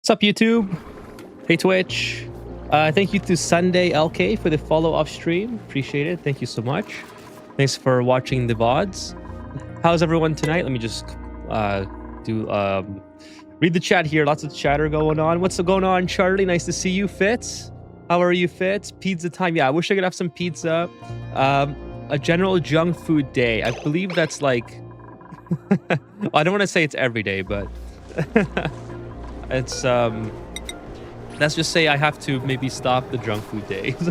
What's up, YouTube? Hey, Twitch. Thank you to Sunday LK for the follow off stream. Appreciate it. Thank you so much. Thanks for watching the VODs. How's everyone tonight? Let me just read the chat here. Lots of chatter going on. What's going on, Charlie? Nice to see you. Fitz, how are you, Fitz? Pizza time. Yeah, I wish I could have some pizza. A general junk food day. I believe that's like well, I don't want to say it's every day, but it's let's just say I have to maybe stop the junk food days.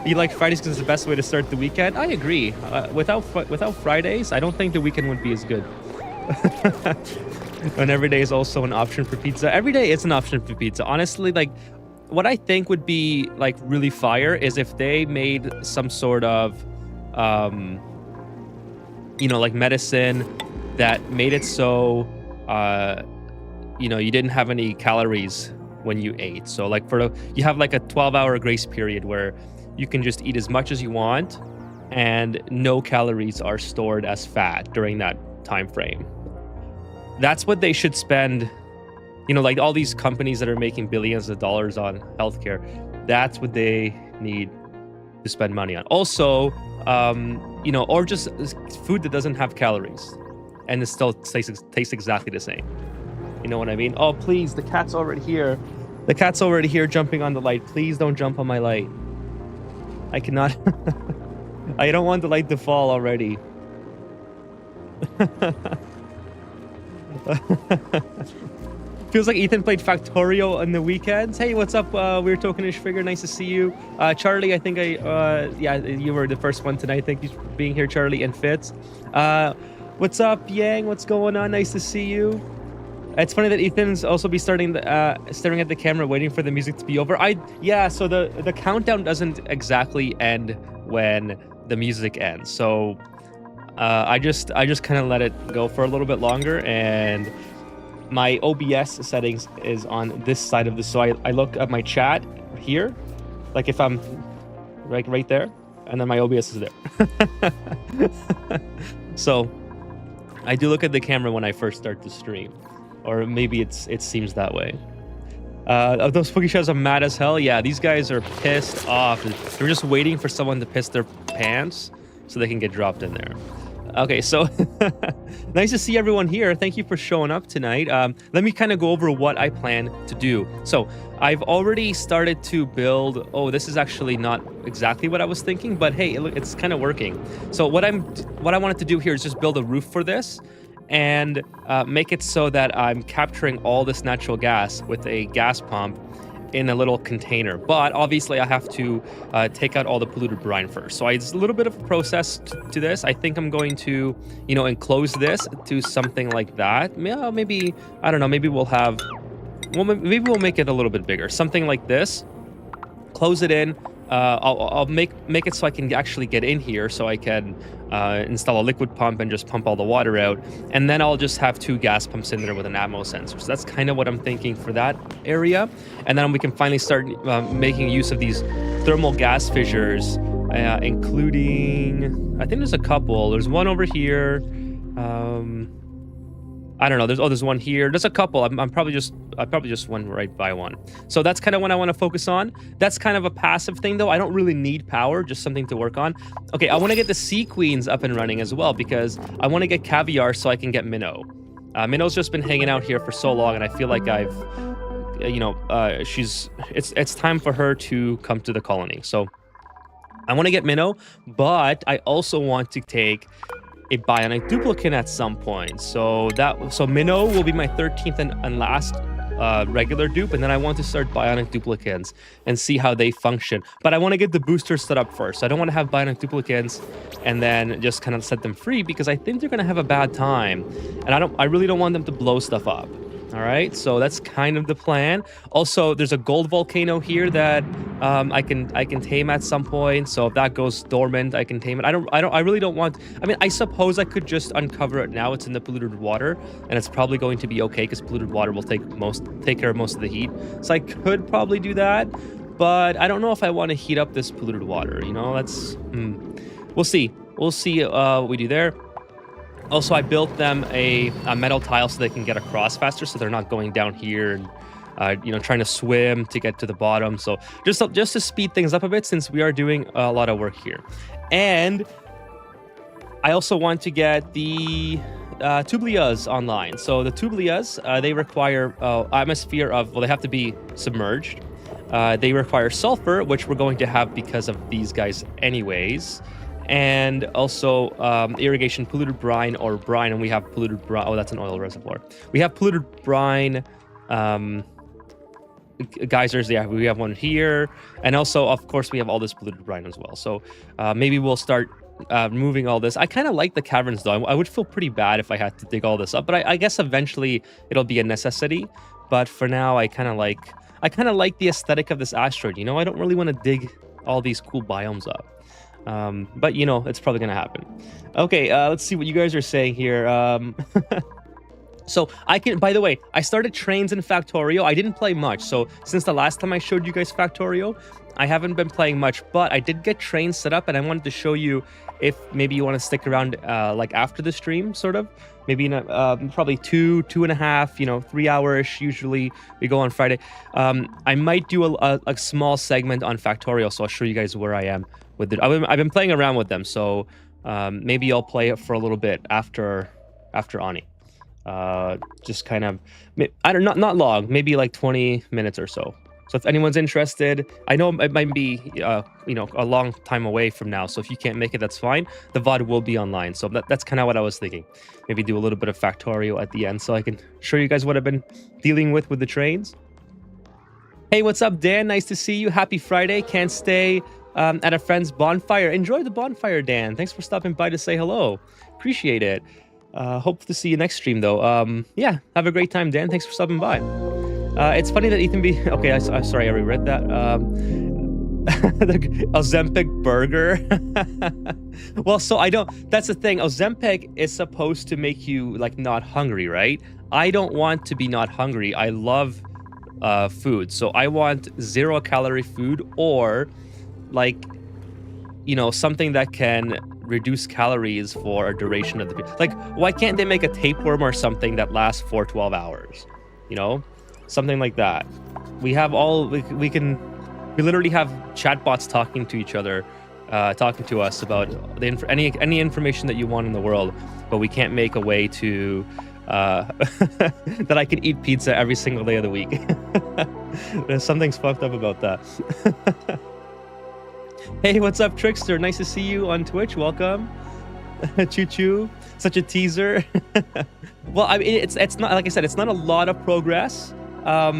You like Fridays because it's the best way to start the weekend? I agree. Without Fridays, I don't think the weekend would be as good. And every day is also an option for pizza. Every day is an option for pizza. Honestly, like what I think would be like really fire is if they made some sort of like medicine that made it so you didn't have any calories when you ate. So like you have like a 12-hour grace period where you can just eat as much as you want and no calories are stored as fat during that time frame. That's what they should spend, like all these companies that are making billions of dollars on healthcare. That's what they need to spend money on. Also, or just food that doesn't have calories and it still tastes exactly the same. You know what I mean? Oh, please, the cat's already here. The cat's already here jumping on the light. Please don't jump on my light. I cannot. I don't want the light to fall already. Feels like Ethan played Factorio on the weekends. Hey, what's up, Weird Tokenish Figure? Nice to see you. Charlie, I think you were the first one tonight. Thank you for being here, Charlie and Fitz. What's up, Yang? What's going on? Nice to see you. It's funny that Ethan's also be staring at the camera, waiting for the music to be over. So the countdown doesn't exactly end when the music ends. So I just kind of let it go for a little bit longer, and my OBS settings is on this side of this. So I look at my chat here, like if I'm like right there, and then my OBS is there. So I do look at the camera when I first start to stream. Or maybe it seems that way. Those Spooky Shows are mad as hell. Yeah, these guys are pissed off. They're just waiting for someone to piss their pants so they can get dropped in there. Okay, so nice to see everyone here. Thank you for showing up tonight. Let me kind of go over what I plan to do. So I've already started to build. Oh, this is actually not exactly what I was thinking, but hey, it's kind of working. So what I wanted to do here is just build a roof for this and make it so that I'm capturing all this natural gas with a gas pump in a little container. But obviously I have to take out all the polluted brine first. So it's a little bit of a process to this. I think I'm going to, enclose this to something like that. Yeah, maybe, I don't know, maybe we'll make it a little bit bigger. Something like this. Close it in. I'll make it so I can actually get in here, so I can install a liquid pump and just pump all the water out, and then I'll just have 2 gas pumps in there with an atmo sensor. So that's kind of what I'm thinking for that area, and then we can finally start making use of these thermal gas fissures, including, I think there's a couple. There's one over here. I don't know. There's one here. There's a couple. I probably just went right by one. So that's kind of what I want to focus on. That's kind of a passive thing, though. I don't really need power, just something to work on. Okay, I want to get the Sea Queens up and running as well, because I want to get Caviar so I can get Minnow. Minnow's just been hanging out here for so long, and I feel like it's time for her to come to the colony. So I want to get Minnow, but I also want to take a bionic duplicate at some point. So Minnow will be my 13th and last regular dupe, and then I want to start bionic duplicates and see how they function. But I want to get the boosters set up first. I don't want to have bionic duplicates and then just kind of set them free, because I think they're going to have a bad time, and I really don't want them to blow stuff up. All right, so that's kind of the plan. Also, there's a gold volcano here that I can tame at some point. So if that goes dormant, I can tame it. I really don't want. I mean, I suppose I could just uncover it now. It's in the polluted water, and it's probably going to be okay because polluted water will take care of most of the heat. So I could probably do that, but I don't know if I want to heat up this polluted water. We'll see. We'll see what we do there. Also, I built them a metal tile so they can get across faster, so they're not going down here and trying to swim to get to the bottom. So just to speed things up a bit, since we are doing a lot of work here. And I also want to get the tublias online. So the tublias, they require atmosphere of, well, they have to be submerged. They require sulfur, which we're going to have because of these guys anyways. And also irrigation, polluted brine or brine, and we have polluted brine. Oh, that's an oil reservoir. We have polluted brine geysers. Yeah, we have one here, and also, of course, we have all this polluted brine as well. So maybe we'll start moving all this. I kind of like the caverns, though. I would feel pretty bad if I had to dig all this up, but I guess eventually it'll be a necessity. But for now, I kind of like the aesthetic of this asteroid. You know, I don't really want to dig all these cool biomes up. But you know, it's probably gonna happen. Okay, let's see what you guys are saying here. So by the way, I started trains in Factorio. I didn't play much. So since the last time I showed you guys Factorio, I haven't been playing much, but I did get trains set up, and I wanted to show you if maybe you want to stick around like after the stream, sort of. Maybe in probably 2.5, 3 hours. Usually we go on Friday. I might do a small segment on Factorio, so I'll show you guys where I am with it. I've been playing around with them, so maybe I'll play it for a little bit after Ani. Just kind of, not long, maybe like 20 minutes or so. So if anyone's interested, I know it might be a long time away from now, so if you can't make it, that's fine. The VOD will be online, so that's kind of what I was thinking. Maybe do a little bit of Factorio at the end so I can show you guys what I've been dealing with the trains. Hey, what's up, Dan? Nice to see you. Happy Friday. Can't stay at a friend's bonfire. Enjoy the bonfire, Dan. Thanks for stopping by to say hello. Appreciate it. Hope to see you next stream, though. Yeah, have a great time, Dan. Thanks for stopping by. It's funny that Ethan B... Okay, I'm sorry, I already read that. The Ozempic burger. Well, so I don't... That's the thing. Ozempic is supposed to make you, like, not hungry, right? I don't want to be not hungry. I love food. So I want 0-calorie food or, like, something that can reduce calories for a duration of the... Like, why can't they make a tapeworm or something that lasts for 12 hours? Something like that. We have all... We literally have chatbots talking to each other, talking to us about any information that you want in the world, but we can't make a way to... that I can eat pizza every single day of the week. Something's fucked up about that. Hey, what's up, Trickster? Nice to see you on Twitch. Welcome. Choo choo. Such a teaser. Well, I mean, it's not, like I said, it's not a lot of progress. I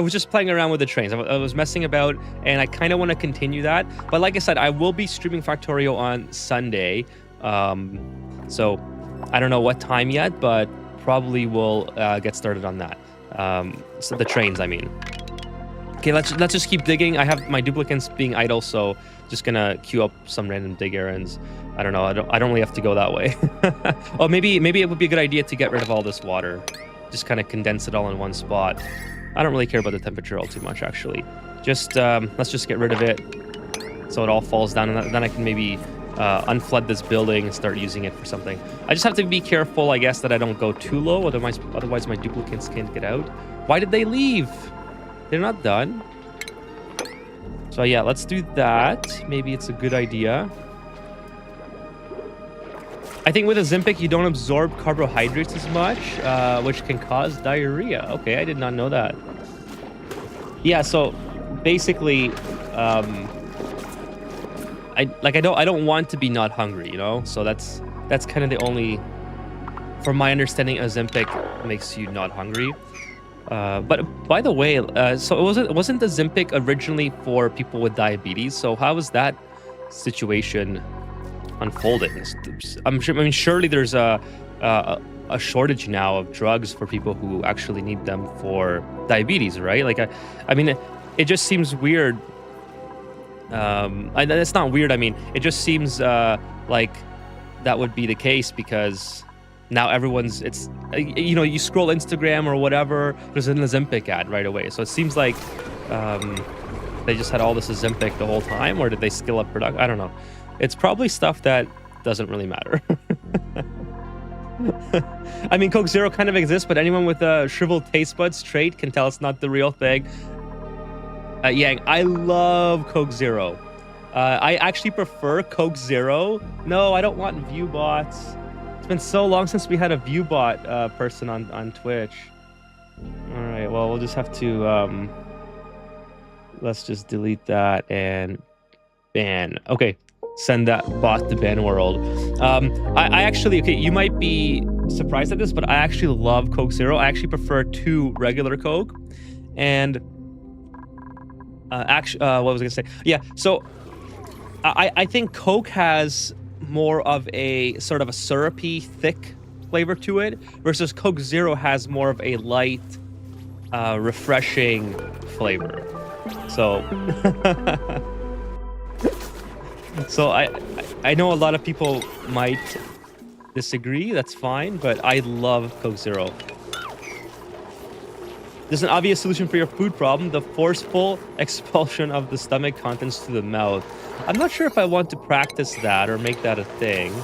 was just playing around with the trains. I was messing about, and I kind of want to continue that. But like I said, I will be streaming Factorio on Sunday. So I don't know what time yet, but probably will get started on that. So the trains, I mean. Okay, let's just keep digging. I have my duplicates being idle, so just gonna queue up some random dig errands. I don't know. I don't really have to go that way. Well, maybe it would be a good idea to get rid of all this water. Just kind of condense it all in one spot. I don't really care about the temperature all too much, actually. Just let's just get rid of it so it all falls down, and then I can maybe unflood this building and start using it for something. I just have to be careful, I guess, that I don't go too low, otherwise my duplicates can't get out. Why did they leave? They're not done. So yeah, let's do that. Maybe it's a good idea. I think with Ozempic, you don't absorb carbohydrates as much, which can cause diarrhea. Okay, I did not know that. Yeah, so basically, I don't want to be not hungry, So that's kind of the only, from my understanding, Ozempic makes you not hungry. But by the way, so wasn't the Ozempic originally for people with diabetes? So how is that situation unfolding? Surely there's a shortage now of drugs for people who actually need them for diabetes, right? Like, I mean, it just seems weird. It's not weird. I mean, it just seems like that would be the case because now everyone's, you scroll Instagram or whatever, there's an Ozempic ad right away. So it seems like they just had all this Ozempic the whole time, or did they scale up production? I don't know. It's probably stuff that doesn't really matter. I mean, Coke Zero kind of exists, but anyone with a shriveled taste buds trait can tell it's not the real thing. Yang, I love Coke Zero. I actually prefer Coke Zero. No, I don't want ViewBots. It's been so long since we had a ViewBot person on Twitch. All right, well, we'll just have to... let's just delete that and ban. Okay, send that bot to ban world. I actually... Okay, you might be surprised at this, but I actually love Coke Zero. I actually prefer 2 regular Coke. And... actually, what was I gonna say? Yeah, so... I think Coke has more of a sort of a syrupy, thick flavor to it, versus Coke Zero has more of a light, refreshing flavor. So, so I know a lot of people might disagree. That's fine, but I love Coke Zero. There's an obvious solution for your food problem: the forceful expulsion of the stomach contents to the mouth. I'm not sure if I want to practice that or make that a thing.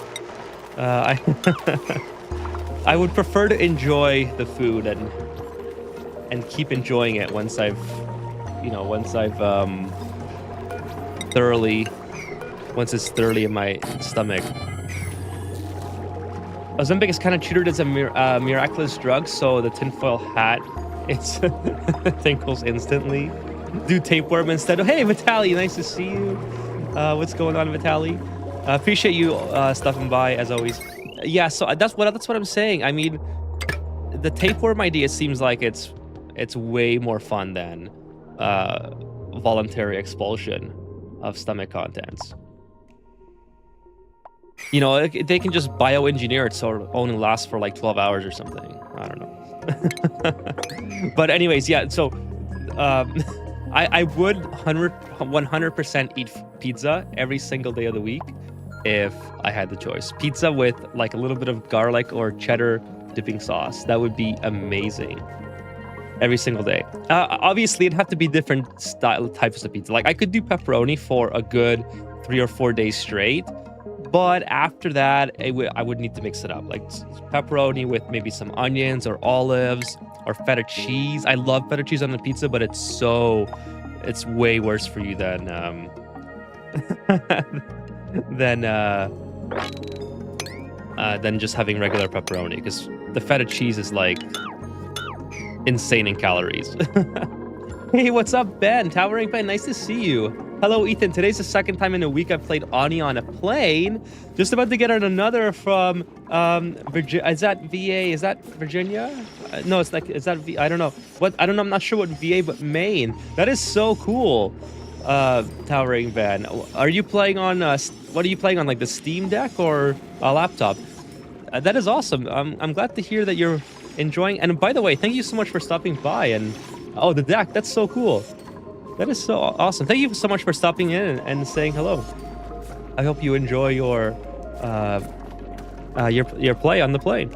I would prefer to enjoy the food and keep enjoying it once I've once it's thoroughly in my stomach. Ozempic is kind of treated as a miraculous drug, so the tinfoil hat, it's tinkles instantly. Do tapeworm instead. Oh, hey, Vitaly, nice to see you. What's going on, Vitaly? Appreciate you stopping by as always. Yeah, so that's what I'm saying. I mean, the tapeworm idea seems like it's way more fun than voluntary expulsion of stomach contents. You know, they can just bioengineer it so it only lasts for like 12 hours or something. I don't know. But anyways, yeah, so I would 100% eat pizza every single day of the week if I had the choice. Pizza with like a little bit of garlic or cheddar dipping sauce. That would be amazing. Every single day. Obviously, it'd have to be different types of pizza. Like, I could do pepperoni for a good 3 or 4 days straight, but after that, I would need to mix it up. Like pepperoni with maybe some onions or olives or feta cheese. I love feta cheese on the pizza, but it's way worse for you than than just having regular pepperoni, because the feta cheese is like insane in calories. Hey, what's up, Ben? Towering Ben, nice to see you. Hello, Ethan. Today's the second time in a week I've played Ani on a plane. Just about to get on another from Virginia. Is that VA? Is that Virginia? No, it's like, is that V? I don't know. What? I don't know. I'm not sure what VA, but Maine. That is so cool. Towering Ben. Are you playing on? What are you playing on? Like the Steam Deck or a laptop? That is awesome. I'm glad to hear that you're enjoying. And by the way, thank you so much for stopping by. And oh, the deck. That's so cool. That is so awesome. Thank you so much for stopping in and saying hello. I hope you enjoy your play on the plane.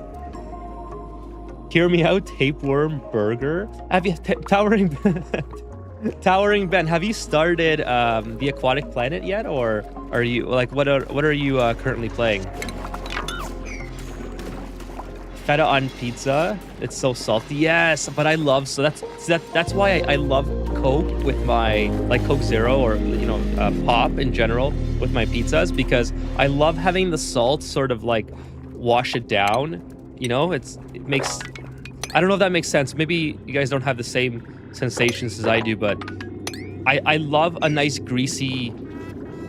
Hear me out, tapeworm burger. Have you towering Towering Ben? Have you started the Aquatic Planet yet, or are you like what are you currently playing? Feta on pizza. It's so salty. Yes, but I love that's why I love Coke with my like Coke Zero or Pop in general with my pizzas, because I love having the salt sort of like wash it down. You know, it makes, I don't know if that makes sense. Maybe you guys don't have the same sensations as I do, but I love a nice greasy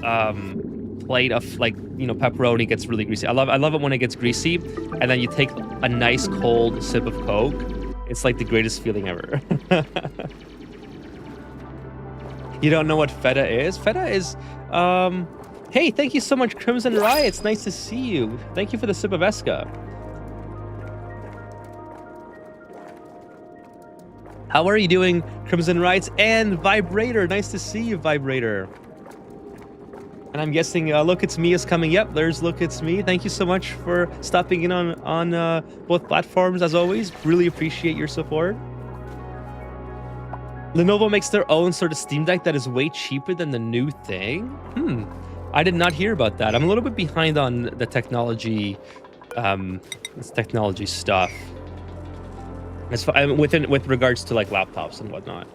plate of pepperoni gets really greasy. I love it when it gets greasy, and then you take a nice cold sip of Coke. It's like the greatest feeling ever. You don't know what feta is? Feta is hey, thank you so much, Crimson Rye. It's nice to see you. Thank you for the sip of Eska. How are you doing, Crimson Rights and Vibrator? Nice to see you, Vibrator. And I'm guessing Look It's Me is coming. Yep, there's Look It's Me. Thank you so much for stopping in on both platforms, as always. Really appreciate your support. Lenovo makes their own sort of Steam Deck that is way cheaper than the new thing. I did not hear about that. I'm a little bit behind on the technology It's technology stuff. With regards to like laptops and whatnot.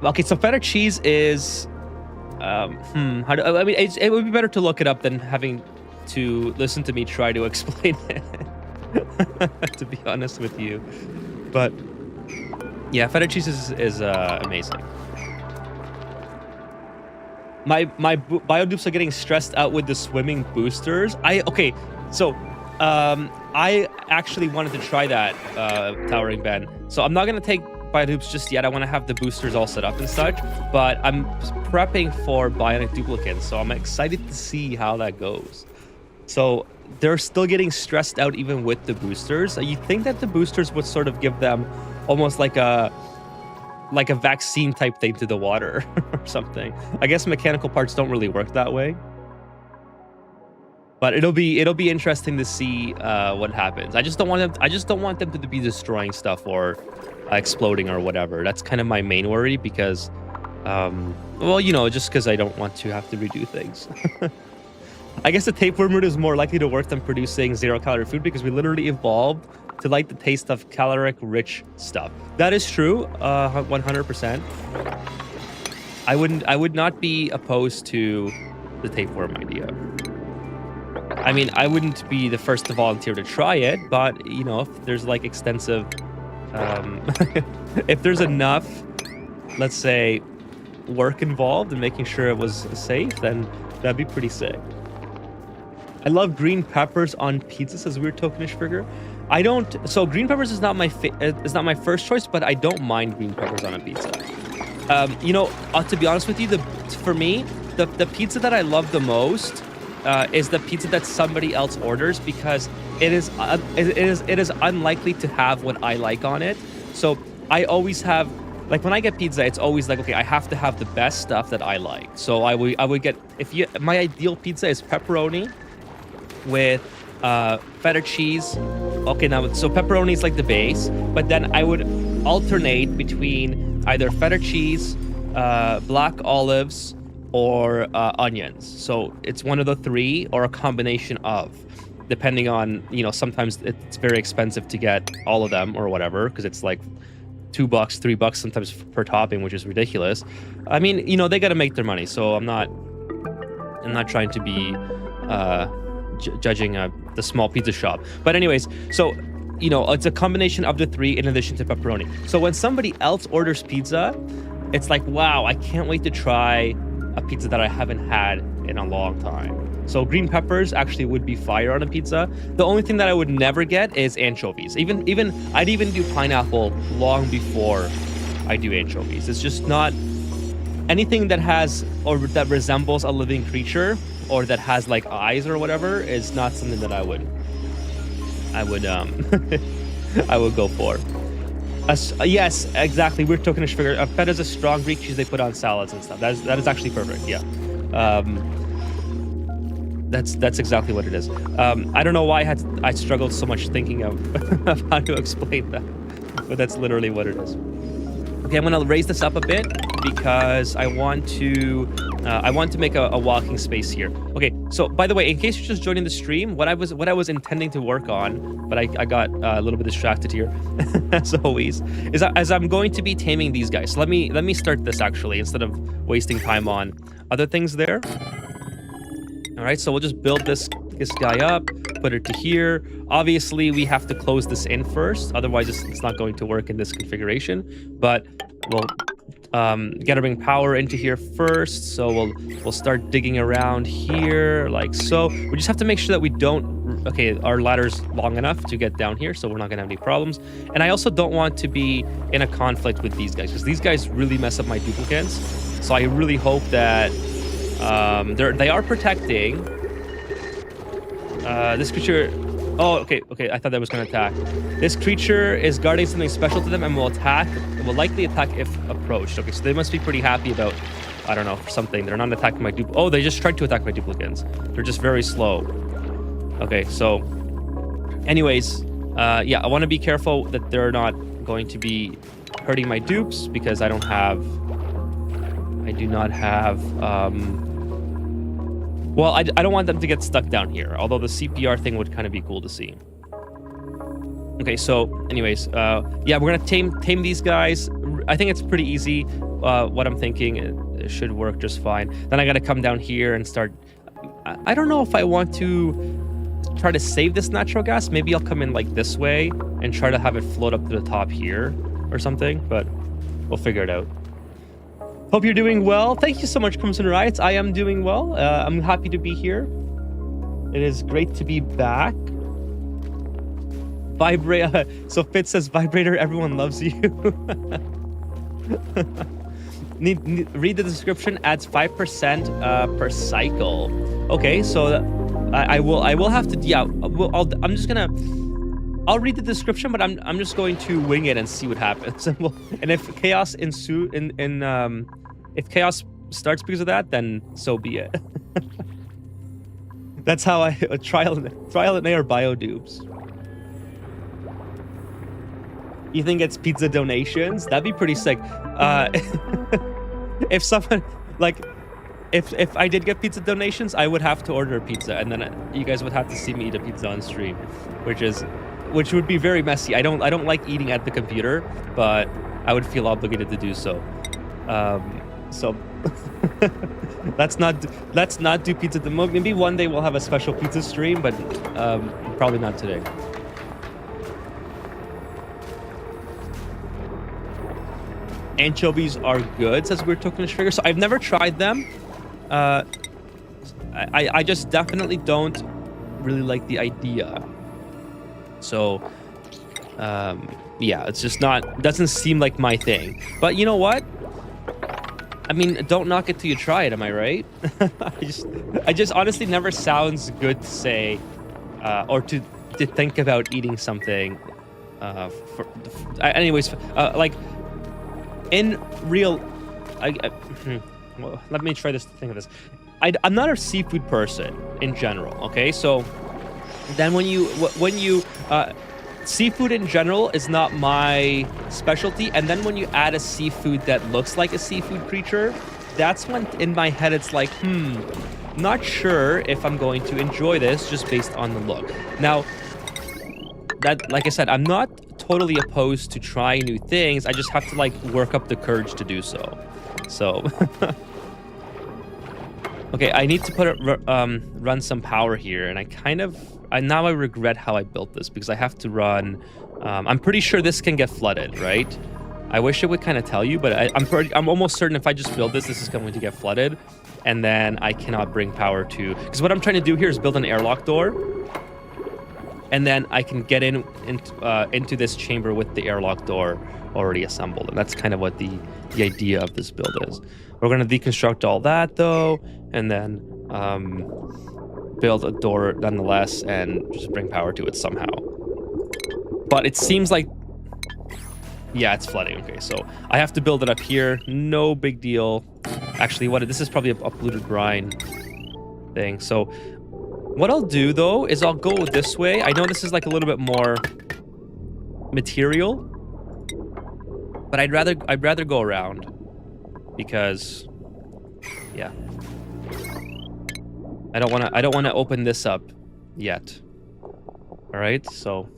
Okay, so feta cheese is how do I mean it would be better to look it up than having to listen to me try to explain it. To be honest with you, but yeah, feta cheese is amazing. My biodupes are getting stressed out with the swimming boosters. So I actually wanted to try that, Towering Ben. So I'm not gonna take biodupes just yet. I want to have the boosters all set up and such, but I'm prepping for bionic duplicates, so I'm excited to see how that goes. So they're still getting stressed out even with the boosters. You think that the boosters would sort of give them almost like a vaccine type thing to the water or something. I guess mechanical parts don't really work that way. But it'll be interesting to see what happens. I just don't want them to be destroying stuff or exploding or whatever. That's kind of my main worry because well, you know, just because I don't want to have to redo things. I guess the tapeworm route is more likely to work than producing 0-calorie food because we literally evolved to like the taste of caloric-rich stuff. That is true, 100%. I would not be opposed to the tapeworm idea. I mean, I wouldn't be the first to volunteer to try it, but you know, if there's like extensive, if there's enough, let's say, work involved in making sure it was safe, then that'd be pretty sick. I love green peppers on pizza, says Weird Tokenish Figure. I don't. So green peppers is not my not my first choice, but I don't mind green peppers on a pizza. You know, to be honest with you, for me, the pizza that I love the most is the pizza that somebody else orders because it is unlikely to have what I like on it. So I always have, like when I get pizza, it's always like, okay, I have to have the best stuff that I like. So I would get, my ideal pizza is pepperoni with feta cheese. Okay, now so pepperoni is like the base, but then I would alternate between either feta cheese, black olives, or onions. So it's one of the three or a combination of, depending on, you know, sometimes it's very expensive to get all of them or whatever because it's like $2, $3 sometimes per topping, which is ridiculous. I mean, you know, they got to make their money, so I'm not trying to be judging the small pizza shop. But anyways, so you know, it's a combination of the three in addition to pepperoni. So when somebody else orders pizza, it's like, wow, I can't wait to try a pizza that I haven't had in a long time. So green peppers actually would be fire on a pizza. The only thing that I would never get is anchovies. I'd even do pineapple long before I do anchovies. It's just not anything that has or that resembles a living creature or that has like eyes or whatever is not something that I would I would go for. Yes, exactly. We're talking to figure. Feta is a strong Greek cheese they put on salads and stuff. That is actually perfect. Yeah. That's exactly what it is. I don't know why I struggled so much thinking of how to explain that, but that's literally what it is. Okay, I'm gonna raise this up a bit because I want to make a walking space here. Okay, so by the way, in case you're just joining the stream, what I was intending to work on, but I got a little bit distracted here, as always, is as I'm going to be taming these guys. So let me start this actually instead of wasting time on other things there. All right, so we'll just build this guy up, put it to here. Obviously, we have to close this in first, otherwise it's not going to work in this configuration. But we'll gotta bring power into here first. So we'll start digging around here like so. We just have to make sure that we don't. Okay, our ladder's long enough to get down here, so we're not gonna have any problems. And I also don't want to be in a conflict with these guys because these guys really mess up my duplicates. So I really hope that they are protecting this creature. Oh, okay. I thought that was going to attack. This creature is guarding something special to them and will attack. It will likely attack if approached. Okay, so they must be pretty happy about, I don't know, something. They're not attacking my duplicates. Oh, they just tried to attack my duplicates. They're just very slow. Okay, so anyways, yeah, I want to be careful that they're not going to be hurting my dupes because I do not have Well, I don't want them to get stuck down here, although the CPR thing would kind of be cool to see. Okay, so anyways, yeah, we're gonna tame these guys. I think it's pretty easy. What I'm thinking, it should work just fine. Then I gotta come down here and start. I don't know if I want to try to save this natural gas. Maybe I'll come in like this way and try to have it float up to the top here or something, but we'll figure it out. Hope you're doing well. Thank you so much, Crimson Riots. I am doing well. I'm happy to be here. It is great to be back. So Fitz says, vibrator, everyone loves you. Read the description, adds 5% per cycle. Okay, so I will have to, yeah, I'm just gonna, I'll read the description, but I'm just going to wing it and see what happens. And if chaos if chaos starts because of that, then so be it. That's how I trial and error biodubes. You think it's pizza donations? That'd be pretty sick. If someone like, if I did get pizza donations, I would have to order a pizza, and then you guys would have to see me eat a pizza on stream, which would be very messy. I don't like eating at the computer, but I would feel obligated to do so. So let's not do pizza. Maybe one day we'll have a special pizza stream, but probably not today. Anchovies are good, says Weird Tokenish Figure. So I've never tried them. I just definitely don't really like the idea. So yeah, it's just not, doesn't seem like my thing. But you know what? I mean, don't knock it till you try it, am I right? I just honestly never sounds good to say or to think about eating something anyways, like in real, well, let me try this. Think of this. I'm not a seafood person in general. Okay, so then when you seafood in general is not my specialty, and then when you add a seafood that looks like a seafood creature, that's when in my head it's like, not sure if I'm going to enjoy this just based on the look. Now, that, like I said, I'm not totally opposed to trying new things. I just have to like work up the courage to do so. So, okay, I need to run some power here, and now I regret how I built this because I have to run. I'm pretty sure this can get flooded, right? I wish it would kind of tell you, but I'm almost certain if I just build this is going to get flooded, and then I cannot bring power to. Because what I'm trying to do here is build an airlock door, and then I can get into this chamber with the airlock door already assembled, and that's kind of what the idea of this build is. We're going to deconstruct all that though, and then build a door nonetheless and just bring power to it somehow. But it seems like, yeah, it's flooding. Okay, so I have to build it up here. No big deal. Actually, this is probably a polluted brine thing. So what I'll do though is I'll go this way. I know this is like a little bit more material, but I'd rather go around because, yeah, I don't want to open this up yet. All right, so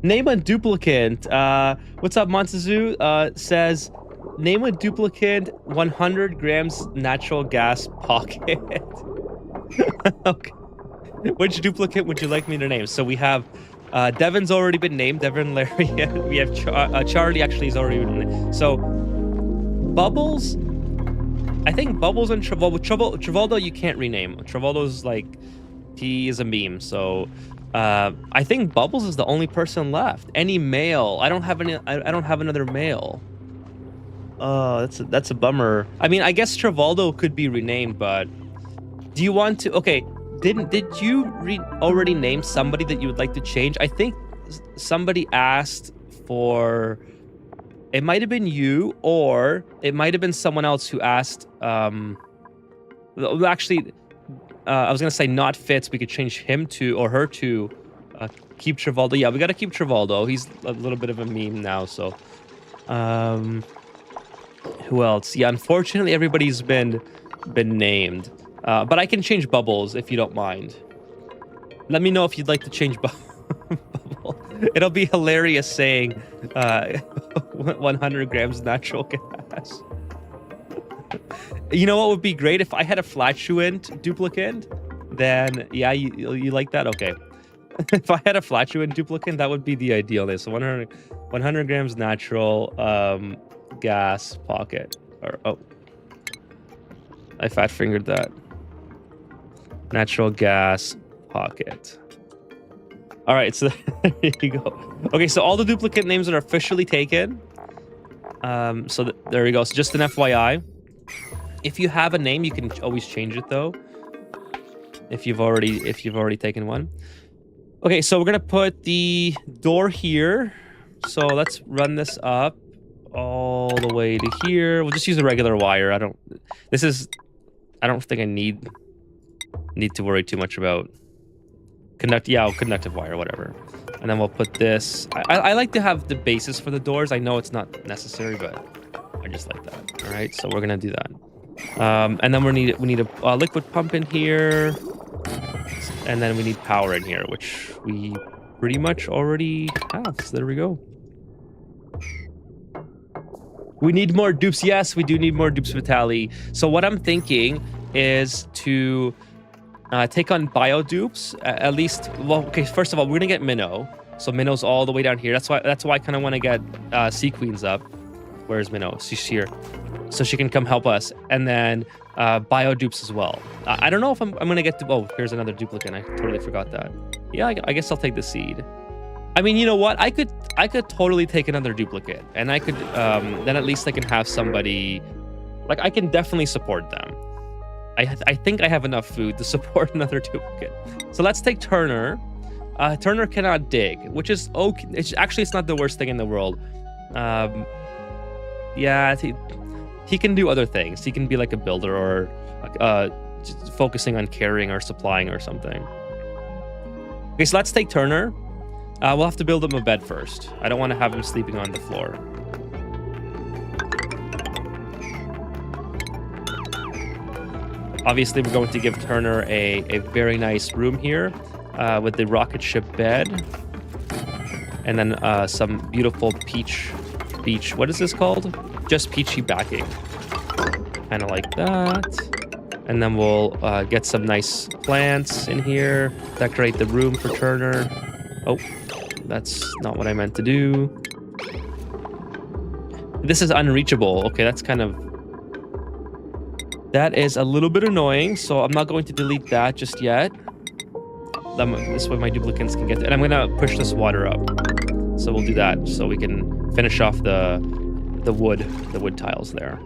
name a duplicate. What's up, Montezu? Says name a duplicate 100 grams natural gas pocket. Okay. Which duplicate would you like me to name? So we have Devin's already been named. Devin, Larry. We have Charlie actually is already been named. So Bubbles. I think Bubbles and Travoldo you can't rename. Travoldo's like, he is a meme. So I think Bubbles is the only person left. Any male? I don't have another male. Oh, that's a bummer. I mean, I guess Travoldo could be renamed, but do you want to? Okay, did you already name somebody that you would like to change? I think somebody asked for. It might have been you, or it might have been someone else who asked. Actually, I was gonna say not Fitz. We could change him to or her to keep Travoldo. Yeah, we gotta keep Travoldo. He's a little bit of a meme now. So, who else? Yeah, unfortunately, everybody's been named. But I can change bubbles if you don't mind. Let me know if you'd like to change bubble. It'll be hilarious saying 100 grams natural gas. You know what would be great if I had a flatulent duplicate? Then yeah, you like that? Okay. If I had a flatulent duplicate, that would be the ideal. So 100 grams natural gas pocket. Or oh, I fat fingered that. Natural gas pocket. All right, so there you go. Okay, so all the duplicate names are officially taken. So there we go. So just an FYI. If you have a name, you can always change it though. If you've already taken one. Okay, so we're gonna put the door here. So let's run this up all the way to here. We'll just use a regular wire. I don't think I need to worry too much about conductive wire, whatever. And then we'll put this. I like to have the bases for the doors. I know it's not necessary, but I just like that. All right, so we're gonna do that. And then we need a liquid pump in here. And then we need power in here, which we pretty much already have. So there we go. We need more dupes. Yes, we do need more dupes, Vitaly. So what I'm thinking is to take on bio dupes. At least, well, okay. First of all, we're gonna get Minnow. So Minnow's all the way down here. That's why I kind of want to get Sea Queens up. Where's Minnow? She's here, so she can come help us. And then bio dupes as well. I don't know if I'm gonna get to. Oh, here's another duplicate. I totally forgot that. Yeah, I guess I'll take the seed. I mean, you know what? I could totally take another duplicate, and I could then at least I can have somebody. Like, I can definitely support them. I think I have enough food to support another duplicate. So let's take Turner. Turner cannot dig, which is okay. It's not the worst thing in the world. Yeah, he can do other things. He can be like a builder or just focusing on carrying or supplying or something. Okay, so let's take Turner. We'll have to build him a bed first. I don't want to have him sleeping on the floor. Obviously, we're going to give Turner a very nice room here with the rocket ship bed. And then some beautiful peach. What is this called? Just peachy backing. Kind of like that. And then we'll get some nice plants in here. Decorate the room for Turner. Oh, that's not what I meant to do. This is unreachable. Okay, that's kind of... That is a little bit annoying, so I'm not going to delete that just yet. This way my duplicates can get... And I'm going to push this water up. So we'll do that so we can finish off the wood tiles there.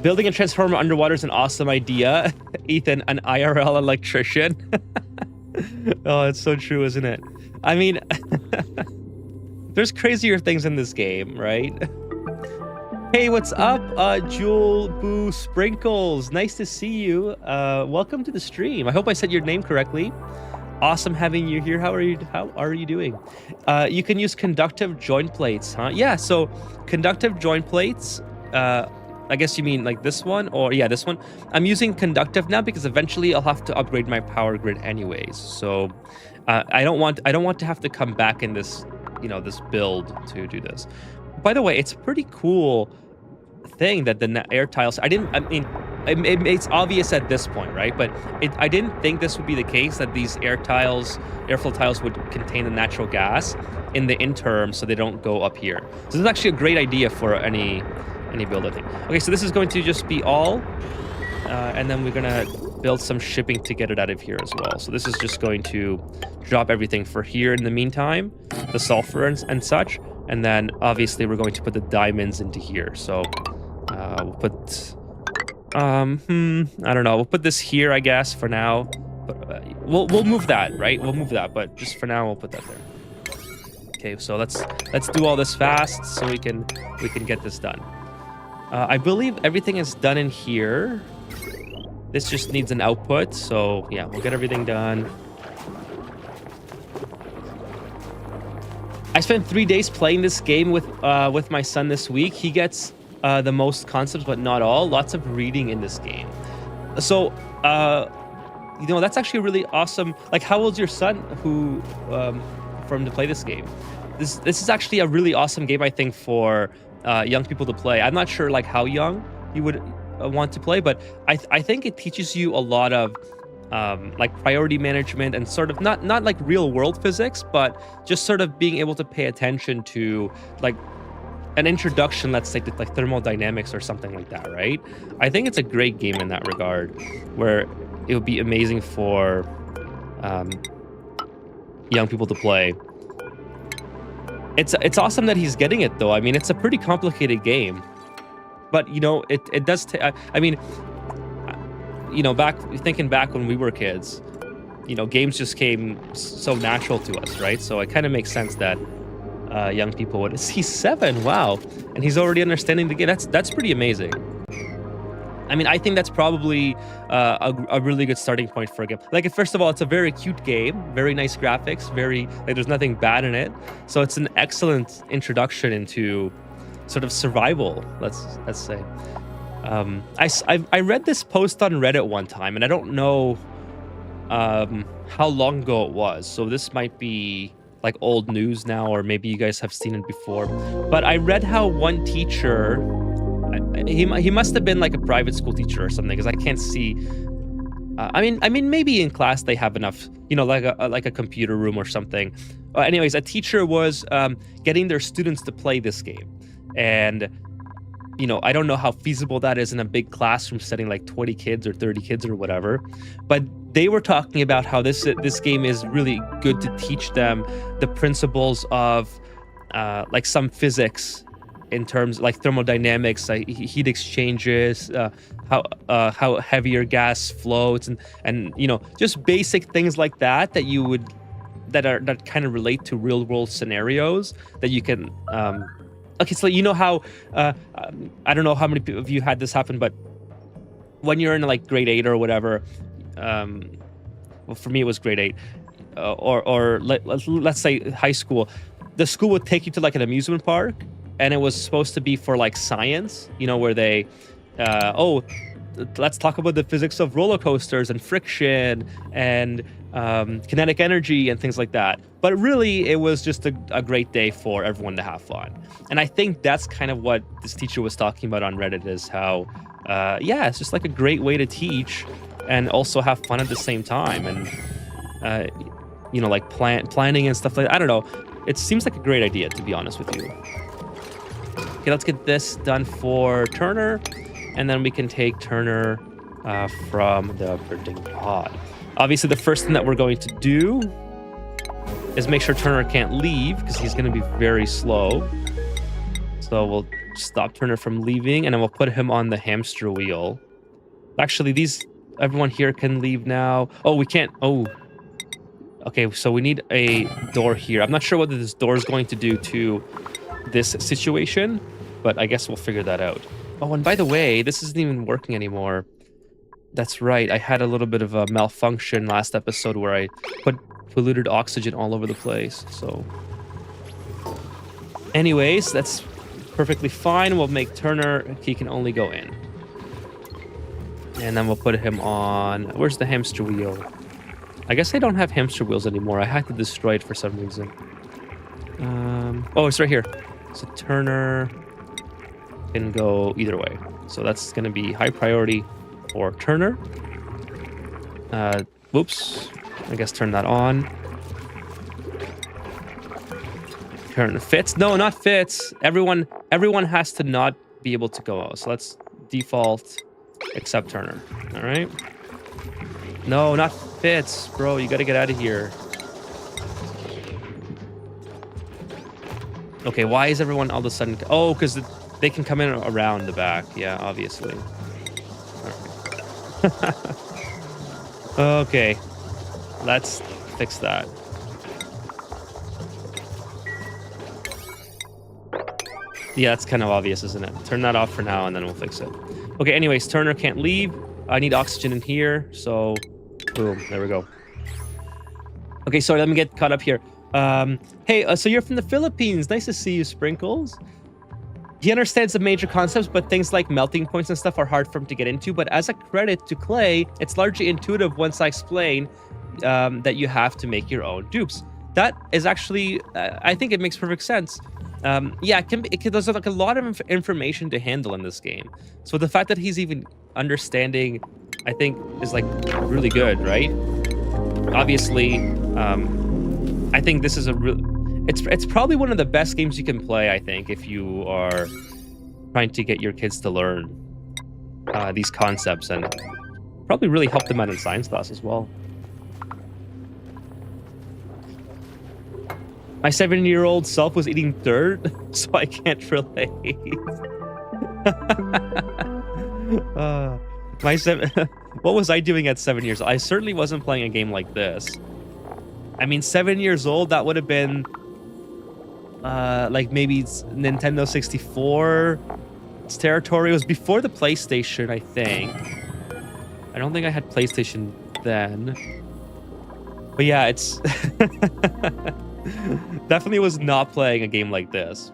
Building a transformer underwater is an awesome idea. Ethan, an IRL electrician. Oh, it's so true, isn't it? I mean, there's crazier things in this game, right? Hey, what's up, Jewel Boo Sprinkles? Nice to see you. Welcome to the stream. I hope I said your name correctly. Awesome having you here. How are you doing? You can use conductive joint plates, huh? Yeah, so conductive joint plates, I guess you mean like this one, or yeah, this one. I'm using conductive now because eventually I'll have to upgrade my power grid anyways. So I don't want to have to come back in this, this build to do this. By the way, it's a pretty cool thing that the air tiles. It's obvious at this point, right? But I didn't think this would be the case, that these airflow tiles would contain the natural gas in the interim, so they don't go up here. So this is actually a great idea for any build, I think. Okay, so this is going to just be all, and then we're gonna build some shipping to get it out of here as well. So this is just going to drop everything for here in the meantime, the sulfur and such, and then obviously we're going to put the diamonds into here. So we'll put, I don't know, we'll put this here, I guess, for now. But, we'll move that, right? We'll move that, but just for now, we'll put that there. Okay, so let's do all this fast so we can get this done. I believe everything is done in here. This just needs an output, so yeah, we'll get everything done. I spent 3 days playing this game with my son this week. He gets the most concepts, but not all. Lots of reading in this game. So, that's actually really awesome. Like, how old's your son for him to play this game? This is actually a really awesome game, I think, for young people to play. I'm not sure like how young you would want to play, but I think it teaches you a lot of like priority management and sort of not like real world physics, but just sort of being able to pay attention to like an introduction, let's say, to like thermodynamics or something like that, right? I think it's a great game in that regard, where it would be amazing for young people to play. It's awesome that he's getting it, though. I mean, it's a pretty complicated game, but it does. I mean, thinking back when we were kids, games just came so natural to us, right? So it kind of makes sense that young people would. He's 7, wow, and he's already understanding the game. That's pretty amazing. I mean, I think that's probably a really good starting point for a game. Like, first of all, it's a very cute game, very nice graphics, there's nothing bad in it. So it's an excellent introduction into sort of survival, let's say. I read this post on Reddit one time, and I don't know how long ago it was. So this might be like old news now, or maybe you guys have seen it before. But I read how one teacher, he must have been like a private school teacher or something, because I can't see. I mean, maybe in class they have enough, like a computer room or something. Anyways, a teacher was getting their students to play this game, and I don't know how feasible that is in a big classroom setting, like 20 kids or 30 kids or whatever. But they were talking about how this game is really good to teach them the principles of like some physics, in terms like thermodynamics, like heat exchanges, how heavier gas floats, and just basic things like that that kind of relate to real world scenarios that you can. Okay, so how I don't know how many of you had this happen, but when you're in like grade 8 or whatever, well, for me it was grade 8, or let's say high school, the school would take you to like an amusement park, and it was supposed to be for like science, where they, let's talk about the physics of roller coasters and friction and kinetic energy and things like that. But really, it was just a great day for everyone to have fun. And I think that's kind of what this teacher was talking about on Reddit, is how, it's just like a great way to teach and also have fun at the same time. And, like planning and stuff like that. I don't know. It seems like a great idea, to be honest with you. Okay, let's get this done for Turner, and then we can take Turner from the printing pod. Obviously, the first thing that we're going to do is make sure Turner can't leave, because he's going to be very slow. So we'll stop Turner from leaving, and then we'll put him on the hamster wheel. Actually, everyone here can leave now. Oh, we can't. Oh, okay. So we need a door here. I'm not sure what this door is going to do to this situation, but I guess we'll figure that out. Oh, and by the way, this isn't even working anymore. That's right. I had a little bit of a malfunction last episode where I put polluted oxygen all over the place. So anyways, that's perfectly fine. We'll make Turner, he can only go in. And then we'll put him on, where's the hamster wheel? I guess I don't have hamster wheels anymore. I had to destroy it for some reason. Oh, it's right here. So Turner can go either way. So that's going to be high priority for Turner. Whoops. I guess turn that on. Turn fits. No, not fits. Everyone has to not be able to go out. So let's default except Turner. All right. No, not fits, bro. You got to get out of here. Okay, why is everyone all of a sudden... Oh, because they can come in around the back. Yeah, obviously. Right. Okay, let's fix that. Yeah, that's kind of obvious, isn't it? Turn that off for now, and then we'll fix it. Okay, anyways, Turner can't leave. I need oxygen in here, so... Boom, there we go. Okay, so let me get caught up here. Hey, so you're from the Philippines. Nice to see you, Sprinkles. He understands the major concepts, but things like melting points and stuff are hard for him to get into. But as a credit to Clay, it's largely intuitive once I explain that you have to make your own dupes. That is actually, I think it makes perfect sense. Yeah, there's like a lot of information to handle in this game. So the fact that he's even understanding, I think, is like really good, right? Obviously, I think this is a real. It's probably one of the best games you can play, I think, if you are trying to get your kids to learn these concepts, and probably really help them out in science class as well. My 7-year-old self was eating dirt, so I can't relate. What was I doing at 7 years old? I certainly wasn't playing a game like this. I mean, 7 years old, that would have been like maybe Nintendo 64. Its territory. It was before the PlayStation, I think. I don't think I had PlayStation then. But yeah, it's definitely was not playing a game like this.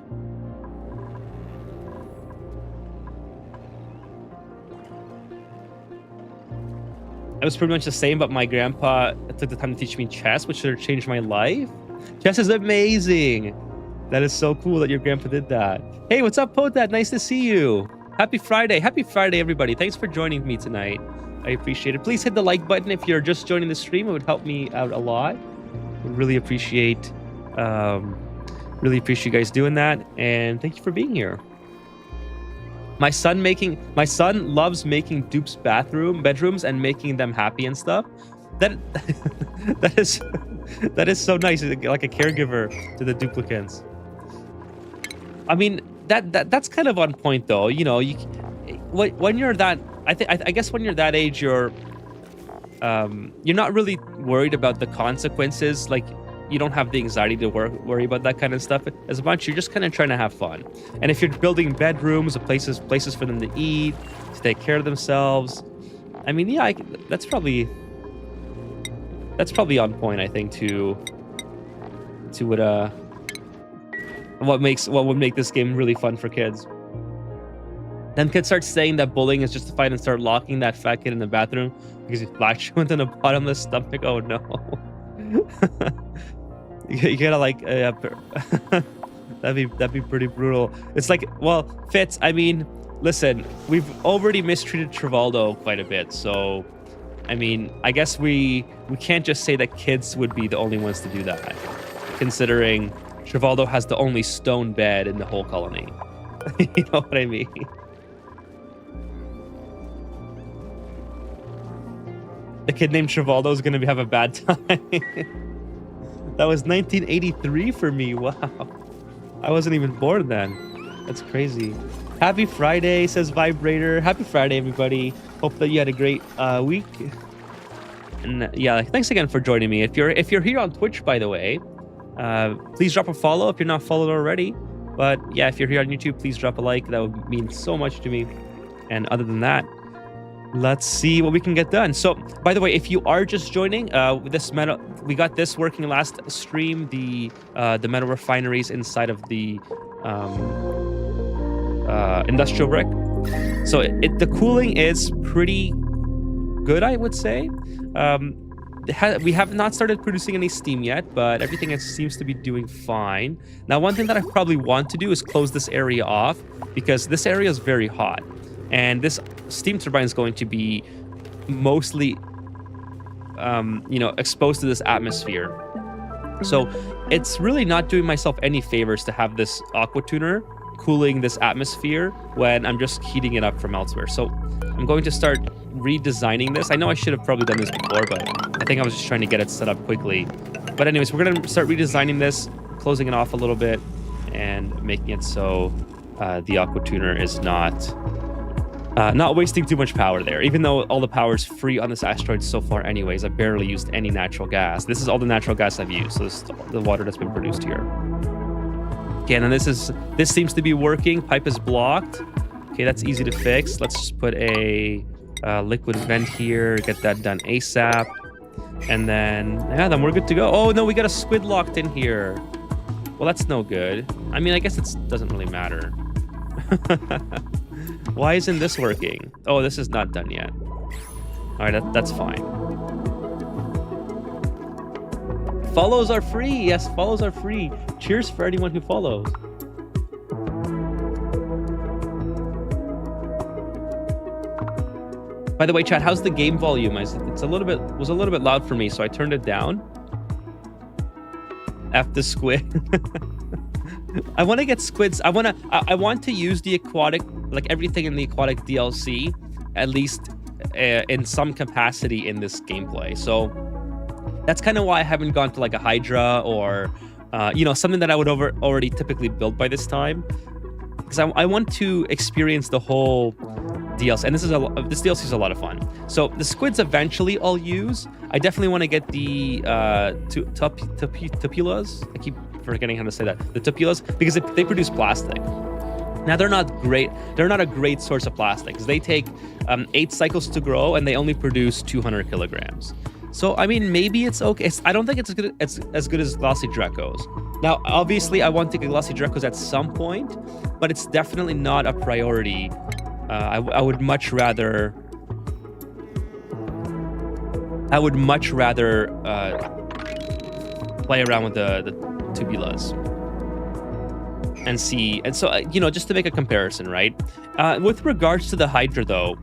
It was pretty much the same, but my grandpa took the time to teach me chess, which should have changed my life. Chess is amazing. That is so cool that your grandpa did that. Hey, what's up, Potad? Nice to see you. Happy Friday. Happy Friday, everybody. Thanks for joining me tonight. I appreciate it. Please hit the like button if you're just joining the stream. It would help me out a lot. Would really appreciate you guys doing that. And thank you for being here. My son loves making dupes bedrooms and making them happy and stuff. That is so nice, like a caregiver to the duplicants. I mean, that's kind of on point though. You know, when you're that, I guess when you're that age, you're not really worried about the consequences. Like, you don't have the anxiety to worry about that kind of stuff as much. You're just kind of trying to have fun. And if you're building bedrooms, places for them to eat, to take care of themselves, I mean, yeah, that's probably on point, I think, to what would make this game really fun for kids. Then kids start saying that bullying is justified and start locking that fat kid in the bathroom because he flashed you into the bottomless stomach. Oh no. You gotta like that'd be pretty brutal. It's like, well, Fitz, I mean, listen, we've already mistreated Trivaldo quite a bit, so I mean, I guess we can't just say that kids would be the only ones to do that, considering Trivaldo has the only stone bed in the whole colony. You know what I mean? The kid named Trivaldo is gonna have a bad time. That was 1983 for me. Wow. I wasn't even born then. That's crazy. Happy Friday, says Vibrator. Happy Friday, everybody. Hope that you had a great week. And yeah, thanks again for joining me. If you're here on Twitch, by the way, please drop a follow if you're not followed already. But yeah, if you're here on YouTube, please drop a like. That would mean so much to me. And other than that, let's see what we can get done. So, by the way, if you are just joining, we got this working last stream. The metal refineries inside of the industrial brick. So the cooling is pretty good, I would say. We have not started producing any steam yet, but everything seems to be doing fine. Now, one thing that I probably want to do is close this area off because this area is very hot. And this steam turbine is going to be mostly, exposed to this atmosphere. So it's really not doing myself any favors to have this aqua tuner cooling this atmosphere when I'm just heating it up from elsewhere. So I'm going to start redesigning this. I know I should have probably done this before, but I think I was just trying to get it set up quickly. But anyways, we're going to start redesigning this, closing it off a little bit, and making it so the aqua tuner is not wasting too much power there. Even though all the power is free on this asteroid so far anyways, I barely used any natural gas. This is all the natural gas I've used. So this is the water that's been produced here. Okay, and then this seems to be working. Pipe is blocked. Okay, that's easy to fix. Let's just put a liquid vent here, get that done ASAP. And then we're good to go. Oh no, we got a squid locked in here. Well, that's no good. I mean, I guess it doesn't really matter. Why isn't this working? Oh, this is not done yet. All right, that's fine. Follows are free. Yes, follows are free. Cheers for anyone who follows. By the way, chat, how's the game volume? It's was a little bit loud for me, so I turned it down. F the squid. I want to get squids. I want to use the aquatic, like everything in the aquatic DLC, at least in some capacity in this gameplay. So that's kind of why I haven't gone to like a Hydra or something that I would already typically build by this time, because I want to experience the whole DLC, and this DLC is a lot of fun. So the squids eventually I'll use. I definitely want to get the tupulas. I keep forgetting how to say that. The tupulas, because they produce plastic. Now they're not great. They're not a great source of plastic because they take 8 cycles to grow and they only produce 200 kilograms. So I mean, maybe it's okay. I don't think it's as good as glossy Drecos. Now, obviously, I want to get glossy Drecos at some point, but it's definitely not a priority. I would much rather play around with the tubulas and see. And so, just to make a comparison, right? With regards to the Hydra, though,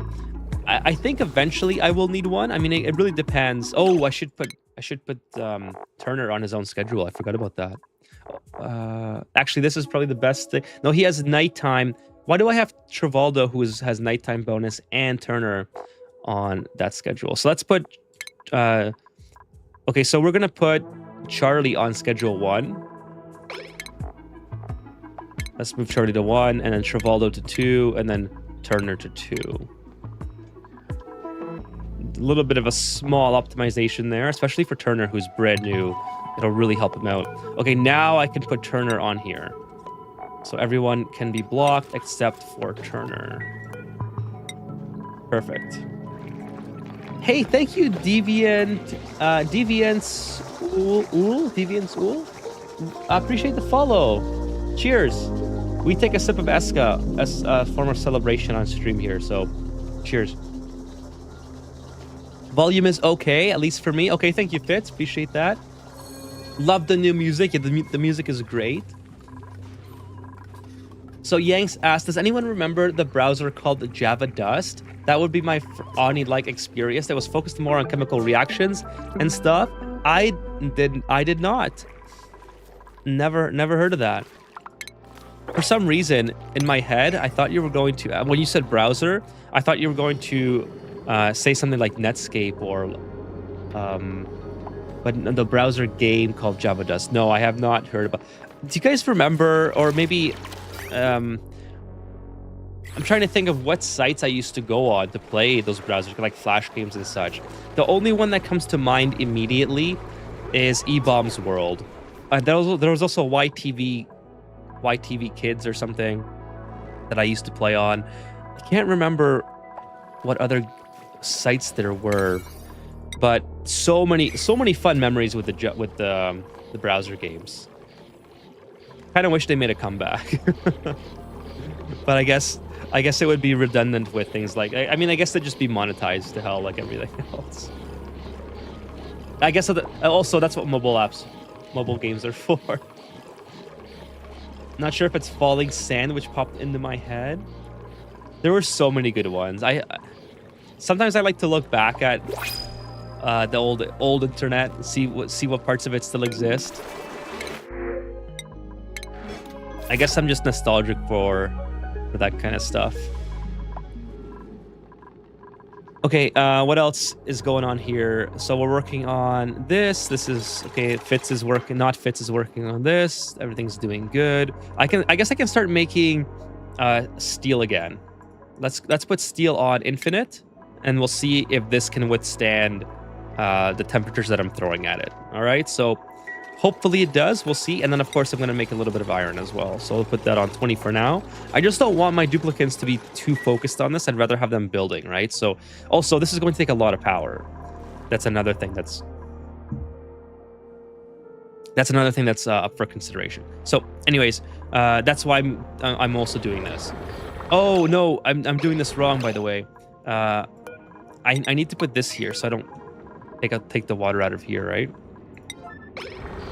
I think eventually I will need one. I mean, it really depends. Oh, I should put Turner on his own schedule. I forgot about that. Actually, this is probably the best thing. No, he has nighttime. Why do I have Travoldo, who has nighttime bonus, and Turner on that schedule? So let's put... okay, so we're going to put Charlie on schedule 1. Let's move Charlie to 1, and then Travoldo to 2, and then Turner to 2. A little bit of a small optimization there, especially for Turner, who's brand new. It'll really help him out. Okay, now I can put Turner on here. So everyone can be blocked except for Turner. Perfect. Hey, thank you, Deviance Ool. I appreciate the follow. Cheers. We take a sip of Esca as a form of celebration on stream here, so cheers. Volume is okay, at least for me. Okay, thank you, Fitz. Appreciate that. Love the new music. Yeah, the music is great. So Yanks asked, does anyone remember the browser called Java Dust? That would be my Ani-like experience that was focused more on chemical reactions and stuff. I did not. Never heard of that. For some reason, in my head, I thought you were going to, when you said browser, I thought you were going to say something like Netscape or, but the browser game called Java Dust. No, I have not heard about. Do you guys remember, or maybe... I'm trying to think of what sites I used to go on to play those browsers, like Flash games and such. The only one that comes to mind immediately is eBaum's World. There was also YTV Kids or something that I used to play on. I can't remember what other sites there were, but so many fun memories with the browser games. Kind of wish they made a comeback. But I guess it would be redundant with things like, I mean, I guess they'd just be monetized to hell like everything else. I guess also that's what mobile games are for. Not sure if it's Falling Sand, which popped into my head. There were so many good ones. Sometimes I like to look back at the old internet and see what parts of it still exist. I guess I'm just nostalgic for that kind of stuff. Okay, what else is going on here? So we're working on this. This is okay. Fitz is working. Not Fitz is working on this. Everything's doing good. I guess I can start making steel again. Let's put steel on infinite, and we'll see if this can withstand the temperatures that I'm throwing at it. All right, so hopefully it does. We'll see. And then, of course, I'm going to make a little bit of iron as well. So I'll put that on 20 for now. I just don't want my duplicants to be too focused on this. I'd rather have them building, right? So also, this is going to take a lot of power. That's another thing that's... That's another thing that's up for consideration. So anyways, that's why I'm also doing this. Oh no, I'm doing this wrong, by the way. I need to put this here so I don't take the water out of here, right?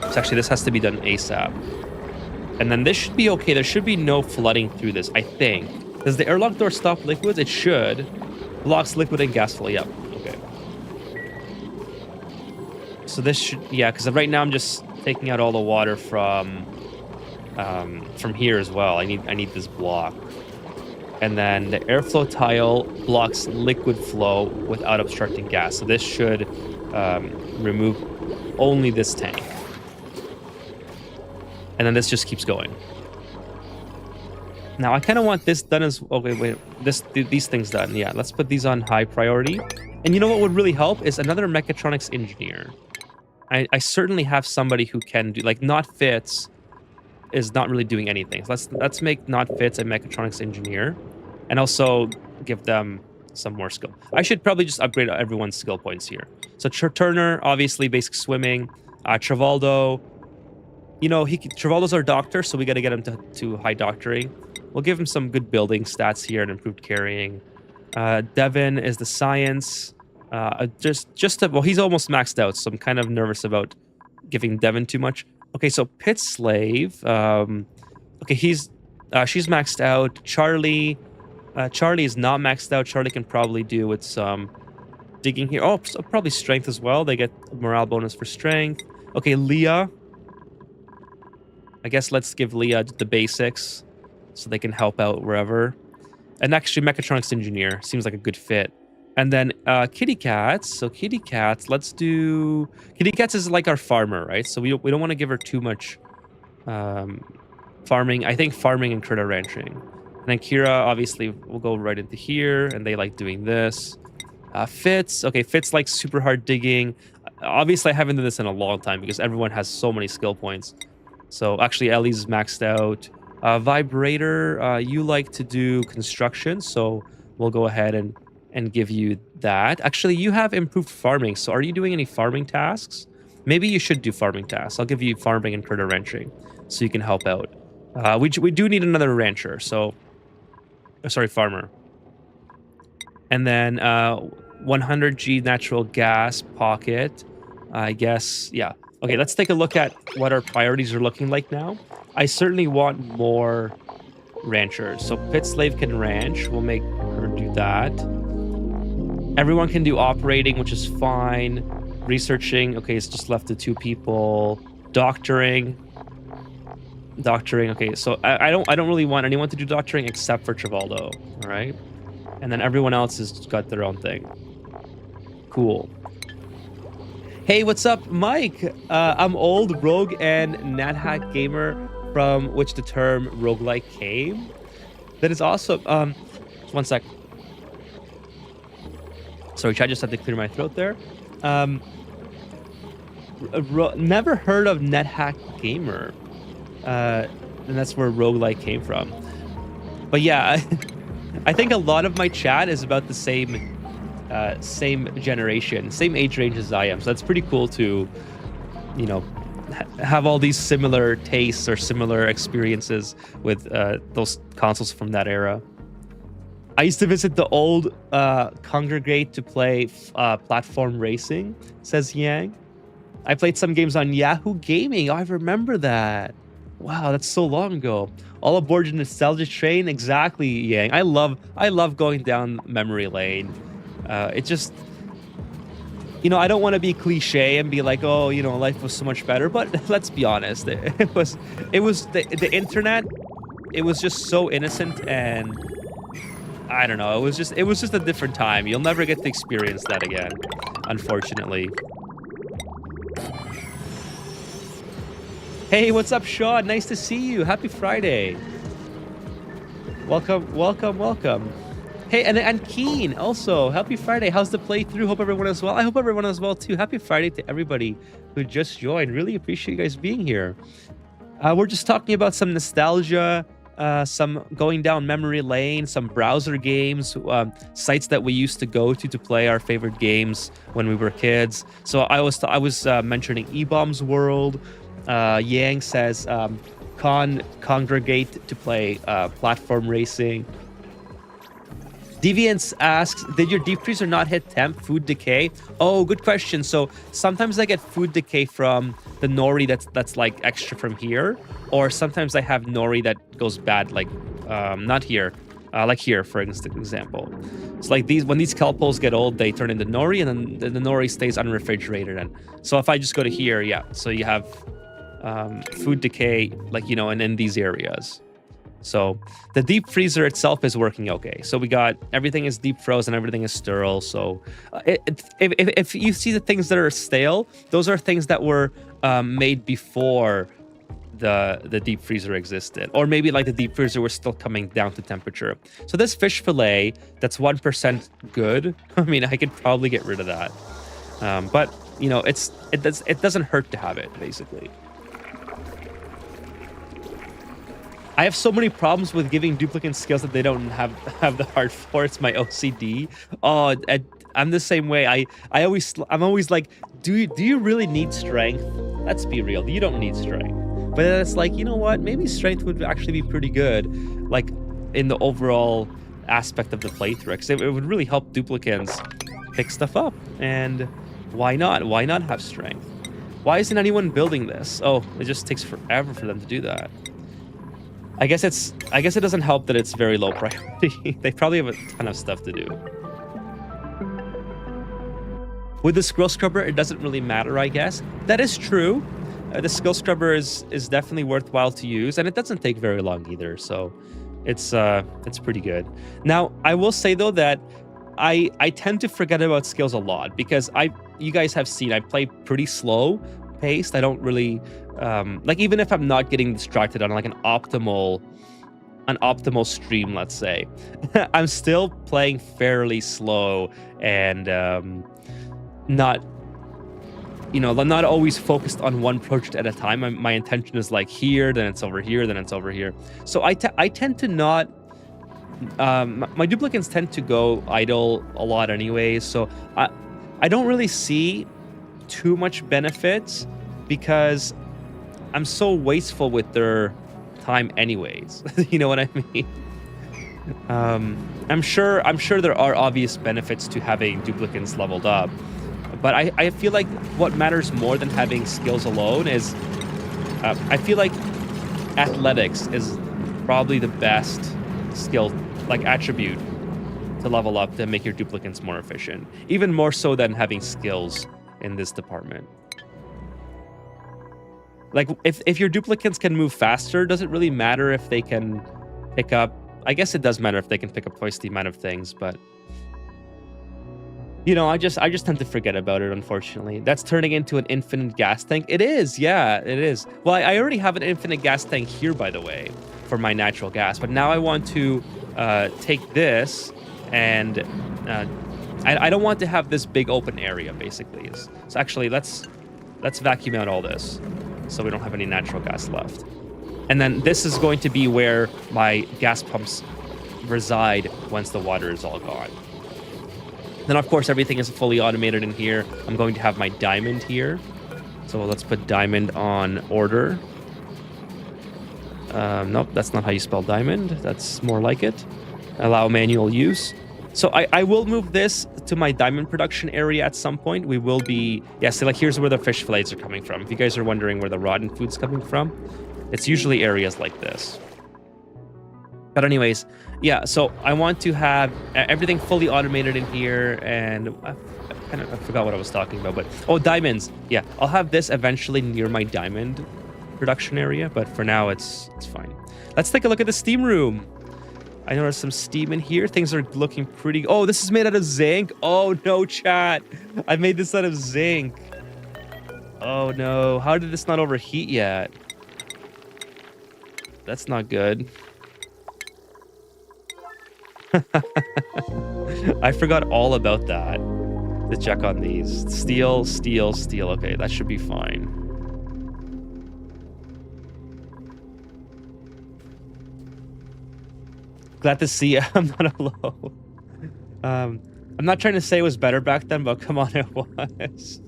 So actually this has to be done ASAP. And then this should be okay. There should be no flooding through this, I think. Does the airlock door stop liquids? It should. Blocks liquid and gas flow. Yep. Okay. So this should, yeah, because right now I'm just taking out all the water from here as well. I need this block. And then the airflow tile blocks liquid flow without obstructing gas. So this should remove only this tank. And then this just keeps going. Now I kind of want this done as, okay, wait, these things done. Yeah, let's put these on high priority. And you know what would really help is another mechatronics engineer. I certainly have somebody who can do, like, Not Fits is not really doing anything. So let's make Not Fits a mechatronics engineer, and also give them some more skill. I should probably just upgrade everyone's skill points here. So Turner, obviously basic swimming. Trivaldo, you know, Trivaldo's our doctor, so we got to get him to high doctoring. We'll give him some good building stats here and improved carrying. Devin is the science. Well, he's almost maxed out, so I'm kind of nervous about giving Devin too much. Okay, so Pit Slave. Okay, she's maxed out. Charlie is not maxed out. Charlie can probably do with some digging here. Oh, so probably strength as well. They get a morale bonus for strength. Okay, Leah. I guess let's give Leah the basics so they can help out wherever. And actually, mechatronics engineer seems like a good fit. And then Kitty Cats. So Kitty Cats, let's do... Kitty Cats is like our farmer, right? So we don't want to give her too much farming. I think farming and critter ranching. And then Kira, obviously, will go right into here. And they like doing this. Fitz. Okay, Fitz likes super hard digging. Obviously, I haven't done this in a long time because everyone has so many skill points. So actually, Ellie's maxed out. Vibrator, you like to do construction. So we'll go ahead and give you that. Actually, you have improved farming. So are you doing any farming tasks? Maybe you should do farming tasks. I'll give you farming and critter ranching so you can help out. We do need another rancher. So, sorry, farmer. And then 100G natural gas pocket. I guess, yeah. Okay, let's take a look at what our priorities are looking like now. I certainly want more ranchers. So Pit Slave can ranch. We'll make her do that. Everyone can do operating, which is fine. Researching, okay, it's just left to 2 people. Doctoring, okay. So I don't really want anyone to do doctoring except for Trivaldo, all right? And then everyone else has got their own thing. Cool. Hey, what's up, Mike? I'm old rogue and NatHack gamer, from which the term roguelike came. That is awesome. One sec. Sorry, I just had to clear my throat there. Never heard of NetHack Gamer. And that's where roguelike came from. But yeah, I think a lot of my chat is about the same generation, same age range as I am. So that's pretty cool to, you know, have all these similar tastes or similar experiences with those consoles from that era. I used to visit the old congregate to play platform racing, says Yang. I played some games on Yahoo Gaming. Oh, I remember that. Wow, that's so long ago. All aboard the nostalgia train. Exactly, Yang. I love going down memory lane. It just, you know, I don't want to be cliche and be like, oh, you know, life was so much better. But let's be honest, it was the internet. It was just so innocent, and I don't know. It was just a different time. You'll never get to experience that again, unfortunately. Hey, what's up, Sean? Nice to see you. Happy Friday. Welcome, welcome, welcome. Hey, and Keen, also, happy Friday. How's the playthrough? Hope everyone is well. I hope everyone is well, too. Happy Friday to everybody who just joined. Really appreciate you guys being here. We're just talking about some nostalgia, some going down memory lane, some browser games, sites that we used to go to play our favorite games when we were kids. So I was mentioning E-Bombs World. Yang says, congregate to play platform racing. Deviance asks, did your deep freezer not hit temp food decay? Oh, good question. So sometimes I get food decay from the nori that's like extra from here, or sometimes I have nori that goes bad, like not here, like here for example. It's like when these kelp poles get old, they turn into nori, and then the nori stays unrefrigerated. And so if I just go to here, yeah, so you have food decay, like, you know, and in these areas. So the deep freezer itself is working okay. So we got everything is deep frozen, everything is sterile. So if you see the things that are stale, those are things that were made before the deep freezer existed, or maybe like the deep freezer was still coming down to temperature. So this fish fillet that's 1% good. I mean, I could probably get rid of that, but you know, it doesn't hurt to have it, basically. I have so many problems with giving duplicant skills that they don't have the heart for. It's my OCD. Oh, I'm the same way. I'm always like, do you really need strength? Let's be real. You don't need strength. But then it's like, you know what? Maybe strength would actually be pretty good, like in the overall aspect of the playthrough, because it would really help duplicants pick stuff up. And why not? Why not have strength? Why isn't anyone building this? Oh, it just takes forever for them to do that. I guess it doesn't help that it's very low priority. They probably have a ton of stuff to do. With the skill scrubber, it doesn't really matter, I guess. That is true. The skill scrubber is definitely worthwhile to use, and it doesn't take very long either. So it's pretty good. Now, I will say though that I tend to forget about skills a lot, because you guys have seen I play pretty slow paced. I don't really like, even if I'm not getting distracted on like an optimal stream, let's say, I'm still playing fairly slow and not always focused on one project at a time. My intention is like here, then it's over here, then it's over here. So I tend to not my duplicants tend to go idle a lot anyways, so I don't really see too much benefits, because I'm so wasteful with their time anyways. You know what I mean? I'm sure there are obvious benefits to having duplicants leveled up, but I feel like what matters more than having skills alone is I feel like athletics is probably the best skill, like attribute, to level up to make your duplicants more efficient, even more so than having skills in this department. Like, if your duplicants can move faster, does it really matter if they can pick up? I guess it does matter if they can pick up twice the amount of things, but you know, I just tend to forget about it, unfortunately. That's turning into an infinite gas tank. It is, yeah, it is. Well, I already have an infinite gas tank here, by the way, for my natural gas, but now I want to take this and I don't want to have this big open area, basically. So actually, let's vacuum out all this, so we don't have any natural gas left. And then this is going to be where my gas pumps reside once the water is all gone. Then, of course, everything is fully automated in here. I'm going to have my diamond here. So let's put diamond on order. Nope, that's not how you spell diamond. That's more like it. Allow manual use. So I will move this to my diamond production area at some point. We will be... Yeah, so like here's where the fish fillets are coming from. If you guys are wondering where the rotten food's coming from, it's usually areas like this. But anyways, yeah, so I want to have everything fully automated in here, and I forgot what I was talking about, but... Oh, diamonds! Yeah, I'll have this eventually near my diamond production area, but for now, it's fine. Let's take a look at the steam room. I noticed some steam in here. Things are looking pretty... Oh, this is made out of zinc? Oh, no, chat. I made this out of zinc. Oh, no. How did this not overheat yet? That's not good. I forgot all about that to check on these. Steel, steel, steel. Okay, that should be fine. Glad to see I'm not alone. I'm not trying to say it was better back then, but come on, it was.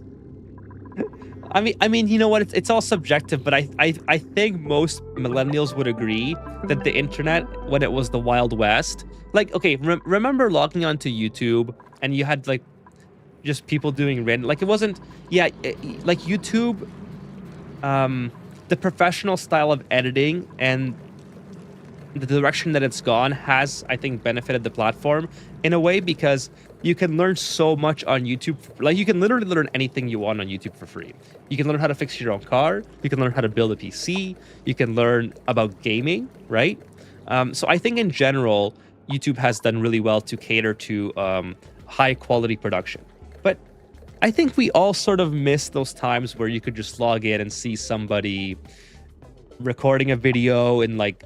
I mean, you know what? It's all subjective, but I think most millennials would agree that the internet, when it was the Wild West, like, okay, remember logging onto YouTube and you had like just people doing random, like it wasn't, yeah, like YouTube, the professional style of editing and the direction that it's gone has, I think, benefited the platform in a way because you can learn so much on YouTube. Like, you can literally learn anything you want on YouTube for free. You can learn how to fix your own car. You can learn how to build a PC. You can learn about gaming, right? So I think in general, YouTube has done really well to cater to high quality production. But I think we all sort of miss those times where you could just log in and see somebody recording a video in like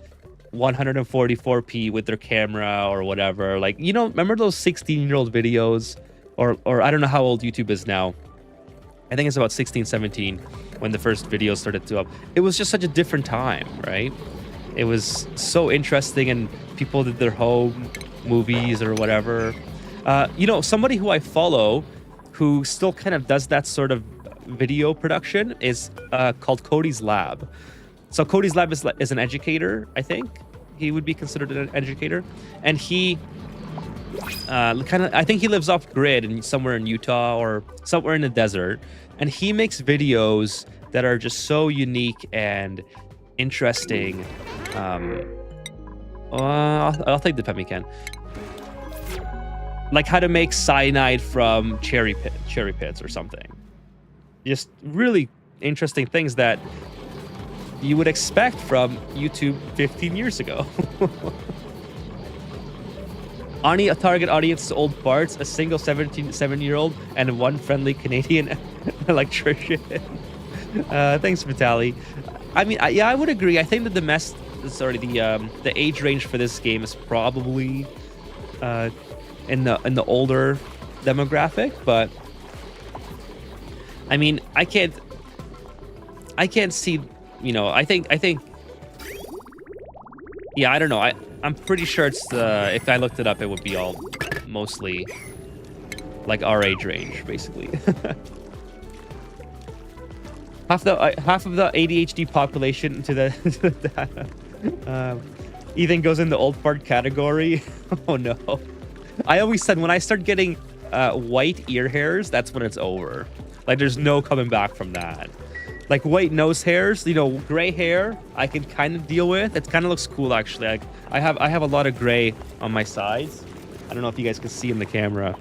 144p with their camera or whatever. Like, you know, remember those 16-year-old videos, or I don't know how old YouTube is now. I think it's about 16, 17 when the first videos started to up. It was just such a different time, right? It was so interesting, and people did their home movies or whatever. You know, somebody who I follow who still kind of does that sort of video production is called Cody's Lab. So Cody's Lab is an educator, I think. He would be considered an educator. And he I think he lives off grid and somewhere in Utah or somewhere in the desert. And he makes videos that are just so unique and interesting. I'll take the pemmican. Like how to make cyanide from cherry pits or something. Just really interesting things that you would expect from YouTube 15 years ago. A target audience is old farts, a single 7-year-old, and one friendly Canadian electrician. Thanks, Vitaly. I mean, yeah, I would agree. I think that the age range for this game is probably in the older demographic, but I mean, I can't see, you know, I think yeah, I don't know. I'm pretty sure it's if I looked it up, it would be all mostly like our age range, basically. half of the ADHD population to the Ethan goes in the old fart category. Oh no. I always said when I start getting white ear hairs, that's when it's over. Like, there's no coming back from that. Like, white nose hairs, you know, gray hair, I can kind of deal with. It kind of looks cool, actually. Like, I have a lot of gray on my sides. I don't know if you guys can see in the camera.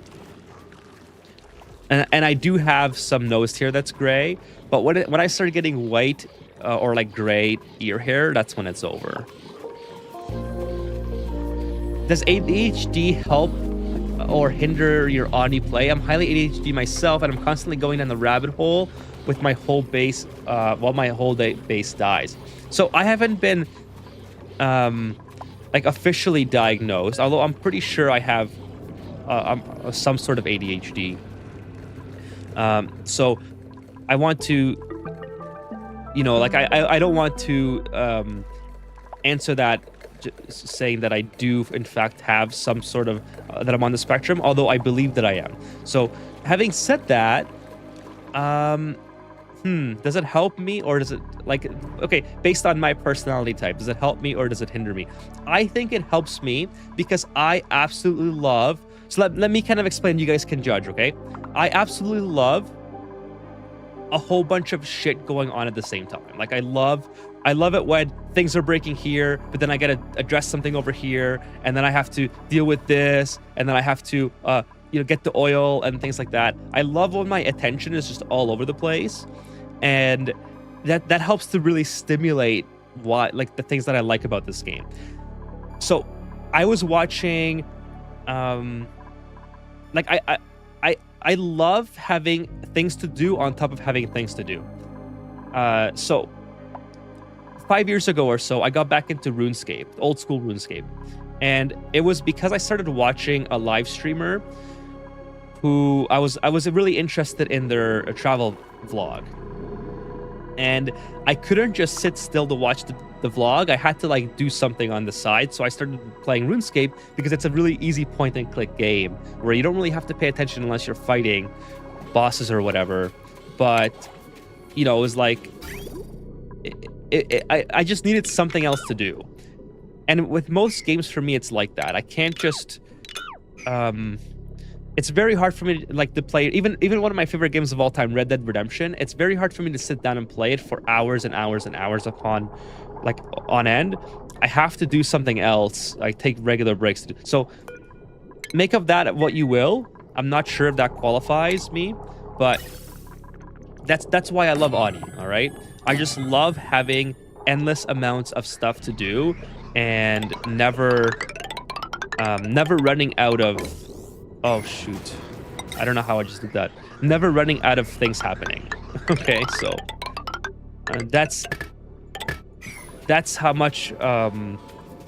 And I do have some nose hair that's gray. But when I start getting white or like gray ear hair, that's when it's over. Does ADHD help or hinder your Omni play? I'm highly ADHD myself, and I'm constantly going down the rabbit hole with my whole base while my whole base dies. So I haven't been like officially diagnosed, although I'm pretty sure I have some sort of ADHD. So I want to, you know, like I don't want to answer that saying that I do in fact have some sort of that I'm on the spectrum, although I believe that I am. So having said that, does it help me, or does it, like, okay, based on my personality type, does it help me or does it hinder me? I think it helps me because I absolutely love, so let me kind of explain, you guys can judge, okay? I absolutely love a whole bunch of shit going on at the same time. Like, I love it when things are breaking here, but then I gotta address something over here, and then I have to deal with this, and then I have to you know, get the oil and things like that. I love when my attention is just all over the place, and that helps to really stimulate like the things that I like about this game. So I was watching like I love having things to do on top of having things to do. So 5 years ago or so, I got back into RuneScape, old school RuneScape. And it was because I started watching a live streamer who I was really interested in their travel vlog. And I couldn't just sit still to watch the vlog. I had to like do something on the side. So I started playing RuneScape because it's a really easy point and click game where you don't really have to pay attention unless you're fighting bosses or whatever. But you know, it was like I just needed something else to do. And with most games for me, it's like that. I can't just it's very hard for me to, like, to play even one of my favorite games of all time, Red Dead Redemption. It's very hard for me to sit down and play it for hours and hours and hours upon, like, on end. I have to do something else. I take regular breaks to do. So make of that what you will. I'm not sure if that qualifies me, but that's why I love Audi. All right, I just love having endless amounts of stuff to do and never running out of. Oh shoot, I don't know how I just did that. Never running out of things happening. Okay, so that's how much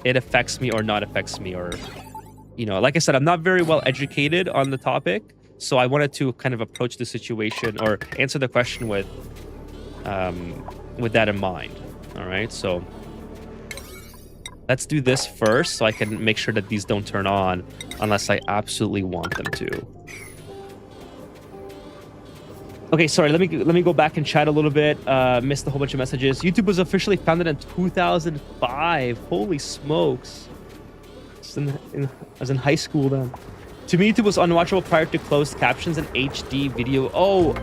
it affects me or not affects me, or, you know, like I said, I'm not very well educated on the topic, so I wanted to kind of approach the situation or answer the question with that in mind. All right, so let's do this first so I can make sure that these don't turn on unless I absolutely want them to. Okay, sorry, let me go back and chat a little bit. Missed a whole bunch of messages. YouTube was officially founded in 2005. Holy smokes. I was in high school then. To me, YouTube was unwatchable prior to closed captions and HD video. Oh,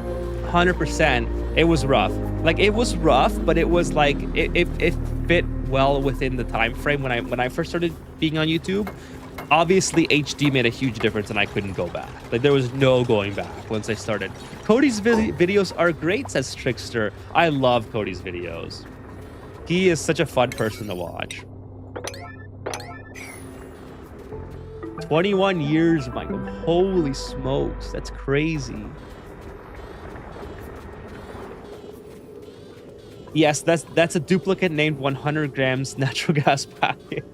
100%. It was rough. Like, it was rough, but it was like, it fit well within the time frame when I first started being on YouTube. Obviously, HD made a huge difference, and I couldn't go back. Like, there was no going back once I started. Cody's videos are great, says Trickster. I love Cody's videos. He is such a fun person to watch. 21 years, Michael. Holy smokes, that's crazy. Yes, that's a duplicate named 100 grams natural gas packet.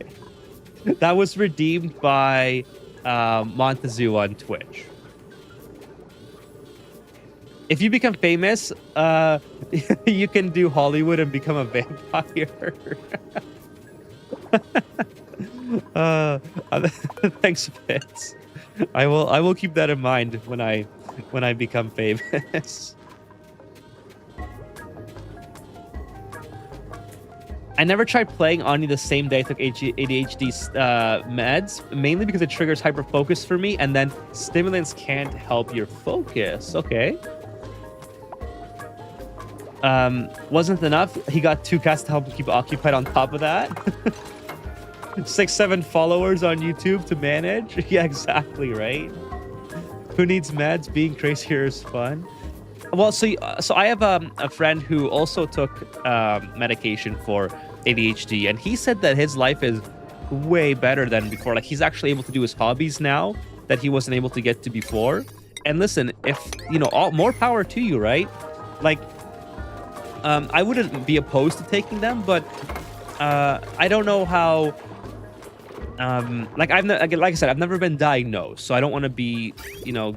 That was redeemed by Montezuma on Twitch. If you become famous, you can do Hollywood and become a vampire. Thanks, Fitz. I will keep that in mind when I become famous. I never tried playing Ani the same day I took ADHD meds, mainly because it triggers hyperfocus for me, and then stimulants can't help your focus. Okay. Wasn't enough. He got 2 cats to help him keep occupied on top of that. 6-7 followers on YouTube to manage. Yeah, exactly, right? Who needs meds? Being crazier is fun. Well, so I have a friend who also took medication for ADHD, and he said that his life is way better than before. Like, he's actually able to do his hobbies now that he wasn't able to get to before. And listen, if you know, more power to you, right? Like, I wouldn't be opposed to taking them, but I don't know how. Like I said, I've never been diagnosed, so I don't want to be, you know,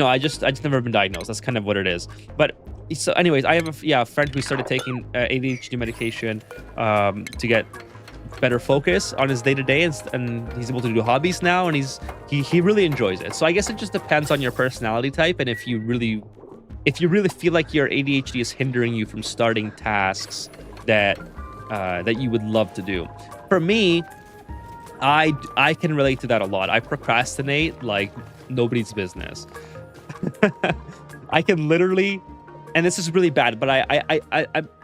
I just never been diagnosed. That's kind of what it is. But so, anyways, I have a friend who started taking ADHD medication to get better focus on his day-to-day, and he's able to do hobbies now, and he really enjoys it. So I guess it just depends on your personality type, and if you really feel like your ADHD is hindering you from starting tasks that you would love to do. For me, I can relate to that a lot. I procrastinate like nobody's business. I can literally, and this is really bad, but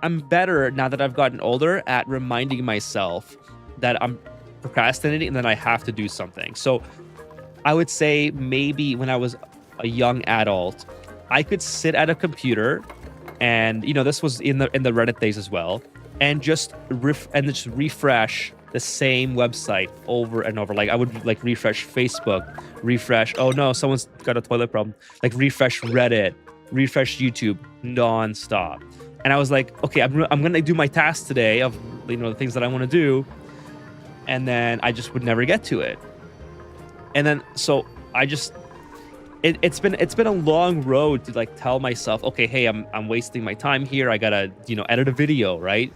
I'm better now that I've gotten older at reminding myself that I'm procrastinating and that I have to do something. So I would say maybe when I was a young adult, I could sit at a computer, and this was in the Reddit days as well, and just refresh the same website over and over. Like, I would refresh Facebook, refresh, oh no, someone's got a toilet problem. Like, refresh Reddit, refresh YouTube, non-stop. And I was like, okay, I'm gonna do my tasks today of the things that I want to do, and then I just would never get to it. And then so I just it's been a long road to tell myself, okay, hey, I'm wasting my time here. I gotta edit a video, right?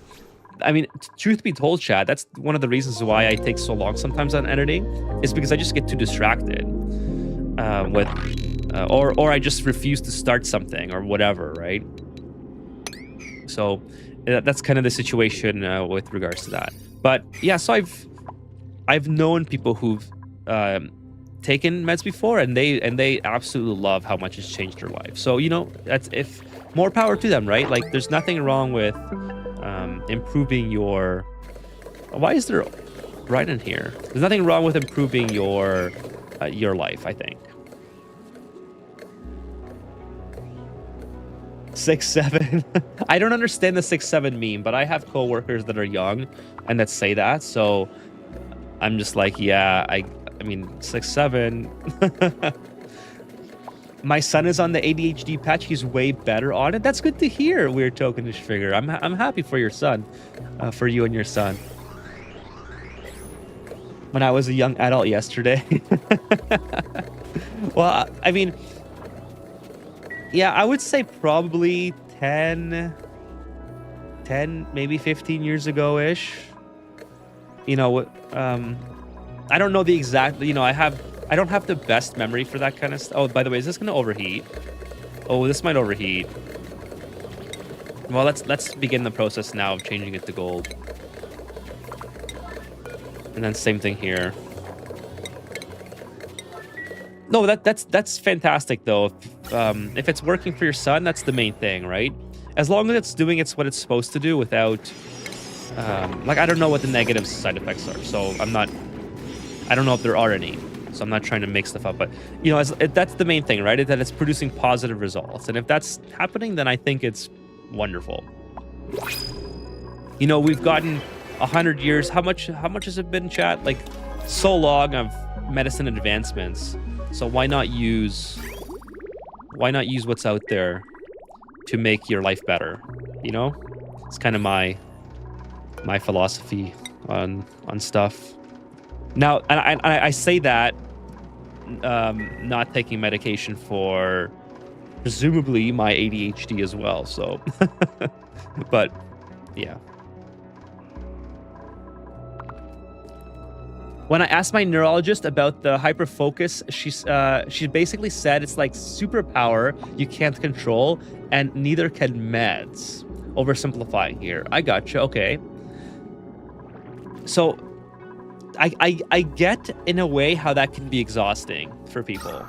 I mean, truth be told, Chad, that's one of the reasons why I take so long sometimes on editing, is because I just get too distracted with or I just refuse to start something or whatever, right? So that's kind of the situation with regards to that. But yeah, so I've known people who've taken meds before, and they absolutely love how much it's changed their life. So that's if more power to them, right? Like there's nothing wrong with improving your. Why is there right in here? There's nothing wrong with improving your life, I think. 6'7". I don't understand the 6'7" meme, but I have coworkers that are young and that say that. So I'm just like, yeah, I mean 6'7". My son is on the ADHD patch. He's way better on it. That's good to hear. Weird tokenish figure. I'm happy for your son, for you and your son. When I was a young adult yesterday. Well, I mean, yeah, I would say probably 10, maybe 15 years ago-ish. I don't know the exact, I don't have the best memory for that kind of stuff. Oh, by the way, is this going to overheat? Oh, this might overheat. Well, let's begin the process now of changing it to gold. And then same thing here. No, that's fantastic though. If it's working for your son, that's the main thing, right? As long as it's doing what it's supposed to do without, like I don't know what the negative side effects are, so I don't know if there are any. So I'm not trying to make stuff up, but that's the main thing, right? That it's producing positive results, and if that's happening, then I think it's wonderful. We've gotten 100 years. How much has it been, chat? Like so long of medicine advancements. So why not use what's out there to make your life better? It's kind of my philosophy on stuff. Now, and I say that not taking medication for presumably my ADHD as well. So, but yeah. When I asked my neurologist about the hyperfocus, she basically said it's like superpower you can't control, and neither can meds. Oversimplifying here. I gotcha. Okay. So I get in a way how that can be exhausting for people.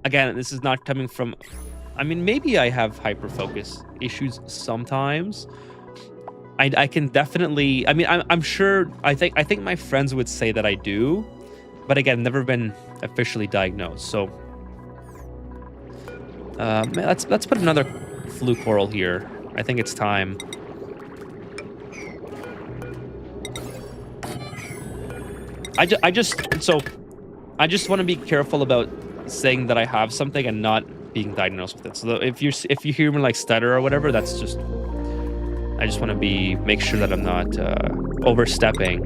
Again, this is not coming from. I mean, maybe I have hyperfocus issues sometimes. I can definitely. I mean, I'm sure. I think my friends would say that I do, but again, never been officially diagnosed. So, let's put another flu coral here. I think it's time. I just want to be careful about saying that I have something and not being diagnosed with it. So if you hear me like stutter or whatever, that's just. I just want to make sure that I'm not overstepping.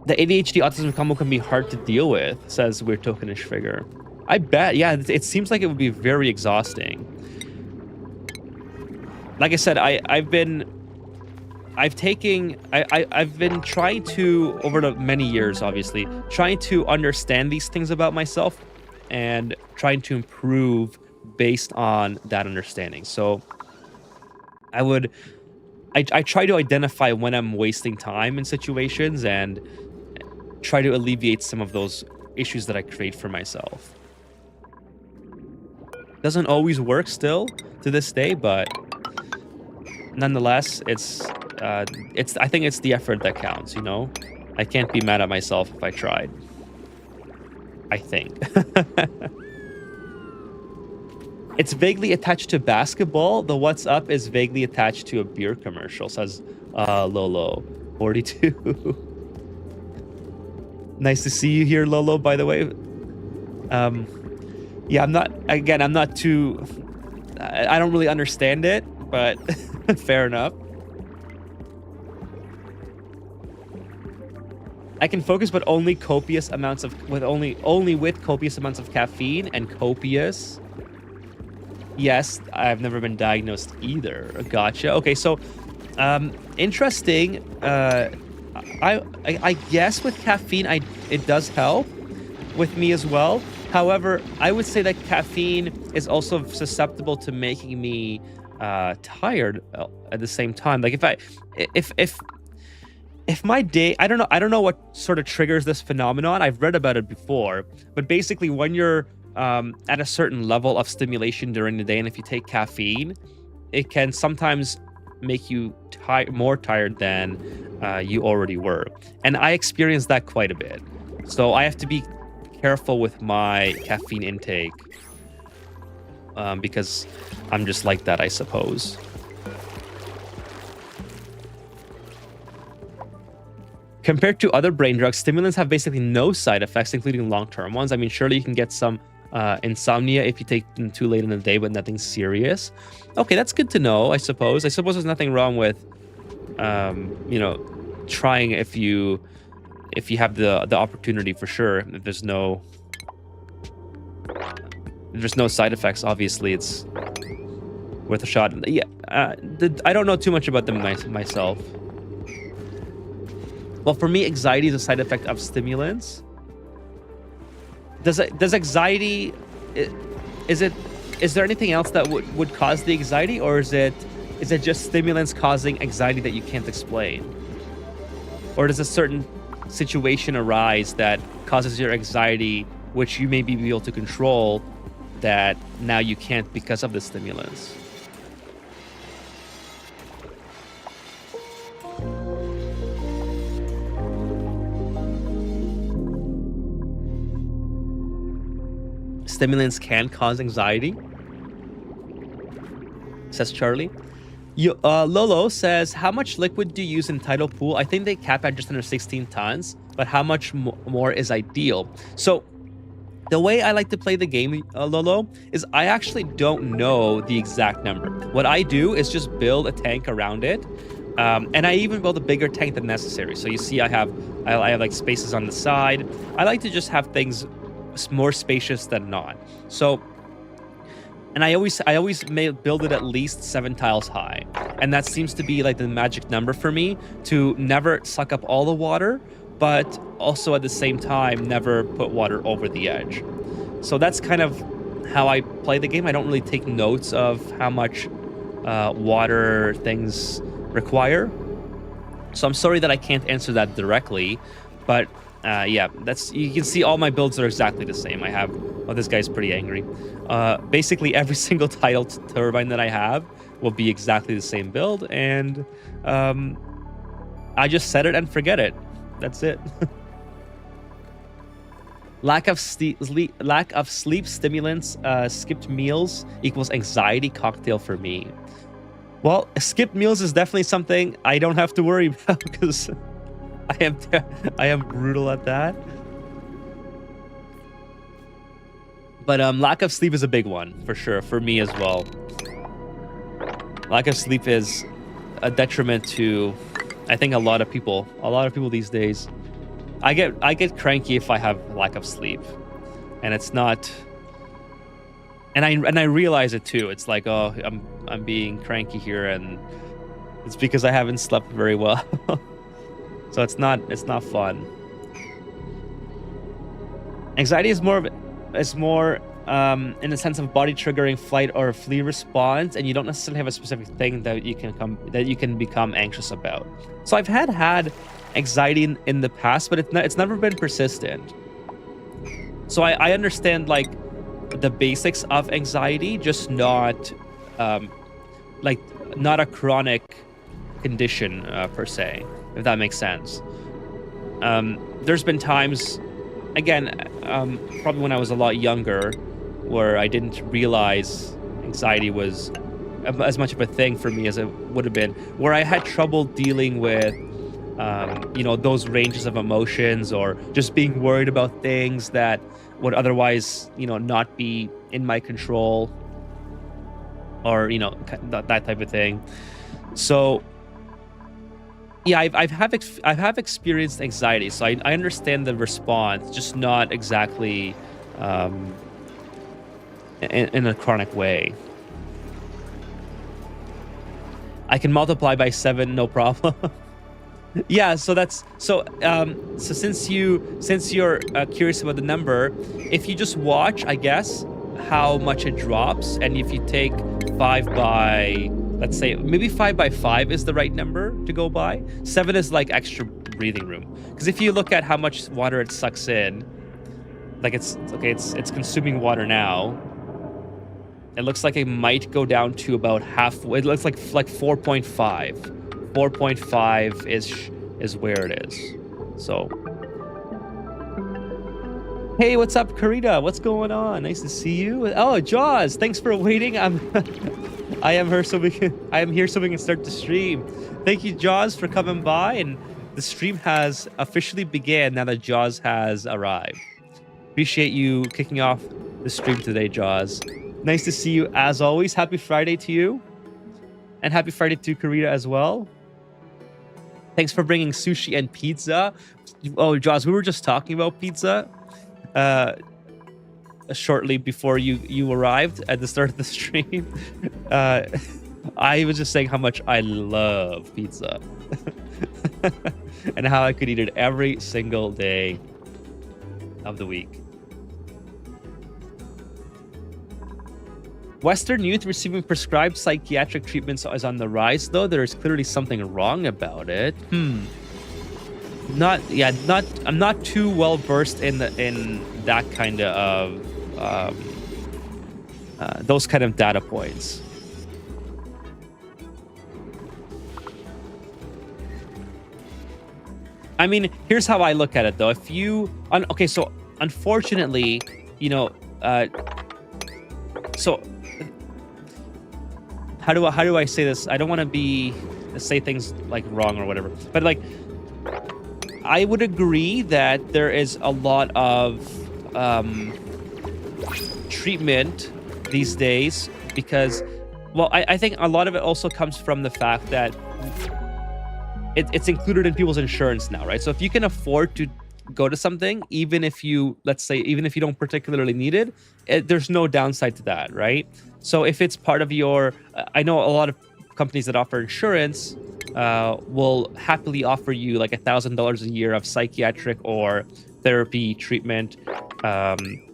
The ADHD autism combo can be hard to deal with, says Weird Tokenish Figure. I bet, yeah, it seems like it would be very exhausting. Like I said, I've been trying to, over the many years, obviously, trying to understand these things about myself and trying to improve based on that understanding. So I try to identify when I'm wasting time in situations and try to alleviate some of those issues that I create for myself. Doesn't always work still to this day, but nonetheless, I think it's the effort that counts, I can't be mad at myself if I tried. I think. It's vaguely attached to basketball. The what's up is vaguely attached to a beer commercial, says Lolo 42. Nice to see you here, Lolo, by the way. Yeah, I'm not too, I don't really understand it, but fair enough. I can focus, but only with copious amounts of caffeine and copious. Yes, I've never been diagnosed either. Gotcha. Okay, so interesting. I guess with caffeine, it does help with me as well. However, I would say that caffeine is also susceptible to making me tired at the same time. Like if if if my day, I don't know what sort of triggers this phenomenon. I've read about it before, but basically when you're at a certain level of stimulation during the day, and if you take caffeine, it can sometimes make you more tired than you already were. And I experienced that quite a bit. So I have to be careful with my caffeine intake because I'm just like that, I suppose. Compared to other brain drugs, stimulants have basically no side effects, including long-term ones. I mean, surely you can get some insomnia if you take them too late in the day, but nothing serious. Okay, that's good to know, I suppose. I suppose there's nothing wrong with, trying if you have the opportunity, for sure. If there's no side effects, obviously it's worth a shot. Yeah, I don't know too much about them myself. Well, for me, anxiety is a side effect of stimulants. Does anxiety, is there anything else that would cause the anxiety, or is it just stimulants causing anxiety that you can't explain? Or does a certain situation arise that causes your anxiety, which you may be able to control, that now you can't because of the stimulants? Stimulants can cause anxiety, says Charlie. Lolo says, how much liquid do you use in tidal pool? I think they cap at just under 16 tons, but how much more is ideal? So the way I like to play the game, Lolo, is I actually don't know the exact number. What I do is just build a tank around it. And I even build a bigger tank than necessary. So you see I have like spaces on the side. I like to just have things more spacious than not. So, and I always build it at least 7 tiles high, and that seems to be like the magic number for me, to never suck up all the water, but also at the same time never put water over the edge. So that's kind of how I play the game. I don't really take notes of how much water things require. So I'm sorry that I can't answer that directly, but yeah, you can see all my builds are exactly the same. I have, oh, this guy's pretty angry. Basically every single tidal turbine that I have will be exactly the same build, and I just set it and forget it. That's it. Lack of sleep stimulants, skipped meals equals anxiety cocktail for me. Well, skipped meals is definitely something I don't have to worry about, because I am brutal at that. But lack of sleep is a big one, for sure, for me as well. Lack of sleep is a detriment to, I think, a lot of people these days. I get cranky if I have lack of sleep, and it's not, and I realize it too. It's like, oh, I'm being cranky here, and it's because I haven't slept very well. So it's not fun. Anxiety is more in the sense of body triggering flight or flee response, and you don't necessarily have a specific thing that you can become anxious about. So I've had anxiety in the past, but it's never been persistent. So I understand like the basics of anxiety, just not not a chronic condition per se, if that makes sense. There's been times, again, probably when I was a lot younger, where I didn't realize anxiety was as much of a thing for me as it would have been, where I had trouble dealing with those ranges of emotions, or just being worried about things that would otherwise not be in my control, or that type of thing. So yeah, I have experienced anxiety, so I understand the response, just not exactly in a chronic way. I can multiply by 7, no problem. Yeah, so that's so since you're curious about the number, if you just watch, I guess, how much it drops, and if you take 5 by, let's say maybe 5 by 5 is the right number to go by. 7 is like extra breathing room, because if you look at how much water it sucks in, like it's okay, it's consuming water now. It looks like it might go down to about half. It looks like 4.5. 4.5 is where it is. So, hey, what's up, Karita? What's going on? Nice to see you. Oh, Jaws, thanks for waiting. I am here so we can start the stream. Thank you, Jaws, for coming by, and the stream has officially began now that Jaws has arrived. Appreciate you kicking off the stream today, Jaws. Nice to see you as always. Happy Friday to you. And happy Friday to Karita as well. Thanks for bringing sushi and pizza. Oh, Jaws, we were just talking about pizza shortly before you arrived at the start of the stream. I was just saying how much I love pizza. And how I could eat it every single day of the week. Western youth receiving prescribed psychiatric treatments is on the rise, though there is clearly something wrong about it. I'm not too well versed in that kind of those kind of data points. I mean, here's how I look at it, though. If you okay, so unfortunately, you know, so. How do I say this? I don't want to say things like wrong or whatever, but like I would agree that there is a lot of treatment these days because, well, I think a lot of it also comes from the fact that it's included in people's insurance now, right? So if you can afford to go to something, even if you don't particularly need it, there's no downside to that, right? So if it's part of your, I know a lot of companies that offer insurance will happily offer you like $1,000 a year of psychiatric or therapy treatment,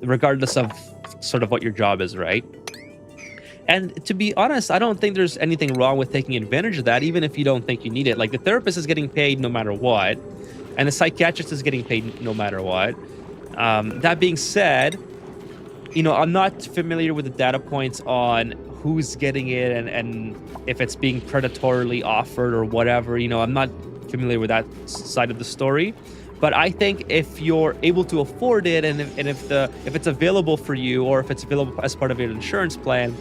regardless of sort of what your job is, right? And to be honest, I don't think there's anything wrong with taking advantage of that, even if you don't think you need it. Like the therapist is getting paid no matter what, and the psychiatrist is getting paid no matter what. That being said, you know, I'm not familiar with the data points on who's getting it and if it's being predatorily offered or whatever. You know, I'm not familiar with that side of the story. But I think if you're able to afford it and if it's available for you or if it's available as part of your insurance plan,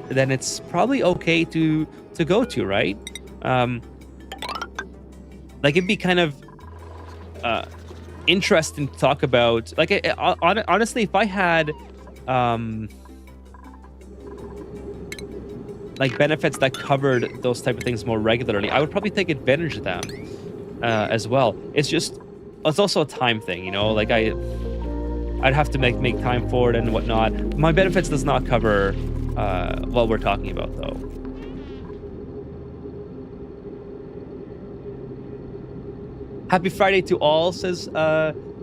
then it's probably okay to go to, right? Like it'd be kind of interesting to talk about. Like honestly, if I had like benefits that covered those type of things more regularly, I would probably take advantage of them as well. It's also a time thing, you know. Like I'd have to make time for it and whatnot. My benefits does not cover what we're talking about, though. Happy Friday to all, says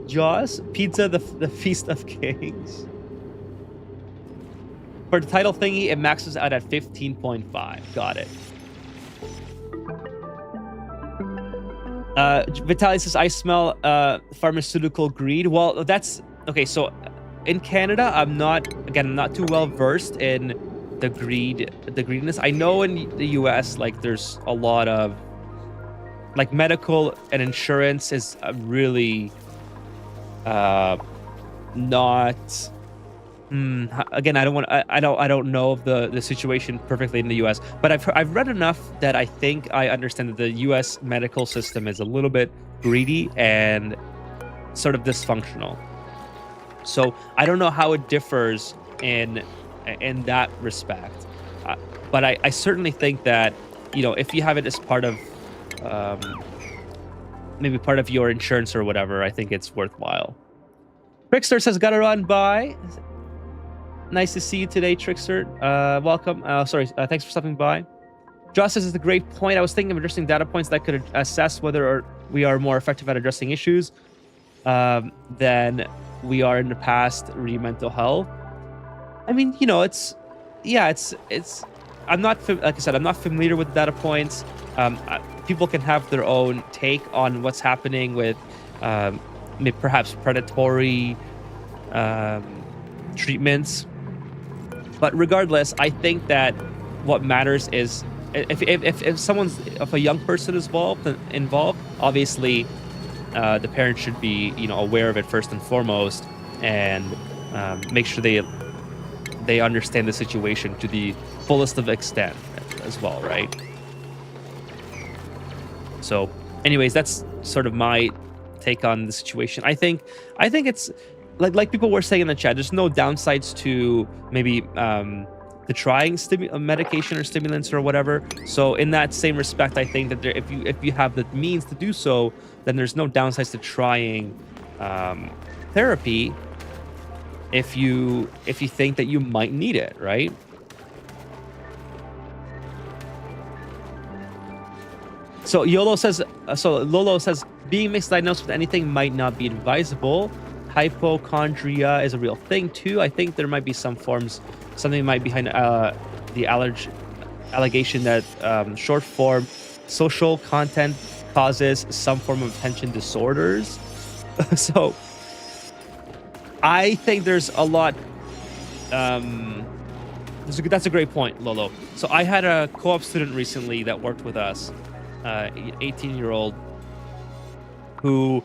Jaws. Pizza, the Feast of Kings. For the title thingy, it maxes out at 15.5. Got it. Vitaly says, I smell pharmaceutical greed. Well, that's... Okay, so in Canada, I'm not too well versed in the greediness. I know in the US, like, there's a lot of... Like, medical and insurance is really not... Again, I don't know of the situation perfectly in the U.S., but I've read enough that I think I understand that the U.S. medical system is a little bit greedy and sort of dysfunctional. So I don't know how it differs in that respect, but I certainly think that, you know, if you have it as part of maybe part of your insurance or whatever, I think it's worthwhile. Trickster says, gotta run by. Nice to see you today, Trickster. Welcome. Thanks for stopping by. Josh says it's a great point. I was thinking of addressing data points that could assess whether we are more effective at addressing issues than we are in the past re mental health. I mean, it's I'm not like I said, I'm not familiar with the data points. People can have their own take on what's happening with perhaps predatory treatments, but regardless, I think that what matters is if a young person is involved, obviously the parents should be aware of it first and foremost, and make sure they understand the situation to the fullest of extent as well, right? So anyways, that's sort of my take on the situation. I think it's like people were saying in the chat, there's no downsides to maybe the trying medication or stimulants or whatever. So in that same respect, I think that if you have the means to do so, then there's no downsides to trying therapy if you think that you might need it, right? So Lolo says, being misdiagnosed with anything might not be advisable. Hypochondria is a real thing too. I think there might be something might behind the allegation that short form social content causes some form of attention disorders. So I think there's a lot. That's a great point, Lolo. So I had a co-op student recently that worked with us, 18-year-old, who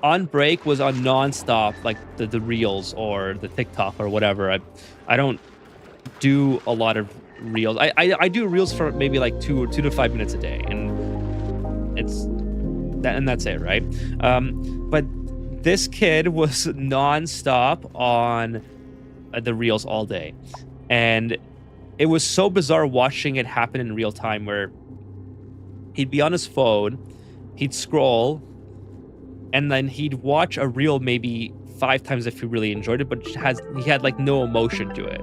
on break was on nonstop, like the reels or the TikTok or whatever. I don't do a lot of reels. I do reels for maybe like 2 to 5 minutes a day, and that's it, right? But this kid was nonstop on the reels all day, and it was so bizarre watching it happen in real time, where he'd be on his phone, he'd scroll, and then he'd watch a reel maybe 5 times if he really enjoyed it, but he had like no emotion to it.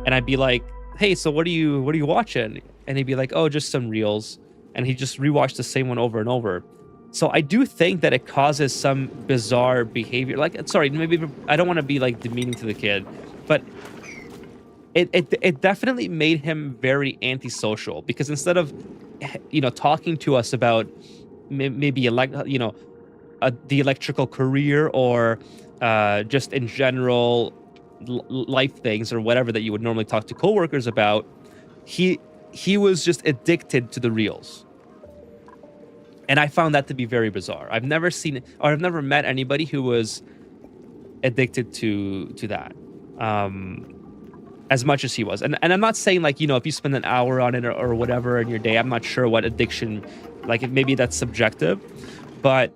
And I'd be like, "Hey, so what are you watching?" And he'd be like, "Oh, just some reels." And he just rewatched the same one over and over. So I do think that it causes some bizarre behavior. Like, sorry, maybe I don't want to be like demeaning to the kid, but it definitely made him very antisocial, because instead of talking to us about maybe the electrical career or just in general life things or whatever that you would normally talk to coworkers about, he was just addicted to the reels. And I found that to be very bizarre. I've never met anybody who was addicted to that as much as he was. And I'm not saying like, if you spend an hour on it or whatever in your day, I'm not sure what addiction, like maybe that's subjective, but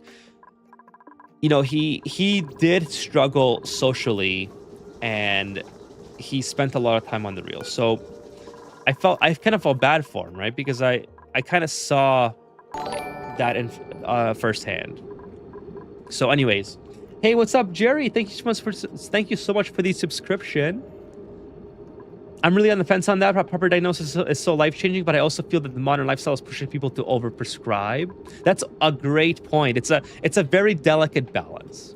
he did struggle socially, and he spent a lot of time on the reels. So I kind of felt bad for him, right? Because I kind of saw that in firsthand. So anyways, hey, what's up, Jerry? Thank you so much for the subscription. I'm really on the fence on that. Proper diagnosis is so life-changing, but I also feel that the modern lifestyle is pushing people to overprescribe. That's a great point. It's a very delicate balance.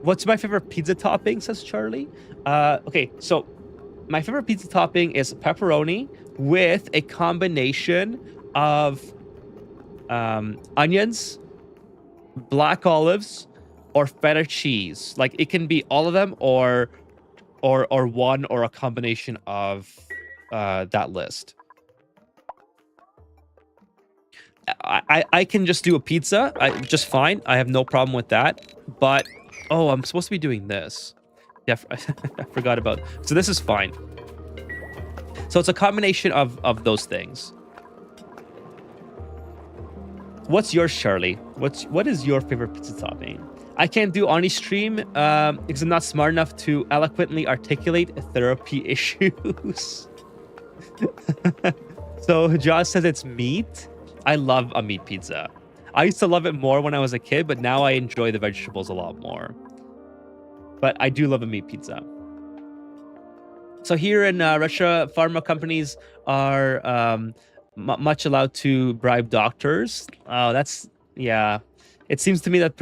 What's my favorite pizza topping, says Charlie? Okay, so my favorite pizza topping is pepperoni with a combination of onions, black olives, or feta cheese. Like, it can be all of them or one or a combination of that list. I can just do a pizza just fine. I have no problem with that. But I'm supposed to be doing this. Yeah, I forgot about. So this is fine. So it's a combination of those things. What's yours, Charlie? What is your favorite pizza topping? I can't do on stream because I'm not smart enough to eloquently articulate therapy issues. So Josh says it's meat. I love a meat pizza. I used to love it more when I was a kid, but now I enjoy the vegetables a lot more. But I do love a meat pizza. So here in Russia, pharma companies are much allowed to bribe doctors. Oh, that's yeah. It seems to me that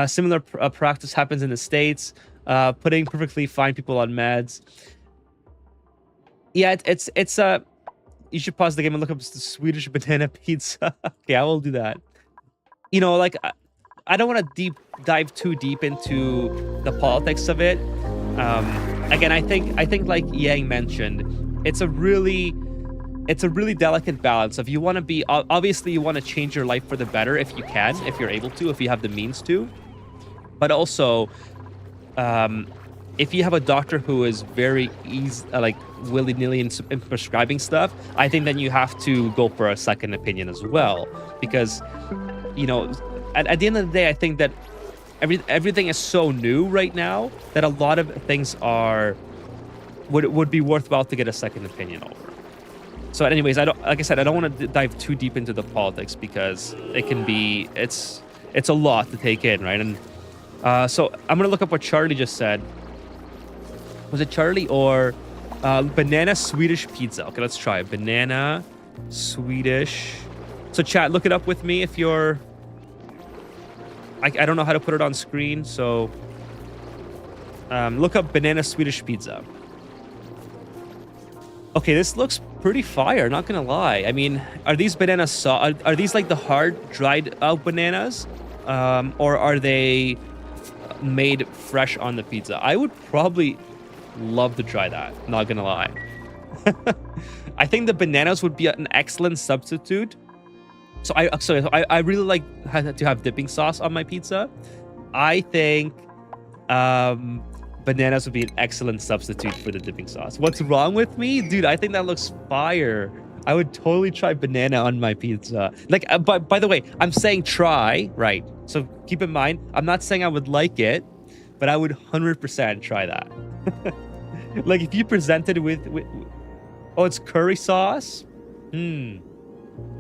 similar practice happens in the States. Putting perfectly fine people on meds. Yeah, it's you should pause the game and look up the Swedish banana pizza. Okay, I will do that. Like I don't want to dive too deep into the politics of it. Again, I think like Yang mentioned, it's a really delicate balance. If you want to be, obviously you want to change your life for the better if you can, if you're able to, if you have the means to. But also, if you have a doctor who is very easy, like willy-nilly in prescribing stuff, I think then you have to go for a second opinion as well. Because, at the end of the day, I think that everything is so new right now that a lot of things would be worthwhile to get a second opinion over. So anyways, like I said, I don't want to dive too deep into the politics because it's a lot to take in, right? And so I'm going to look up what Charlie just said. Was it Charlie or banana Swedish pizza? Okay, let's try it. Banana Swedish. So chat, look it up with me if you're... I don't know how to put it on screen, so look up banana Swedish pizza. Okay, this looks pretty fire, not gonna lie. I mean, are these bananas are these like the hard dried out bananas, or are they made fresh on the pizza? I would probably love to try that, not gonna lie. I think the bananas would be an excellent substitute. So I really like to have dipping sauce on my pizza. I think bananas would be an excellent substitute for the dipping sauce. What's wrong with me? Dude, I think that looks fire. I would totally try banana on my pizza. Like, by the way, I'm saying try, right? So keep in mind, I'm not saying I would like it, but I would 100% try that. Like, if you presented with oh, it's curry sauce?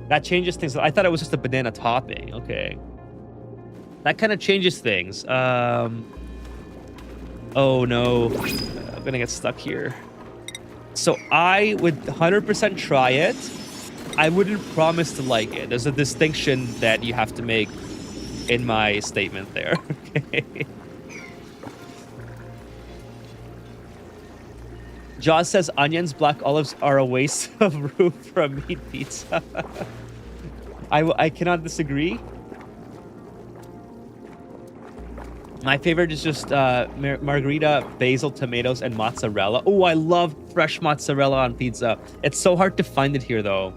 That changes things. I thought it was just a banana topping. Okay. That kind of changes things. Oh no, I'm gonna get stuck here. So I would 100% try it. I wouldn't promise to like it. There's a distinction that you have to make in my statement there. Okay. Jaws says onions, black olives are a waste of room for a meat pizza. I cannot disagree. My favorite is just margarita, basil, tomatoes, and mozzarella. Oh, I love fresh mozzarella on pizza. It's so hard to find it here, though.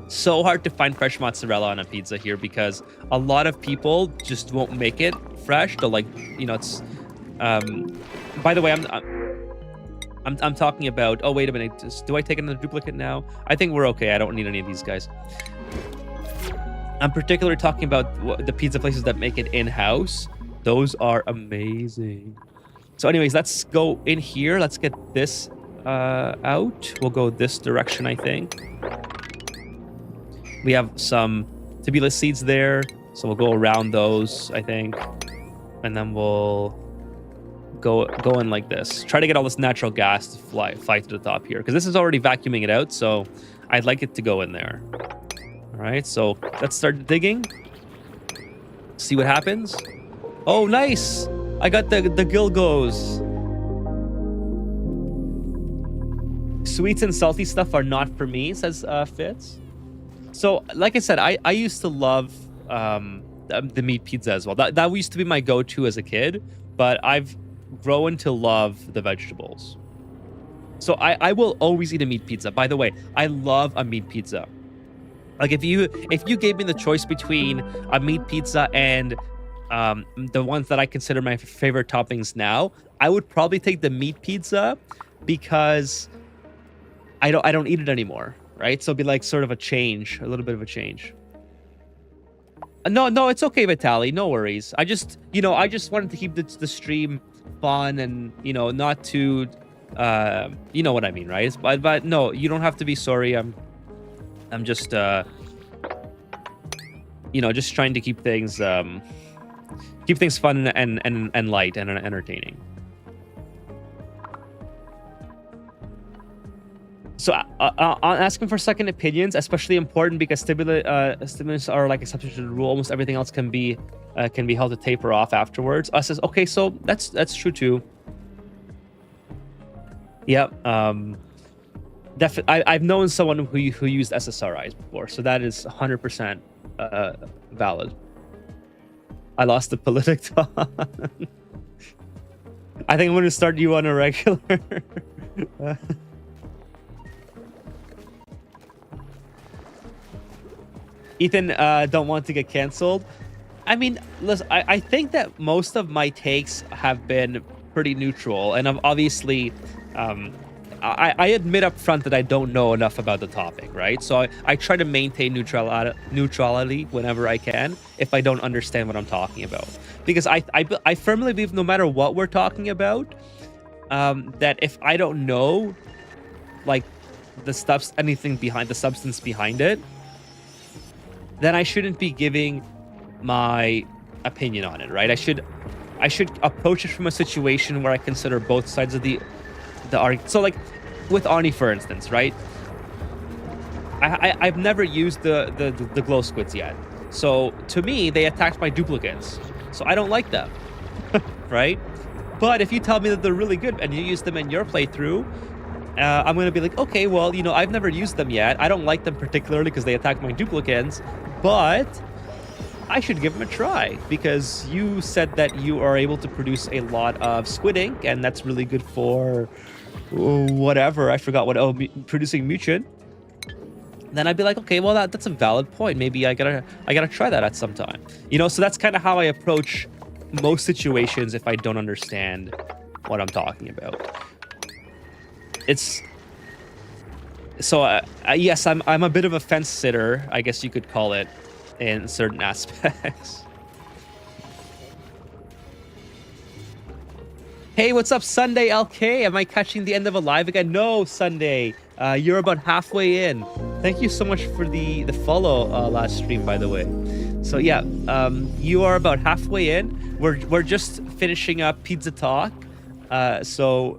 So hard to find fresh mozzarella on a pizza here because a lot of people just won't make it fresh. They'll it's. By the way, I'm talking about. Oh, wait a minute. Do I take another duplicate now? I think we're okay. I don't need any of these guys. I'm particularly talking about the pizza places that make it in-house. Those are amazing. So anyways, let's go in here. Let's get this out. We'll go this direction, I think. We have some tabula seeds there. So we'll go around those, I think. And then we'll go in like this. Try to get all this natural gas to fly to the top here. Because this is already vacuuming it out. So I'd like it to go in there. All right, so let's start digging. See what happens. Oh, nice! I got the Gilgos. Sweets and salty stuff are not for me, says Fitz. So, like I said, I used to love the meat pizza as well. That used to be my go-to as a kid, but I've grown to love the vegetables. So I will always eat a meat pizza. By the way, I love a meat pizza. Like if you gave me the choice between a meat pizza and the ones that I consider my favorite toppings now, I would probably take the meat pizza because I don't eat it anymore, right? So it'd be like sort of a little bit of a change. No, it's okay, Vitaly. No worries. I just wanted to keep the stream fun and not too, you know what I mean, right? But no, you don't have to be sorry. I'm just just trying to keep things fun and light and entertaining. So asking for second opinions, especially important because stimulants are like exception to the rule. Almost everything else can be held to taper off afterwards. Us says, okay, so that's true too. Yep. I've known someone who used SSRIs before, so that is 100% valid. I lost the politic talk. I think I'm going to start you on a regular. Ethan, don't want to get canceled. I mean, listen, I think that most of my takes have been pretty neutral, and I'm obviously, I admit up front that I don't know enough about the topic, right? So I try to maintain neutrality whenever I can if I don't understand what I'm talking about. Because I firmly believe no matter what we're talking about, that if I don't know, like, anything behind the substance behind it, then I shouldn't be giving my opinion on it, right? I should approach it from a situation where I consider both sides of the argument. So, like, with Ani, for instance, right? I've never used the glow squids yet. So, to me, they attacked my duplicates. So, I don't like them, right? But if you tell me that they're really good and you use them in your playthrough, I'm going to be like, okay, well, you know, I've never used them yet. I don't like them particularly because they attack my duplicates, but I should give them a try because you said that you are able to produce a lot of squid ink, and that's really good for whatever. I forgot what. Oh, producing mucin. Then I'd be like, okay, well, that's a valid point. Maybe I gotta try that at some time. You know, so that's kind of how I approach most situations if I don't understand what I'm talking about. It's so yes, I'm a bit of a fence sitter, I guess you could call it, in certain aspects. Hey, what's up, Sunday LK? Am I catching the end of a live again? No, Sunday. You're about halfway in. Thank you so much for the follow last stream, by the way. So yeah, you are about halfway in. We're just finishing up pizza talk. So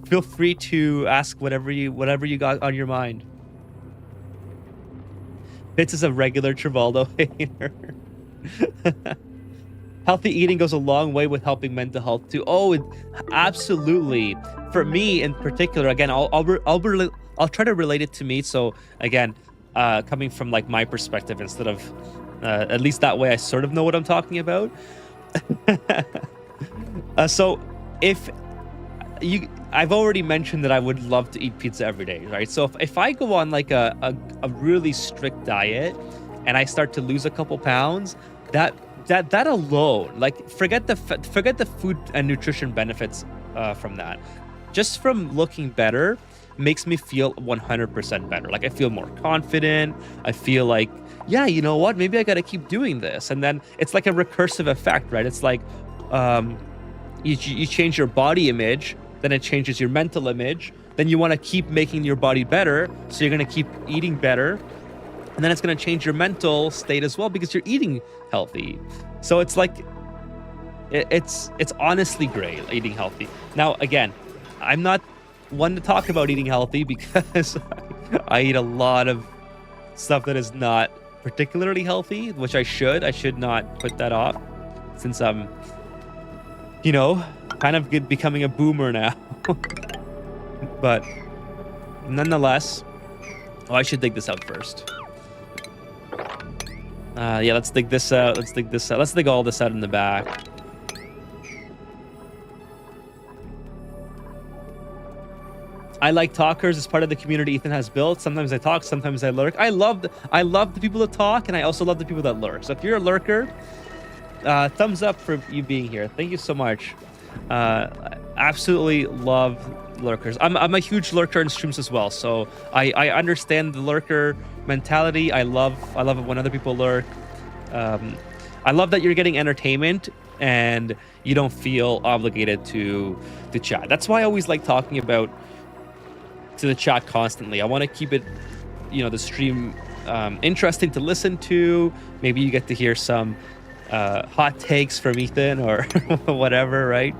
feel free to ask whatever you got on your mind. Fitz is a regular Trivaldo hater. Healthy eating goes a long way with helping mental health too. Oh, absolutely. For me in particular, again, I'll try to relate it to me. So again, coming from like my perspective instead of at least that way, I sort of know what I'm talking about. So I've already mentioned that I would love to eat pizza every day, right? So if I go on like a really strict diet and I start to lose a couple pounds, that alone, like forget the food and nutrition benefits from that. Just from looking better makes me feel 100% better. Like I feel more confident. I feel like, yeah, you know what? Maybe I got to keep doing this. And then it's like a recursive effect, right? It's like you change your body image, then it changes your mental image. Then you want to keep making your body better, so you're going to keep eating better. And then it's going to change your mental state as well because you're eating healthy. So it's like, it's honestly great eating healthy. Now, again, I'm not one to talk about eating healthy because I eat a lot of stuff that is not particularly healthy, which I should not put that off since I'm, you know, kind of becoming a boomer now. But nonetheless, I should dig this out first. Yeah, let's dig this out. Let's dig all this out in the back. I like talkers as part of the community Ethan has built. Sometimes I talk, sometimes I lurk. I love the people that talk, and I also love the people that lurk. So if you're a lurker, thumbs up for you being here. Thank you so much. Absolutely love lurkers. I'm a huge lurker in streams as well, so I understand the lurker mentality. I love it when other people lurk. I love that you're getting entertainment and you don't feel obligated to chat. That's why I always like talking about to the chat constantly. I want to keep it, you know, the stream interesting to listen to. Maybe you get to hear some hot takes from Ethan or whatever, right?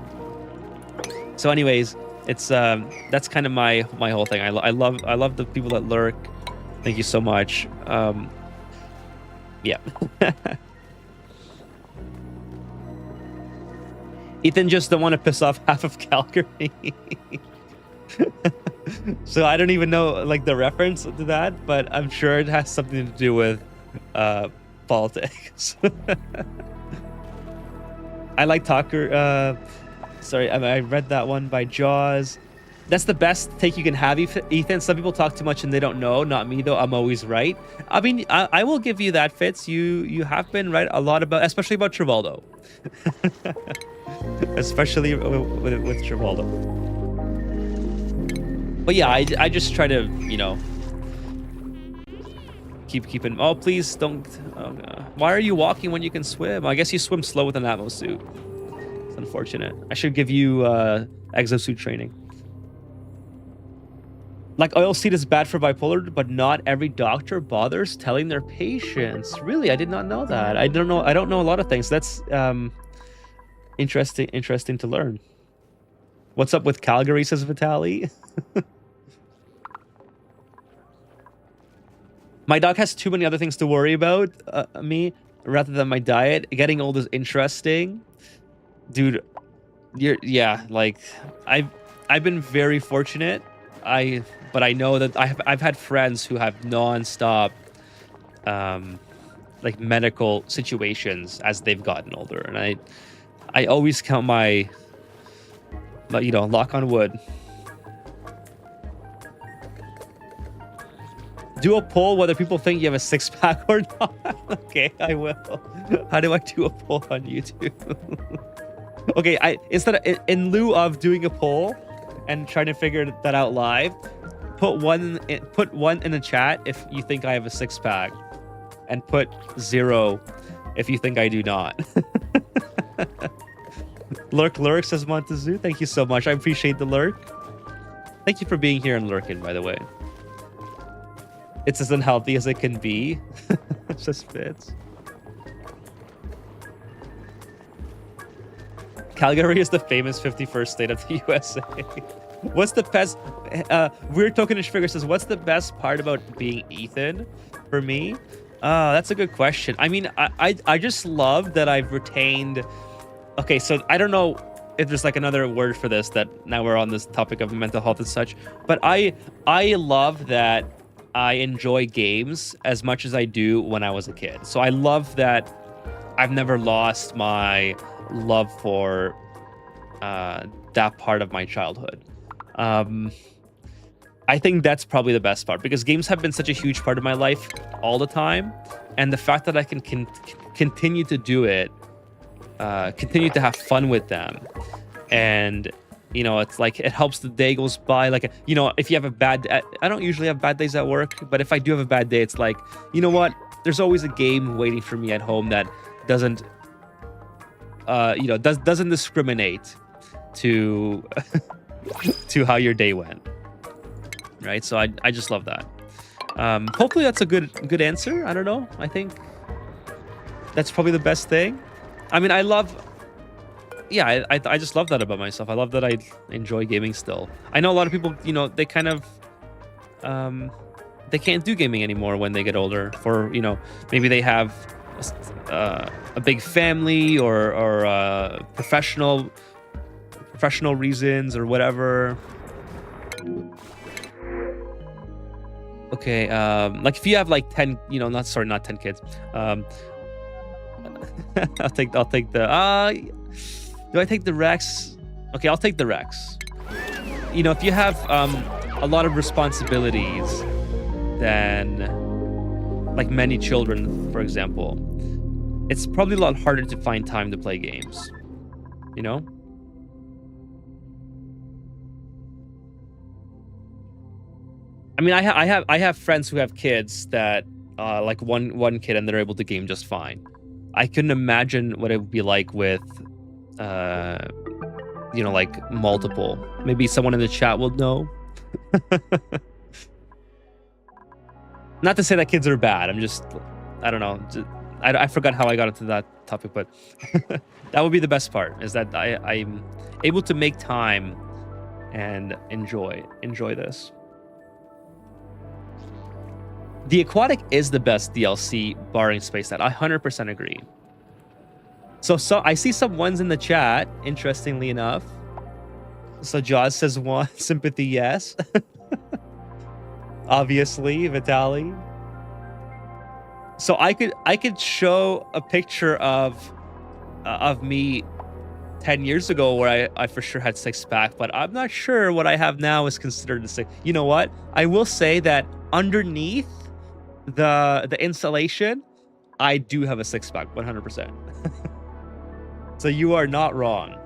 So anyways, It's that's kind of my whole thing. I love the people that lurk. Thank you so much. Yeah. Ethan just don't want to piss off half of Calgary. So I don't even know like the reference to that, but I'm sure it has something to do with politics. I like Talker. Sorry, I read that one by Jaws. That's the best take you can have, Ethan. Some people talk too much and they don't know. Not me though. I'm always right. I mean, I will give you that, Fitz. You have been right a lot about, especially about Trivaldo. Especially with Trivaldo. But yeah, I just try to, you know, keeping. Oh, please don't. Oh, why are you walking when you can swim? I guess you swim slow with an Atmo suit. It's unfortunate. I should give you exosuit training. Like oil seed is bad for bipolar, but not every doctor bothers telling their patients. Really, I did not know that. I don't know a lot of things. That's interesting to learn. What's up with Calgary, says Vitali. My dog has too many other things to worry about me rather than my diet. Getting old is interesting, dude. Yeah, like I've been very fortunate. But I know that I've had friends who have nonstop like medical situations as they've gotten older, and I always count my you know, knock on wood. Do a poll whether people think you have a six-pack or not. Okay, I will. How do I do a poll on YouTube? Okay, in lieu of doing a poll and trying to figure that out live, put one in the chat if you think I have a six-pack, and put 0 if you think I do not. Lurk, says Montezuma. Thank you so much. I appreciate the lurk. Thank you for being here and lurking, by the way. It's as unhealthy as it can be. It just fits. Calgary is the famous 51st state of the USA. What's the best? Weird Tokenish Figure says, what's the best part about being Ethan for me? That's a good question. I mean, I just love that I've retained. Okay, so I don't know if there's like another word for this, that now we're on this topic of mental health and such, but I love that I enjoy games as much as I do when I was a kid. So I love that I've never lost my love for that part of my childhood. I think that's probably the best part, because games have been such a huge part of my life all the time, and the fact that I can continue to do it, continue to have fun with them, and you know, it's like it helps the day goes by. Like, you know, if you have a bad, I don't usually have bad days at work, but if I do have a bad day, it's like, you know what? There's always a game waiting for me at home that doesn't, you know, doesn't discriminate to to how your day went, right? So I just love that. Hopefully that's a good answer. I don't know. I think that's probably the best thing. I mean, I just love that about myself. I love that I enjoy gaming still. I know a lot of people, you know, they kind of they can't do gaming anymore when they get older, for, you know, maybe they have a big family or professional reasons or whatever. Okay, like if you have like 10, you know, not 10 kids. I'll take the do I take the Rex? Okay, I'll take the Rex. You know, if you have a lot of responsibilities, then like many children, for example, it's probably a lot harder to find time to play games, you know? I mean, I have friends who have kids that like one kid, and they're able to game just fine. I couldn't imagine what it would be like with you know, like multiple. Maybe someone in the chat will know. Not to say that kids are bad. I'm just, I don't know. I forgot how I got into that topic, but that would be the best part, is that I'm able to make time and enjoy this. The Aquatic is the best DLC, barring Space Net. I 100% agree. So I see some ones in the chat, interestingly enough. So Jaws says one, sympathy, yes. Obviously, Vitali. So I could show a picture of me 10 years ago where I for sure had six-pack, but I'm not sure what I have now is considered a six. You know what? I will say that underneath the insulation, I do have a six-pack, 100%. So you are not wrong.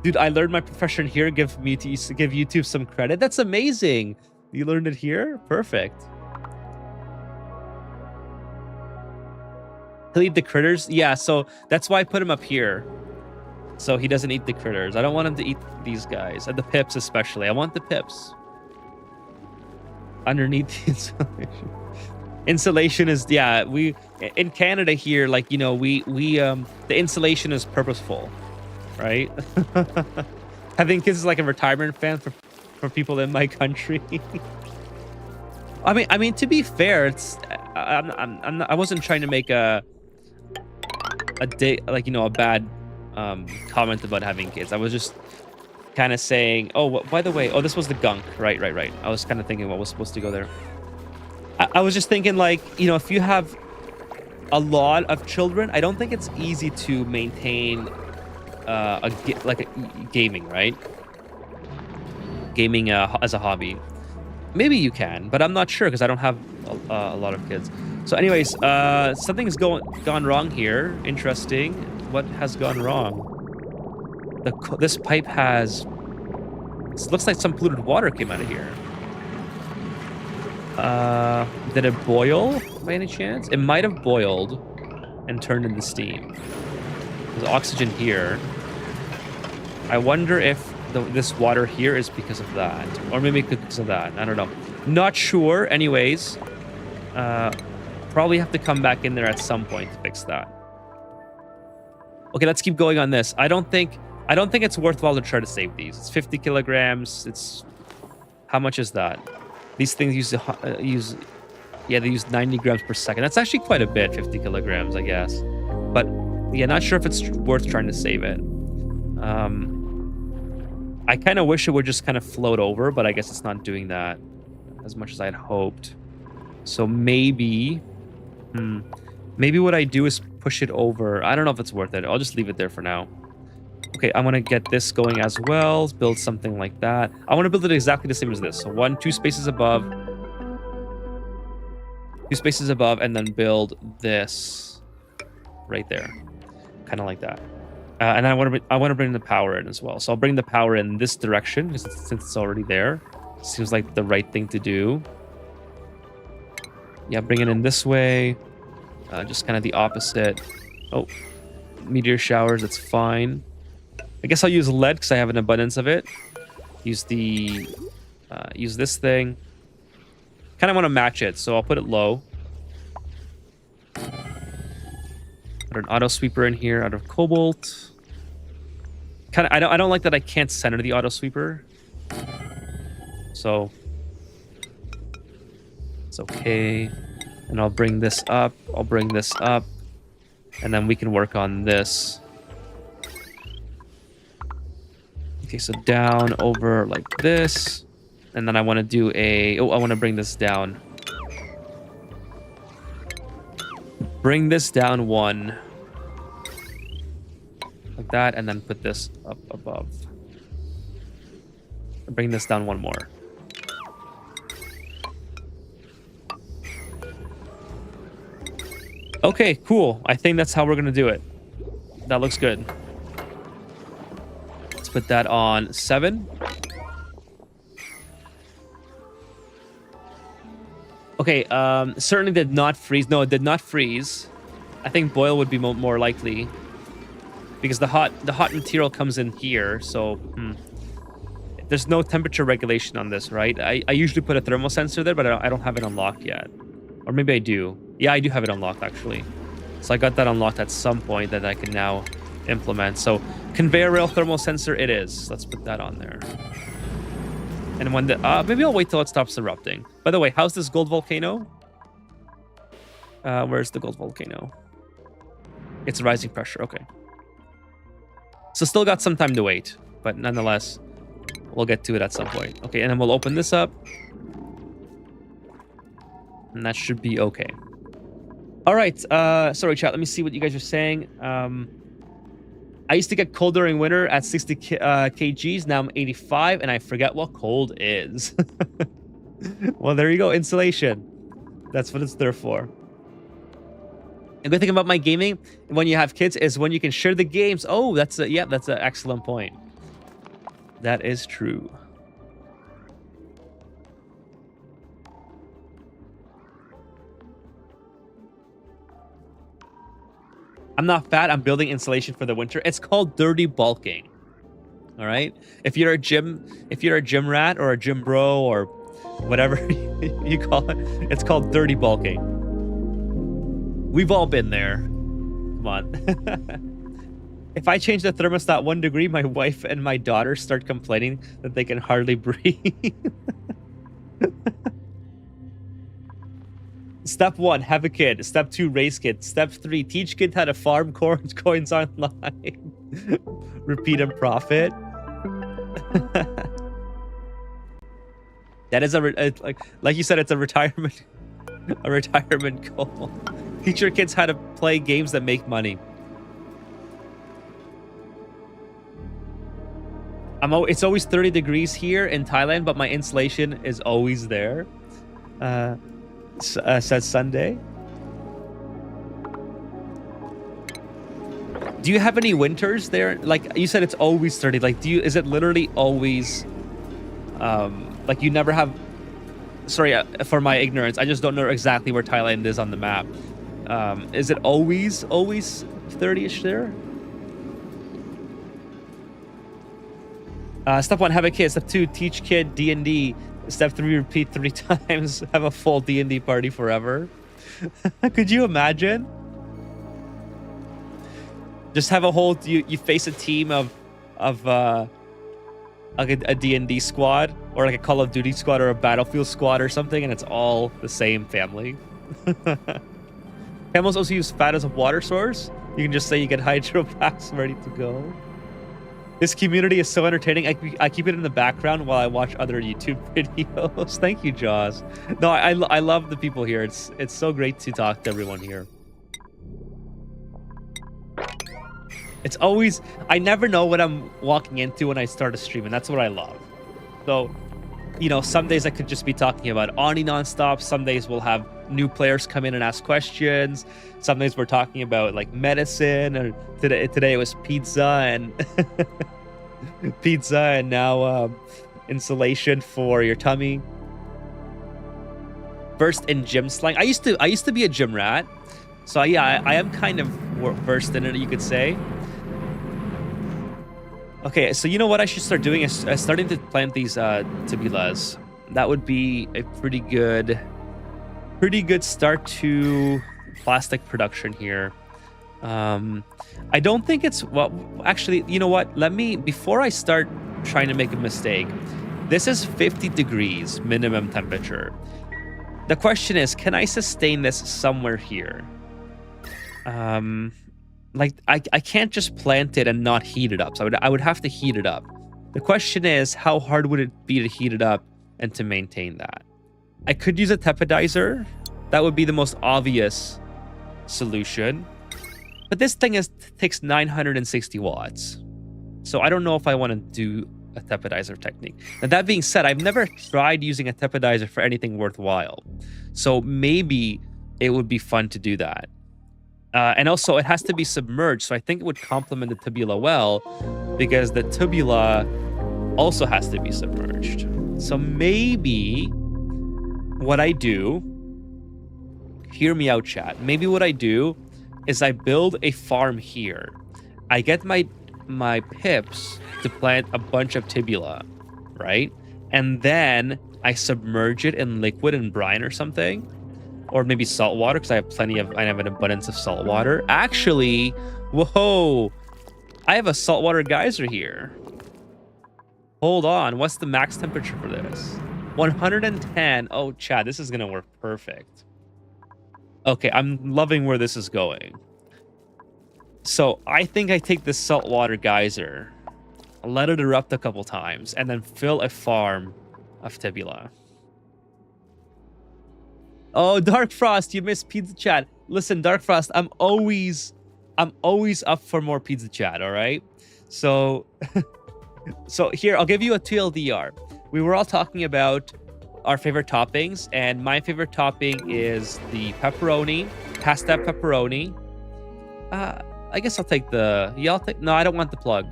Dude, I learned my profession here. Give YouTube some credit. That's amazing. You learned it here? Perfect. He'll eat the critters? Yeah, so that's why I put him up here. So he doesn't eat the critters. I don't want him to eat these guys. And the pips especially. I want the pips. Underneath the insulation. Insulation is, yeah, we in Canada here, like, you know, we the insulation is purposeful, right? Having kids is like a retirement plan for people in my country. I mean, to be fair, it's I wasn't trying to make a like, you know, a bad comment about having kids. I was just kind of saying, oh, by the way, oh, this was the gunk, right. I was kind of thinking what was supposed to go there. I was just thinking, like, you know, if you have a lot of children, I don't think it's easy to maintain gaming, right? Gaming as a hobby. Maybe you can, but I'm not sure because I don't have a lot of kids. So anyways, something has gone wrong here. Interesting. What has gone wrong? This pipe has... It looks like some polluted water came out of here. Did it boil by any chance? It might have boiled and turned into steam. There's oxygen here. I wonder if this water here is because of that, or maybe because of that. I don't know. Not sure. Anyways, probably have to come back in there at some point to fix that. Okay, let's keep going on this. I don't think it's worthwhile to try to save these. It's 50 kilograms. It's how much is that? These things they use 90 grams per second. That's actually quite a bit, 50 kilograms, I guess. But yeah, not sure if it's worth trying to save it. I kind of wish it would just kind of float over, but I guess it's not doing that as much as I had hoped. So maybe what I do is push it over. I don't know if it's worth it. I'll just leave it there for now. Okay, I want to get this going as well. Build something like that. I want to build it exactly the same as this. So 2 spaces above. 2 spaces above, and then build this right there. Kind of like that. And I want to bring the power in as well. So I'll bring the power in this direction since it's already there. Seems like the right thing to do. Yeah, bring it in this way. Just kind of the opposite. Oh, meteor showers. That's fine. I guess I'll use lead because I have an abundance of it. Use this thing. Kind of want to match it, so I'll put it low. Put an auto sweeper in here out of cobalt. Kind of, I don't like that I can't center the auto sweeper. So it's okay. And I'll bring this up. I'll bring this up, and then we can work on this. Okay, so down over like this, and then I want to do I want to bring this down. Bring this down 1. Like that, and then put this up above. Bring this down 1 more. Okay, cool. I think that's how we're gonna do it. That looks good. Let's put that on 7. Okay, certainly did not freeze. No, it did not freeze. I think boil would be more likely because the hot material comes in here. So there's no temperature regulation on this, right? I usually put a thermal sensor there, but I don't have it unlocked yet. Or maybe I do. Yeah, I do have it unlocked actually. So I got that unlocked at some point that I can now implement. So conveyor rail thermal sensor it is. Let's put that on there. And when the maybe I'll wait till it stops erupting. By the way, how's this gold volcano? Where's the gold volcano? It's rising pressure. Okay. So still got some time to wait, but nonetheless, we'll get to it at some point. Okay, and then we'll open this up. And that should be okay. All right. Sorry, chat. Let me see what you guys are saying. I used to get cold during winter at 60 kgs. Now I'm 85, and I forget what cold is. Well, there you go. Insulation. That's what it's there for. A good thing about my gaming when you have kids is when you can share the games. Oh, that's an excellent point. That is true. I'm not fat. I'm building insulation for the winter. It's called dirty bulking. All right. If you're a gym rat or a gym bro or whatever you call it, it's called dirty bulking. We've all been there. Come on. If I change the thermostat 1 degree, my wife and my daughter start complaining that they can hardly breathe. Step 1, have a kid. Step 2, raise kid. Step 3, teach kid how to farm coins online. Repeat and profit. That is like you said, it's a retirement goal. Teach your kids how to play games that make money. It's always 30 degrees here in Thailand, but my insulation is always there. Says Sunday. Do you have any winters there? Like you said, it's always 30. Like, is it literally always, like you never have? Sorry for my ignorance. I just don't know exactly where Thailand is on the map. Is it always 30ish there? Step 1, have a kid. Step 2, teach kid D&D. Step 3, repeat 3 times. Have a full D&D party forever. Could you imagine? Just have a whole... You face a team of like a D&D squad, or like a Call of Duty squad, or a Battlefield squad or something, and it's all the same family. Camels also use fat as a water source. You can just say you get hydro packs ready to go. This community is so entertaining. I keep it in the background while I watch other YouTube videos. Thank you, Jaws. No, I love the people here. It's so great to talk to everyone here. It's always... I never know what I'm walking into when I start a stream, and that's what I love. So, you know, some days I could just be talking about Ani nonstop. Some days we'll have new players come in and ask questions. Some days we're talking about like medicine, or today it was pizza and pizza, and now insulation for your tummy. Versed in gym slang. I used to be a gym rat, so yeah, I am kind of versed in it, you could say. Okay, so you know what I should start doing is starting to plant these tubulas. That would be a pretty good start to plastic production here. I don't think it's... Well, actually, you know what? Before I start trying to make a mistake, this is 50 degrees minimum temperature. The question is, can I sustain this somewhere here? Like, I can't just plant it and not heat it up. So I would have to heat it up. The question is, how hard would it be to heat it up and to maintain that? I could use a tepidizer. That would be the most obvious solution. But this thing takes 960 watts. So I don't know if I want to do a tepidizer technique. Now, that being said, I've never tried using a tepidizer for anything worthwhile. So maybe it would be fun to do that. And also, it has to be submerged, so I think it would complement the tubula well, because the tubula also has to be submerged. So maybe what I do... Hear me out, chat. Maybe what I do is I build a farm here. I get my pips to plant a bunch of tubula, right? And then I submerge it in liquid and brine or something. Or maybe salt water, because I have an abundance of salt water. Actually, whoa, I have a saltwater geyser here. Hold on. What's the max temperature for this? 110. Oh, Chad, this is going to work perfect. Okay, I'm loving where this is going. So I think I take this saltwater geyser, let it erupt a couple times, and then fill a farm of tibula. Oh, Dark Frost, you missed Pizza Chat. Listen, Dark Frost, I'm always up for more Pizza Chat, all right? So, so here, I'll give you a TLDR. We were all talking about our favorite toppings, and my favorite topping is the pepperoni. Has to have pepperoni. I guess I'll take the... Yeah, I'll take... No, I don't want the plug.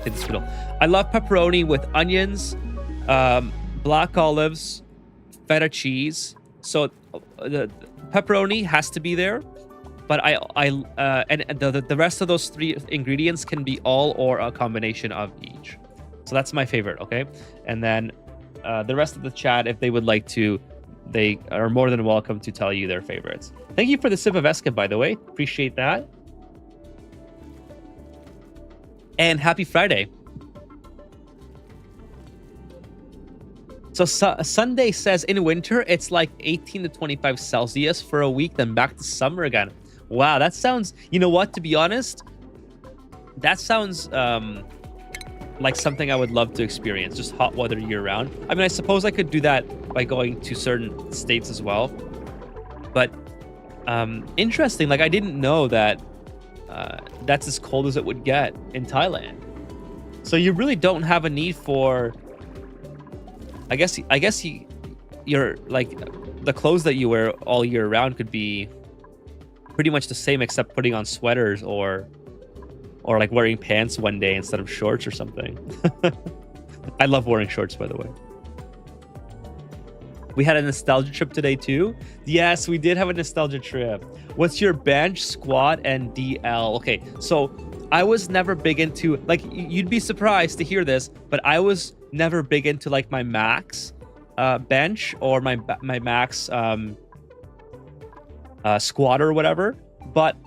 Take the spittle. I love pepperoni with onions, black olives, feta cheese. So the pepperoni has to be there, but and the rest of those three ingredients can be all or a combination of each. So that's my favorite, okay? And then the rest of the chat, if they would like to, they are more than welcome to tell you their favorites. Thank you for the sip of Esca, by the way. Appreciate that. And happy Friday. So Sunday says in winter, it's like 18 to 25 Celsius for a week, then back to summer again. Wow, that sounds... You know what, to be honest? That sounds like something I would love to experience, just hot weather year-round. I mean, I suppose I could do that by going to certain states as well. But interesting, like I didn't know that that's as cold as it would get in Thailand. So you really don't have a need for... I guess you're like the clothes that you wear all year round could be pretty much the same, except putting on sweaters or like wearing pants one day instead of shorts or something. I love wearing shorts, by the way. We had a nostalgia trip today too. Yes, we did have a nostalgia trip. What's your bench, squat, and DL? Okay, so I was never big into, like, you'd be surprised to hear this, but I was never big into like my max bench or my max squat or whatever. But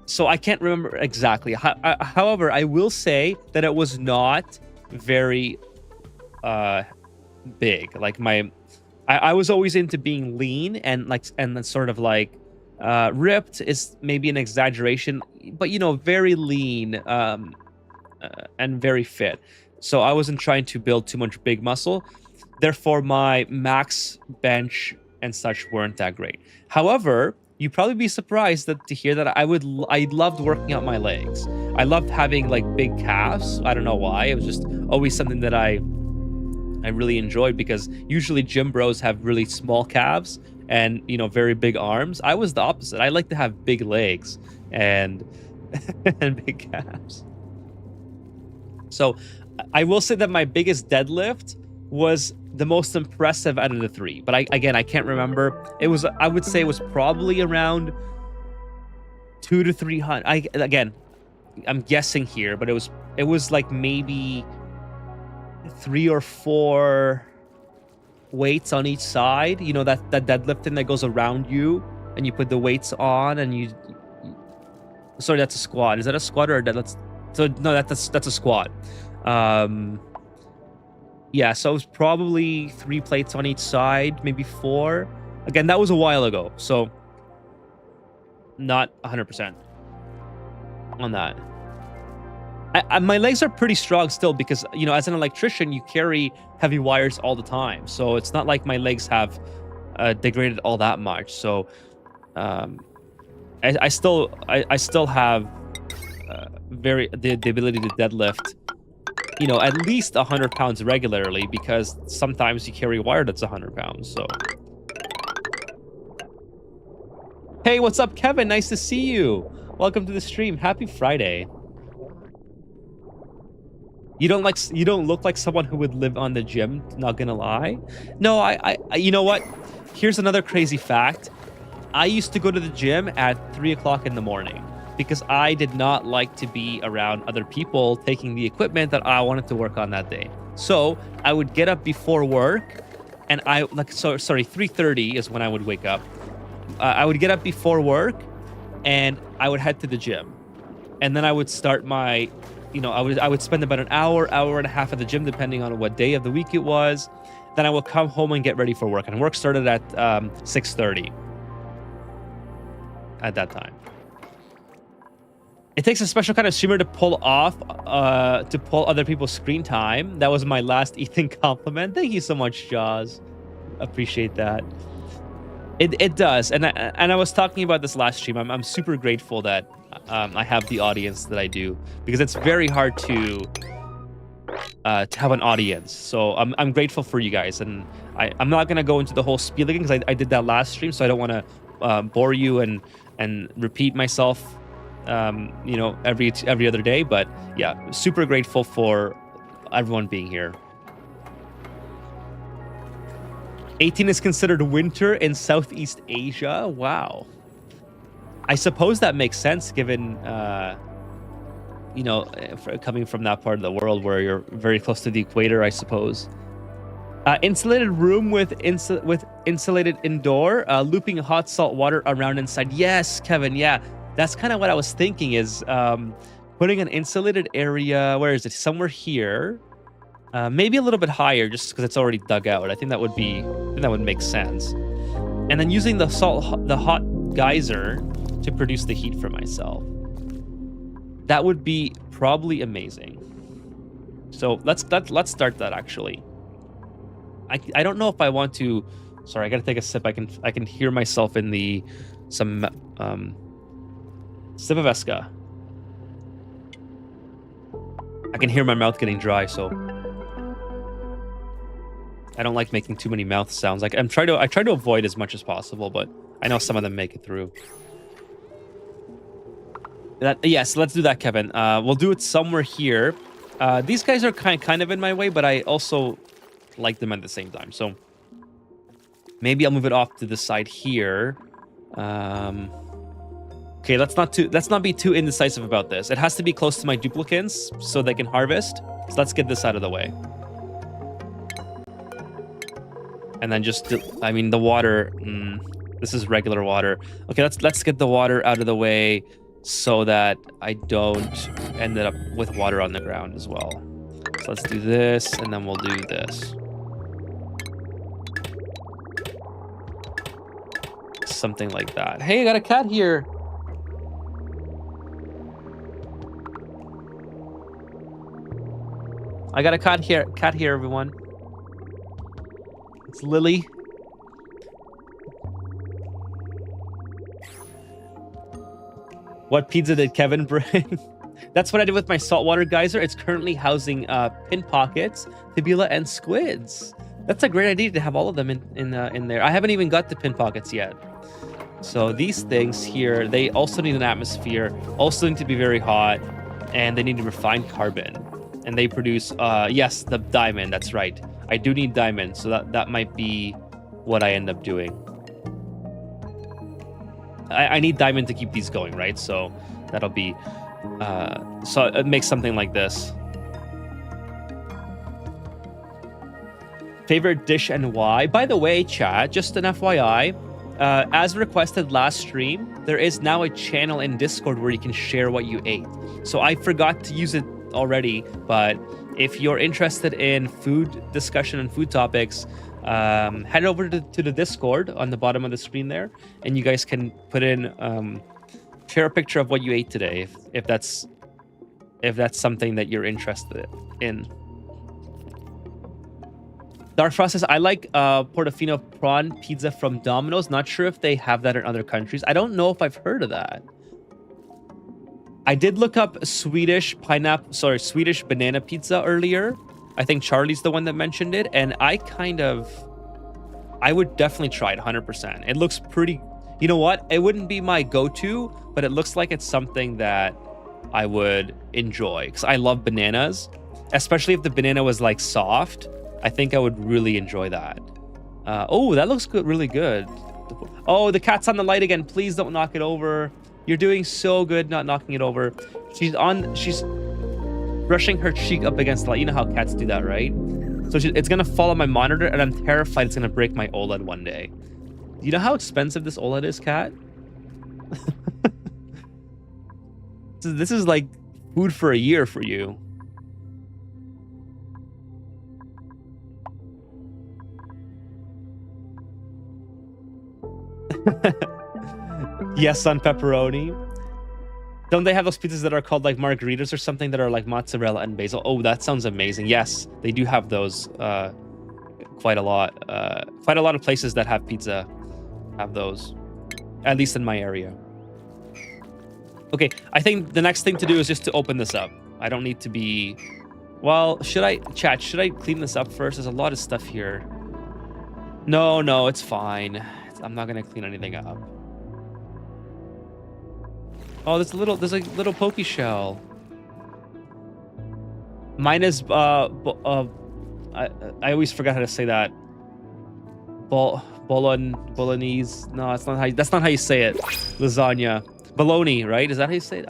so I can't remember exactly. However, I will say that it was not very big. Like I was always into being lean and then sort of like ripped is maybe an exaggeration, but you know, very lean and very fit. So I wasn't trying to build too much big muscle. Therefore, my max bench and such weren't that great. However, you'd probably be surprised to hear that I loved working out my legs. I loved having like big calves. I don't know why. It was just always something that I really enjoyed, because usually gym bros have really small calves and, you know, very big arms. I was the opposite. I like to have big legs and and big calves. So I will say that my biggest deadlift was the most impressive out of the three. But I can't remember. I would say it was probably around 200 to 300. I'm guessing here, but it was like maybe 3 or 4 weights on each side. You know, that deadlifting that goes around you and you put the weights on and you sorry, that's a squat. Is that a squat or a deadlift? So no, that's a squat. Yeah, so it was probably 3 plates on each side, maybe 4. Again, that was a while ago, so not 100% on that. My legs are pretty strong still because, you know, as an electrician, you carry heavy wires all the time. So it's not like my legs have degraded all that much. So I still have the ability to deadlift, you know, at least 100 pounds regularly, because sometimes you carry wire that's 100 pounds. So, hey, what's up, Kevin? Nice to see you. Welcome to the stream. Happy Friday. You don't look like someone who would live on the gym, not gonna lie. No, I you know what? Here's another crazy fact. I used to go to the gym at 3 o'clock in the morning because I did not like to be around other people taking the equipment that I wanted to work on that day. So I would get up before work, and 3:30 is when I would wake up. I would get up before work, and I would head to the gym. and then I would start my, I would spend about an hour and a half at the gym, depending on what day of the week it was. Then I would come home and get ready for work, and work started at 6:30 at that time. It takes a special kind of streamer to pull other people's screen time. That was my last Ethan compliment. Thank you so much, Jaws. Appreciate that. It does, and I was talking about this last stream. I'm super grateful that I have the audience that I do, because it's very hard to have an audience. So I'm grateful for you guys, and I'm not gonna go into the whole spiel again, because I did that last stream, so I don't want to bore you and repeat myself, every other day. But yeah, super grateful for everyone being here. 18 is considered winter in Southeast Asia. Wow. I suppose that makes sense, given, coming from that part of the world where you're very close to the equator, I suppose. Insulated room with insulated indoor, looping hot salt water around inside. Yes, Kevin. Yeah, that's kind of what I was thinking, is putting an insulated area. Where is it? Somewhere here. Maybe a little bit higher, just because it's already dug out. I think that would make sense. And then using the hot geyser to produce the heat for myself. That would be probably amazing. So let's start that, actually. I don't know if I want to. Sorry, I gotta take a sip. I can hear myself in some sip of Eska. I can hear my mouth getting dry, so I don't like making too many mouth sounds. Like I try to avoid as much as possible, but I know some of them make it through. Yes, let's do that, Kevin. We'll do it somewhere here. These guys are kind of in my way, but I also like them at the same time. So maybe I'll move it off to the side here. Okay, let's not be too indecisive about this. It has to be close to my duplicants so they can harvest. So let's get this out of the way. And then the water. This is regular water. Okay, let's get the water out of the way so that I don't end up with water on the ground as well. So let's do this, and then we'll do this. Something like that. Hey, I got a cat here. I got a cat here, everyone. It's Lily. What pizza did Kevin bring? That's what I did with my saltwater geyser. It's currently housing pin pockets, tibula, and squids. That's a great idea to have all of them in there. I haven't even got the pin pockets yet. So these things here, they also need an atmosphere, also need to be very hot, and they need refined carbon. And they produce, yes, the diamond. That's right. I do need diamond, so that might be what I end up doing. I need diamond to keep these going, right? So that'll be, so it makes something like this. Favorite dish and why? By the way, chat, just an FYI, as requested last stream, there is now a channel in Discord where you can share what you ate. So I forgot to use it already, but if you're interested in food discussion and food topics, head over to the Discord on the bottom of the screen there, and you guys can put in share a picture of what you ate today, if that's something that you're interested in. Dark Frost says, I like Portofino prawn pizza from Domino's. Not sure if they have that in other countries. I don't know if I've heard of that. I did look up Swedish banana pizza earlier. I think Charlie's the one that mentioned it, and I would definitely try it 100%. It looks pretty, you know what? It wouldn't be my go-to, but it looks like it's something that I would enjoy, because I love bananas, especially if the banana was like soft. I think I would really enjoy that. Oh, that looks good, really good. Oh, the cat's on the light again. Please don't knock it over. You're doing so good not knocking it over. She's brushing her cheek up against the light. You know how cats do that, right? So it's gonna fall on my monitor, and I'm terrified it's gonna break my OLED one day. You know how expensive this OLED is, cat? So this is like food for a year for you. Yes, on pepperoni. Don't they have those pizzas that are called like margaritas or something that are like mozzarella and basil? Oh, that sounds amazing. Yes, they do have those quite a lot. Quite a lot of places that have pizza have those, at least in my area. Okay, I think the next thing to do is just to open this up. I don't need to be... Well, should I clean this up first? There's a lot of stuff here. No, it's fine. I'm not gonna clean anything up. Oh, there's a little pokey shell. Mine is I always forget how to say that. Bolognese. No, that's not how you say it. Lasagna. Bologna, right? Is that how you say it?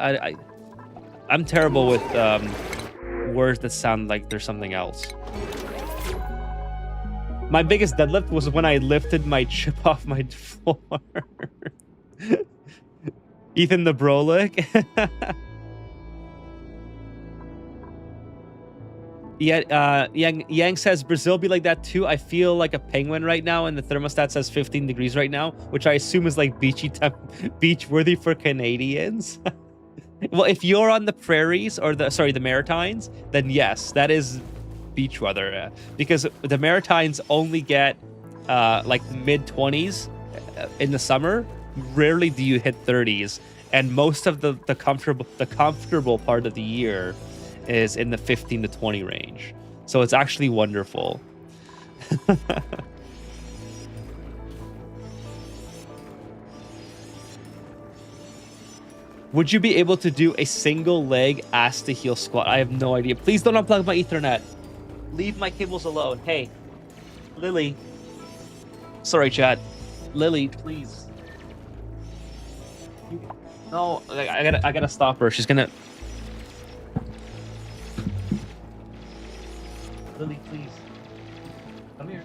I'm terrible with words that sound like there's something else. My biggest deadlift was when I lifted my chip off my floor. Ethan the Brolic. Yeah, Yang says Brazil be like that too. I feel like a penguin right now, and the thermostat says 15 degrees right now, which I assume is like beach worthy for Canadians. Well, if you're on the prairies or the Maritimes, then yes, that is beach weather, because the Maritimes only get like mid 20s in the summer. Rarely do you hit 30s, and most of the comfortable part of the year is in the 15 to 20 range. So it's actually wonderful. Would you be able to do a single leg ass to heel squat? I have no idea. Please don't unplug my Ethernet. Leave my cables alone. Hey, Lily. Sorry, chat. Lily, please. No, I gotta stop her. She's gonna... Lily, please. Come here.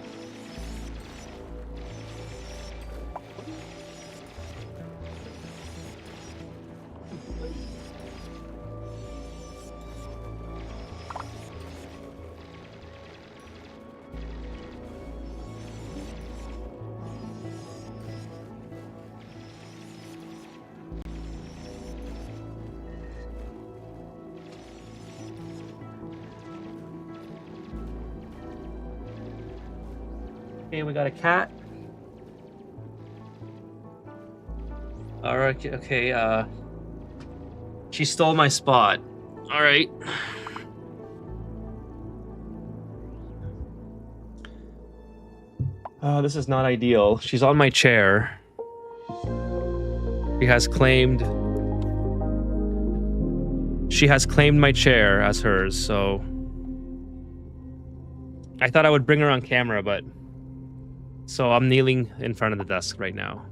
Okay, we got a cat. All right, okay, she stole my spot. All right. Oh, this is not ideal. She's on my chair. She has claimed my chair as hers, so I thought I would bring her on camera, but so I'm kneeling in front of the desk right now.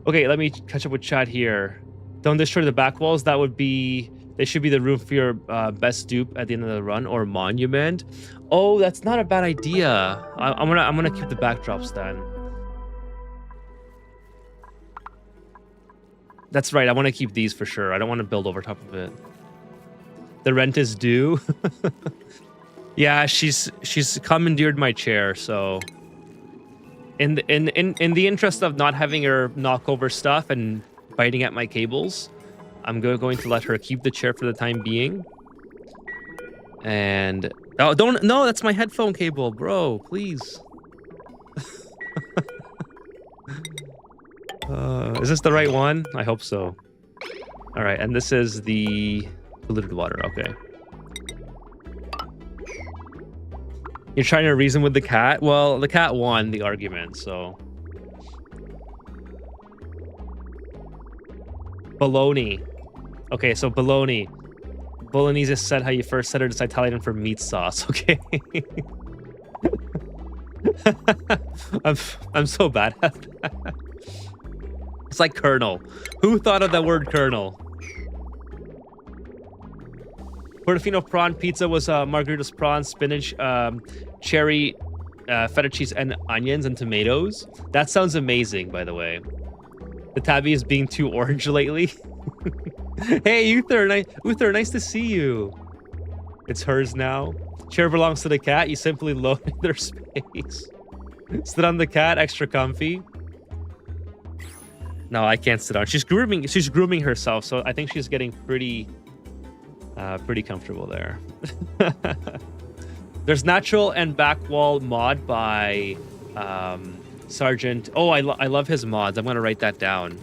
Okay, let me catch up with chat here. Don't destroy the back walls. That would be... They should be the room for your best dupe at the end of the run, or monument. Oh, that's not a bad idea. I'm gonna keep the backdrops then. That's right. I want to keep these for sure. I don't want to build over top of it. The rent is due. Yeah, she's commandeered my chair, so... In the interest of not having her knock over stuff and biting at my cables, I'm going to let her keep the chair for the time being. And oh, no, that's my headphone cable, bro. Please. Is this the right one? I hope so. All right, and this is the diluted water. Okay. You're trying to reason with the cat? Well, the cat won the argument, so... Bologna. Okay, so bologna. Bolognese is said how you first said it. It's Italian for meat sauce. Okay. I'm so bad at that. It's like kernel. Who thought of the word kernel? Portofino prawn pizza was margaritas prawn, spinach, cherry, feta cheese, and onions and tomatoes. That sounds amazing, by the way. The tabby is being too orange lately. Hey, Uther, nice to see you. It's hers now. Chair belongs to the cat. You simply loaded their space. Sit on the cat, extra comfy. No, I can't sit on. She's grooming herself, so I think she's getting pretty comfortable there. There's natural and back wall mod by Sergeant. Oh, I love his mods. I'm gonna write that down.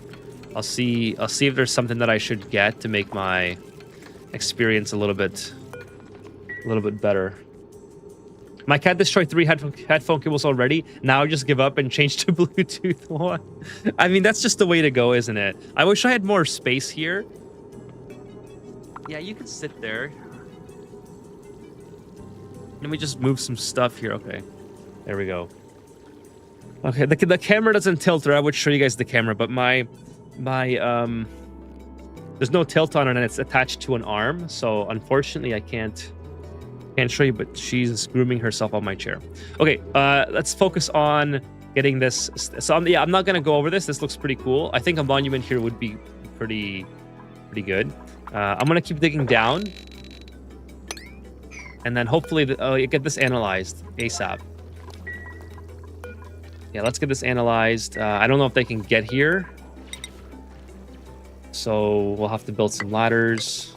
I'll see if there's something that I should get to make my experience a little bit better. My cat destroyed 3 headphone cables already. Now I just give up and change to Bluetooth one. I mean, that's just the way to go, isn't it? I wish I had more space here. Yeah, you can sit there. Let me just move some stuff here. Okay, there we go. Okay, the camera doesn't tilt, or I would show you guys the camera, but my there's no tilt on it, and it's attached to an arm. So unfortunately, I can't show you, but she's grooming herself on my chair. Okay, let's focus on getting this. So I'm not gonna go over this. This looks pretty cool. I think a monument here would be pretty good. I'm gonna keep digging down, and then hopefully get this analyzed ASAP. Yeah, let's get this analyzed. I don't know if they can get here, so we'll have to build some ladders.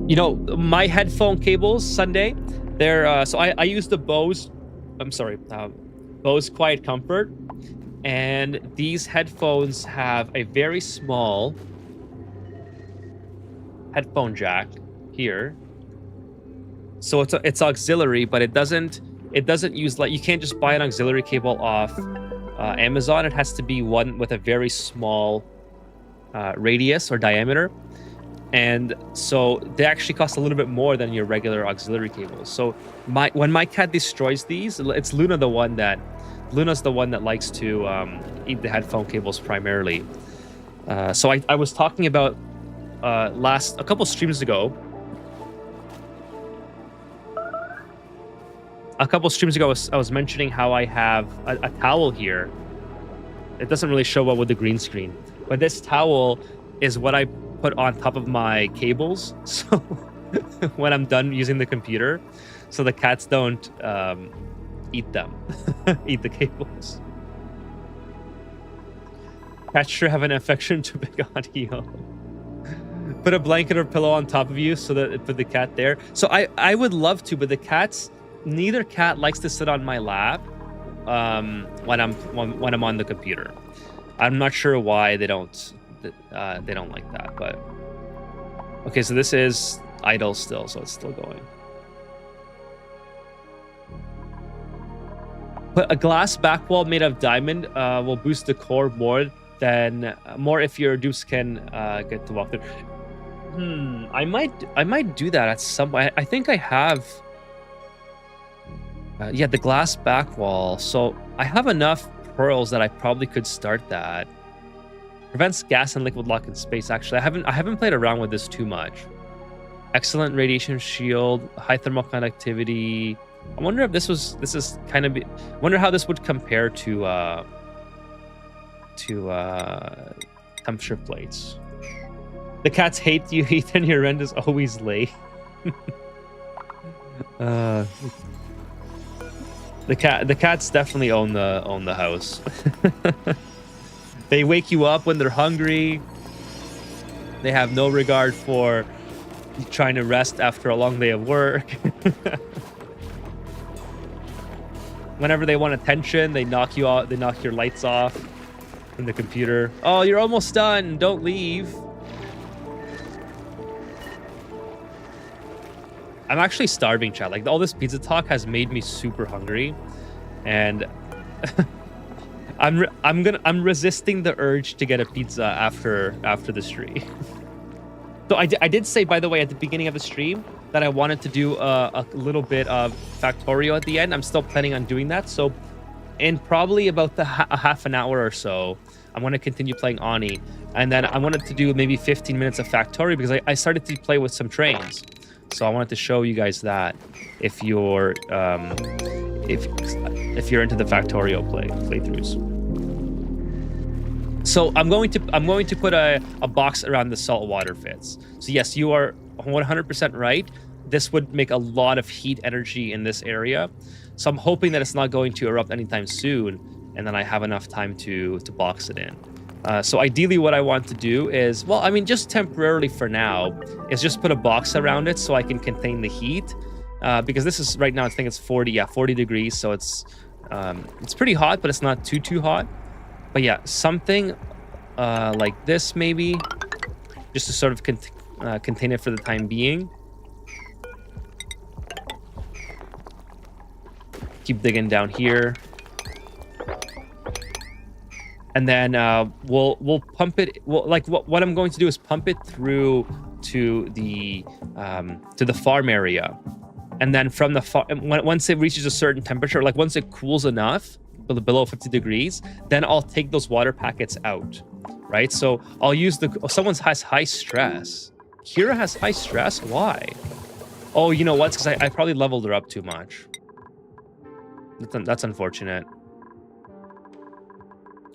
You know, my headphone cables, Sunday, they're so I use the Bose Quiet Comfort, and these headphones have a very small headphone jack here. So it's auxiliary, but it doesn't use, like, you can't just buy an auxiliary cable off Amazon. It has to be one with a very small radius or diameter. And so they actually cost a little bit more than your regular auxiliary cables. So when my cat destroys these, it's Luna's the one that likes to eat the headphone cables primarily. So I was talking about a couple streams ago. I was mentioning how I have a towel here. It doesn't really show well with the green screen, but this towel is what I put on top of my cables, so when I'm done using the computer, so the cats don't eat them. Eat the cables. Cats sure have an affection to big audio. Put a blanket or pillow on top of you so that it put the cat there. So I would love to, but neither cat likes to sit on my lap when I'm on the computer. I'm not sure why they don't like that, but okay, so this is idle still, so it's still going. But a glass back wall made of diamond will boost the core more if your dupes can get to walk through. I might do that at some point. I think I have the glass back wall, so I have enough pearls that I probably could start that. Prevents gas and liquid lock in space. Actually, I haven't played around with this too much. Excellent radiation shield, high thermal conductivity. I wonder if this is kind of. Wonder how this would compare to temperature plates. The cats hate you, Ethan. Your rent is always late. The cats definitely own the house. They wake you up when they're hungry. They have no regard for trying to rest after a long day of work. Whenever they want attention, they knock you out. They knock your lights off from the computer. Oh, you're almost done. Don't leave. I'm actually starving, chat. Like, all this pizza talk has made me super hungry, and I'm resisting the urge to get a pizza after the stream. So I did say, by the way, at the beginning of the stream that I wanted to do a little bit of Factorio at the end. I'm still planning on doing that. So in probably about a half an hour or so, I want to continue playing Ani, and then I wanted to do maybe 15 minutes of Factorio because I started to play with some trains. So I wanted to show you guys that if you're if you're into the Factorio playthroughs. So I'm going to put a box around the saltwater fits. So yes, you are 100% right. This would make a lot of heat energy in this area. So I'm hoping that it's not going to erupt anytime soon, and then I have enough time to box it in. So ideally what I want to do is, well, I mean, just temporarily for now, is just put a box around it so I can contain the heat. Because this is right now, I think it's 40 degrees. So it's pretty hot, but it's not too hot. But yeah, something like this maybe, just to sort of contain it for the time being. Keep digging down here. And then we'll pump it. Like what I'm going to do is pump it through to the farm area, and then from the farm, once it reaches a certain temperature, like once it cools enough below 50 degrees, then I'll take those water packets out, right? So I'll use someone has high stress. Kira has high stress. Why? Oh, you know what? Because I probably leveled her up too much. That's unfortunate.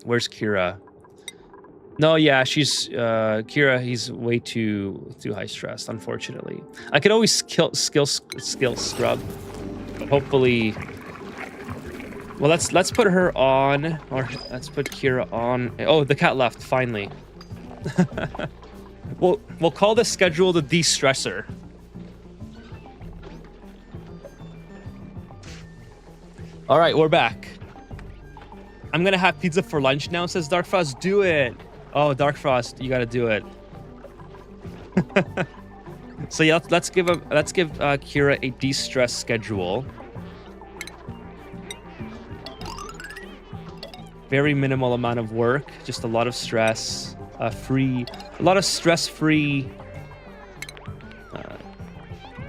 Where's Kira? No, yeah, she's Kira. He's way too high stressed. Unfortunately, I could always skill scrub, but hopefully. Well, let's put her on, or let's put Kira on. Oh, the cat left finally. We'll call this schedule the de-stressor. All right, we're back. I'm gonna have pizza for lunch now, says Darkfrost. Do it. Oh, Darkfrost, you gotta do it. So yeah, let's give Kira a de-stress schedule. Very minimal amount of work, just a lot of stress, a lot of stress-free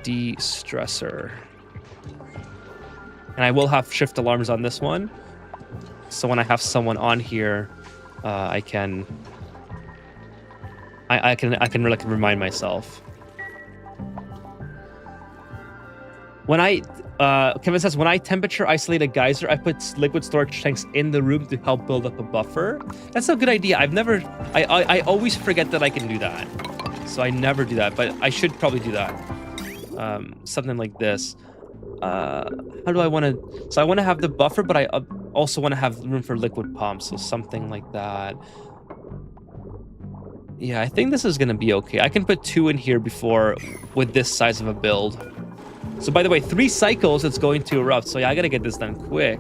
de-stressor. And I will have shift alarms on this one, so when I have someone on here, I can really remind myself. When Kevin says, when I temperature isolate a geyser, I put liquid storage tanks in the room to help build up a buffer. That's a good idea. I always forget that I can do that, so I never do that. But I should probably do that. Something like this. How do I want to? So I want to have the buffer, but I also want to have room for liquid pumps. So something like that. Yeah, I think this is gonna be okay. I can put 2 in here with this size of a build. So by the way, 3 cycles it's going to erupt. So yeah, I gotta get this done quick.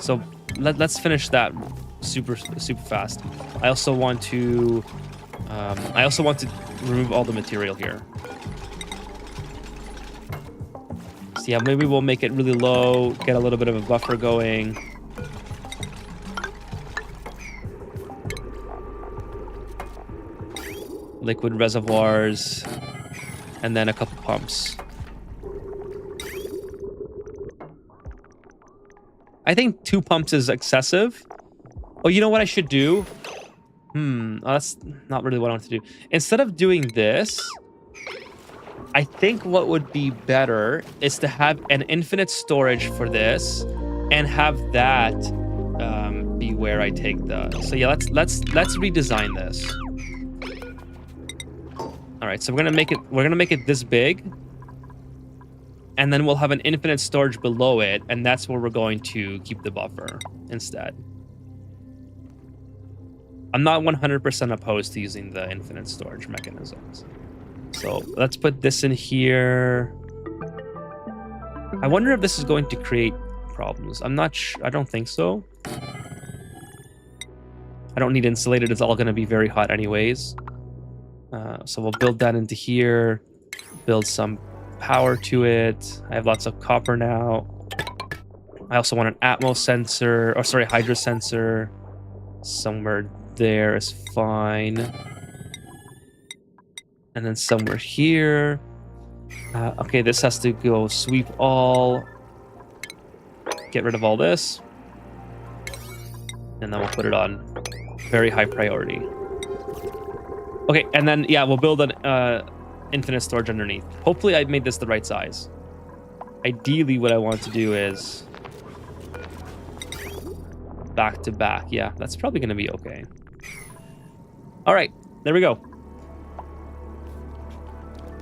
So let's finish that super fast. I also want to remove all the material here. So yeah, maybe we'll make it really low, get a little bit of a buffer going. Liquid reservoirs, and then a couple pumps. I think 2 pumps is excessive. Oh, you know what I should do? Oh, that's not really what I want to do. Instead of doing this, I think what would be better is to have an infinite storage for this, and have that be where I take the. So yeah, let's redesign this. All right, so we're gonna make it this big, and then we'll have an infinite storage below it, and that's where we're going to keep the buffer instead. I'm not 100% opposed to using the infinite storage mechanisms. So let's put this in here. I wonder if this is going to create problems. I'm not sure. I don't think so. I don't need insulated. It's all going to be very hot anyways. So we'll build that into here. Build some power to it. I have lots of copper now. I also want an Atmos sensor, or sorry, Hydra sensor. Somewhere there is fine. And then somewhere here. Okay, this has to go sweep all. Get rid of all this. And then we'll put it on very high priority. Okay, and then, yeah, we'll build an infinite storage underneath. Hopefully I made this the right size. Ideally, what I want to do is back to back. Yeah, that's probably going to be okay. All right, there we go.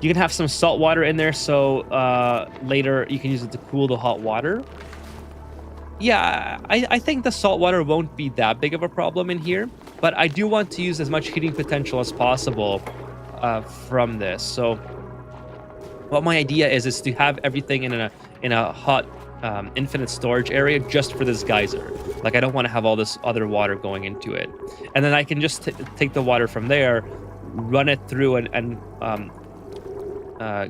You can have some salt water in there, so later you can use it to cool the hot water. Yeah, I think the salt water won't be that big of a problem in here, but I do want to use as much heating potential as possible from this. So what my idea is to have everything in a hot infinite storage area just for this geyser. Like, I don't want to have all this other water going into it, and then I can just take the water from there, run it through, and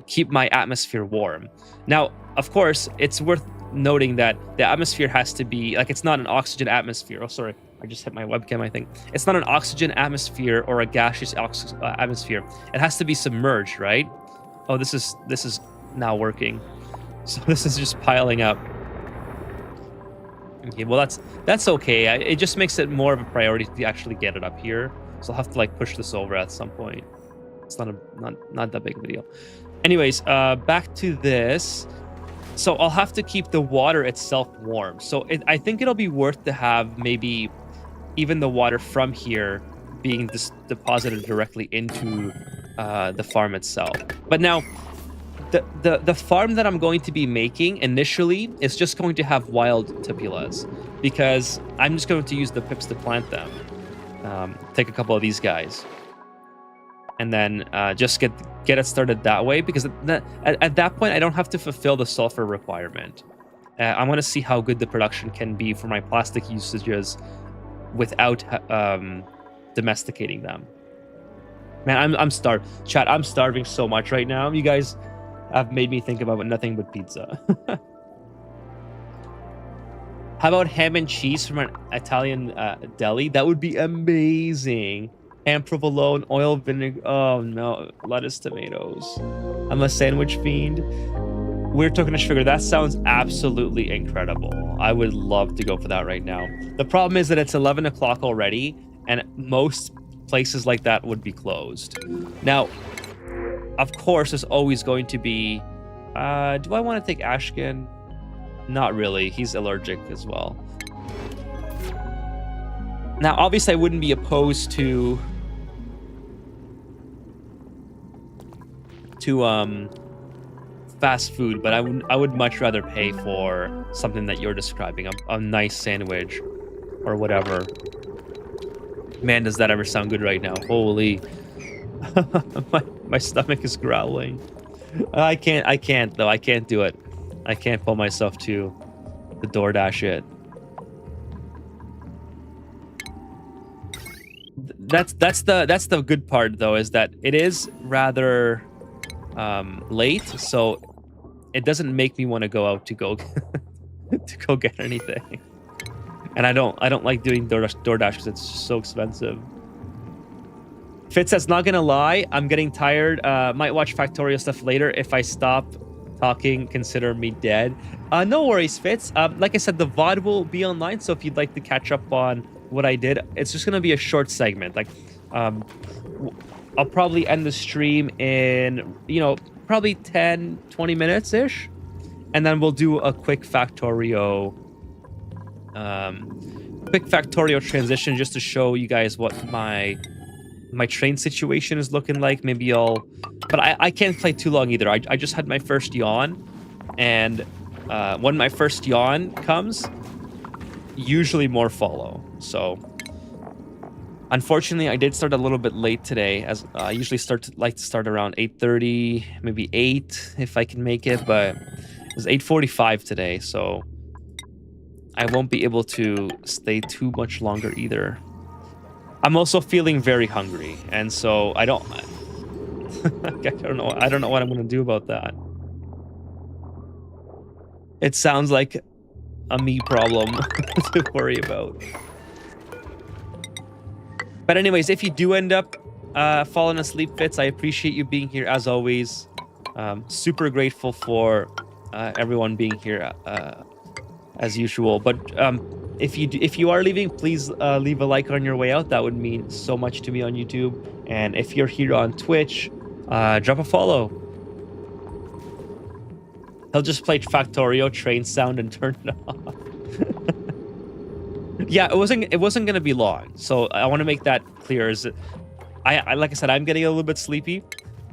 keep my atmosphere warm. Now, of course, it's worth noting that the atmosphere has to be, like, it's not an oxygen atmosphere. Oh, sorry, I just hit my webcam, I think. It's not an oxygen atmosphere or a gaseous atmosphere. It has to be submerged, right? Oh, this is now working. So this is just piling up. Okay, well, that's okay. It just makes it more of a priority to actually get it up here. So I'll have to, like, push this over at some point. It's not that big of a deal. Anyways, back to this. So I'll have to keep the water itself warm. So I think it'll be worth to have maybe even the water from here being deposited directly into the farm itself. But now, the farm that I'm going to be making initially is just going to have wild tipullas, because I'm just going to use the pips to plant them. Take a couple of these guys, and then just get it started that way, because at that point I don't have to fulfill the sulfur requirement. I want to see how good the production can be for my plastic usages without domesticating them. Man, I'm starved. Chat, I'm starving so much right now. You guys have made me think about nothing but pizza. How about ham and cheese from an Italian deli? That would be amazing. Ham, provolone, oil, vinegar. Oh no, lettuce, tomatoes. I'm a sandwich fiend. We're talking to sugar. That sounds absolutely incredible. I would love to go for that right now. The problem is that it's 11 o'clock already, and most places like that would be closed. Now, of course, there's always going to be... do I want to take Ashkin? Not really. He's allergic as well. Now, obviously, I wouldn't be opposed to fast food, but I would much rather pay for something that you're describing, a nice sandwich or whatever. Man, does that ever sound good right now? Holy. my stomach is growling. I can't though. I can't do it. I can't pull myself to the DoorDash it. That's the good part though, is that it is rather late, so it doesn't make me want to go out to go to go get anything. And I don't like doing DoorDash because it's just so expensive. Fitz says, not gonna lie, I'm getting tired. Might watch Factorio stuff later. If I stop talking, consider me dead. No worries, Fitz. Like I said, the VOD will be online, so if you'd like to catch up on what I did, it's just gonna be a short segment. Like, I'll probably end the stream in, probably 10-20 minutes ish, and then we'll do a quick Factorio transition just to show you guys what my train situation is looking like. Maybe but I can't play too long either. I just had my first yawn, and when my first yawn comes, usually more follow. So unfortunately, I did start a little bit late today, as I usually like to start around 8:30, maybe 8 if I can make it, but it was 8:45 today, so I won't be able to stay too much longer either. I'm also feeling very hungry, and so I don't know what I'm gonna do about that. It sounds like a me problem to worry about. But anyways, if you do end up falling asleep, Fitz, I appreciate you being here as always. Super grateful for everyone being here as usual. But if you are leaving, please leave a like on your way out. That would mean so much to me on YouTube. And if you're here on Twitch, drop a follow. He'll just play Factorio train sound and turn it off. Yeah, it wasn't gonna be long. So I want to make that clear. Is I like I said, I'm getting a little bit sleepy.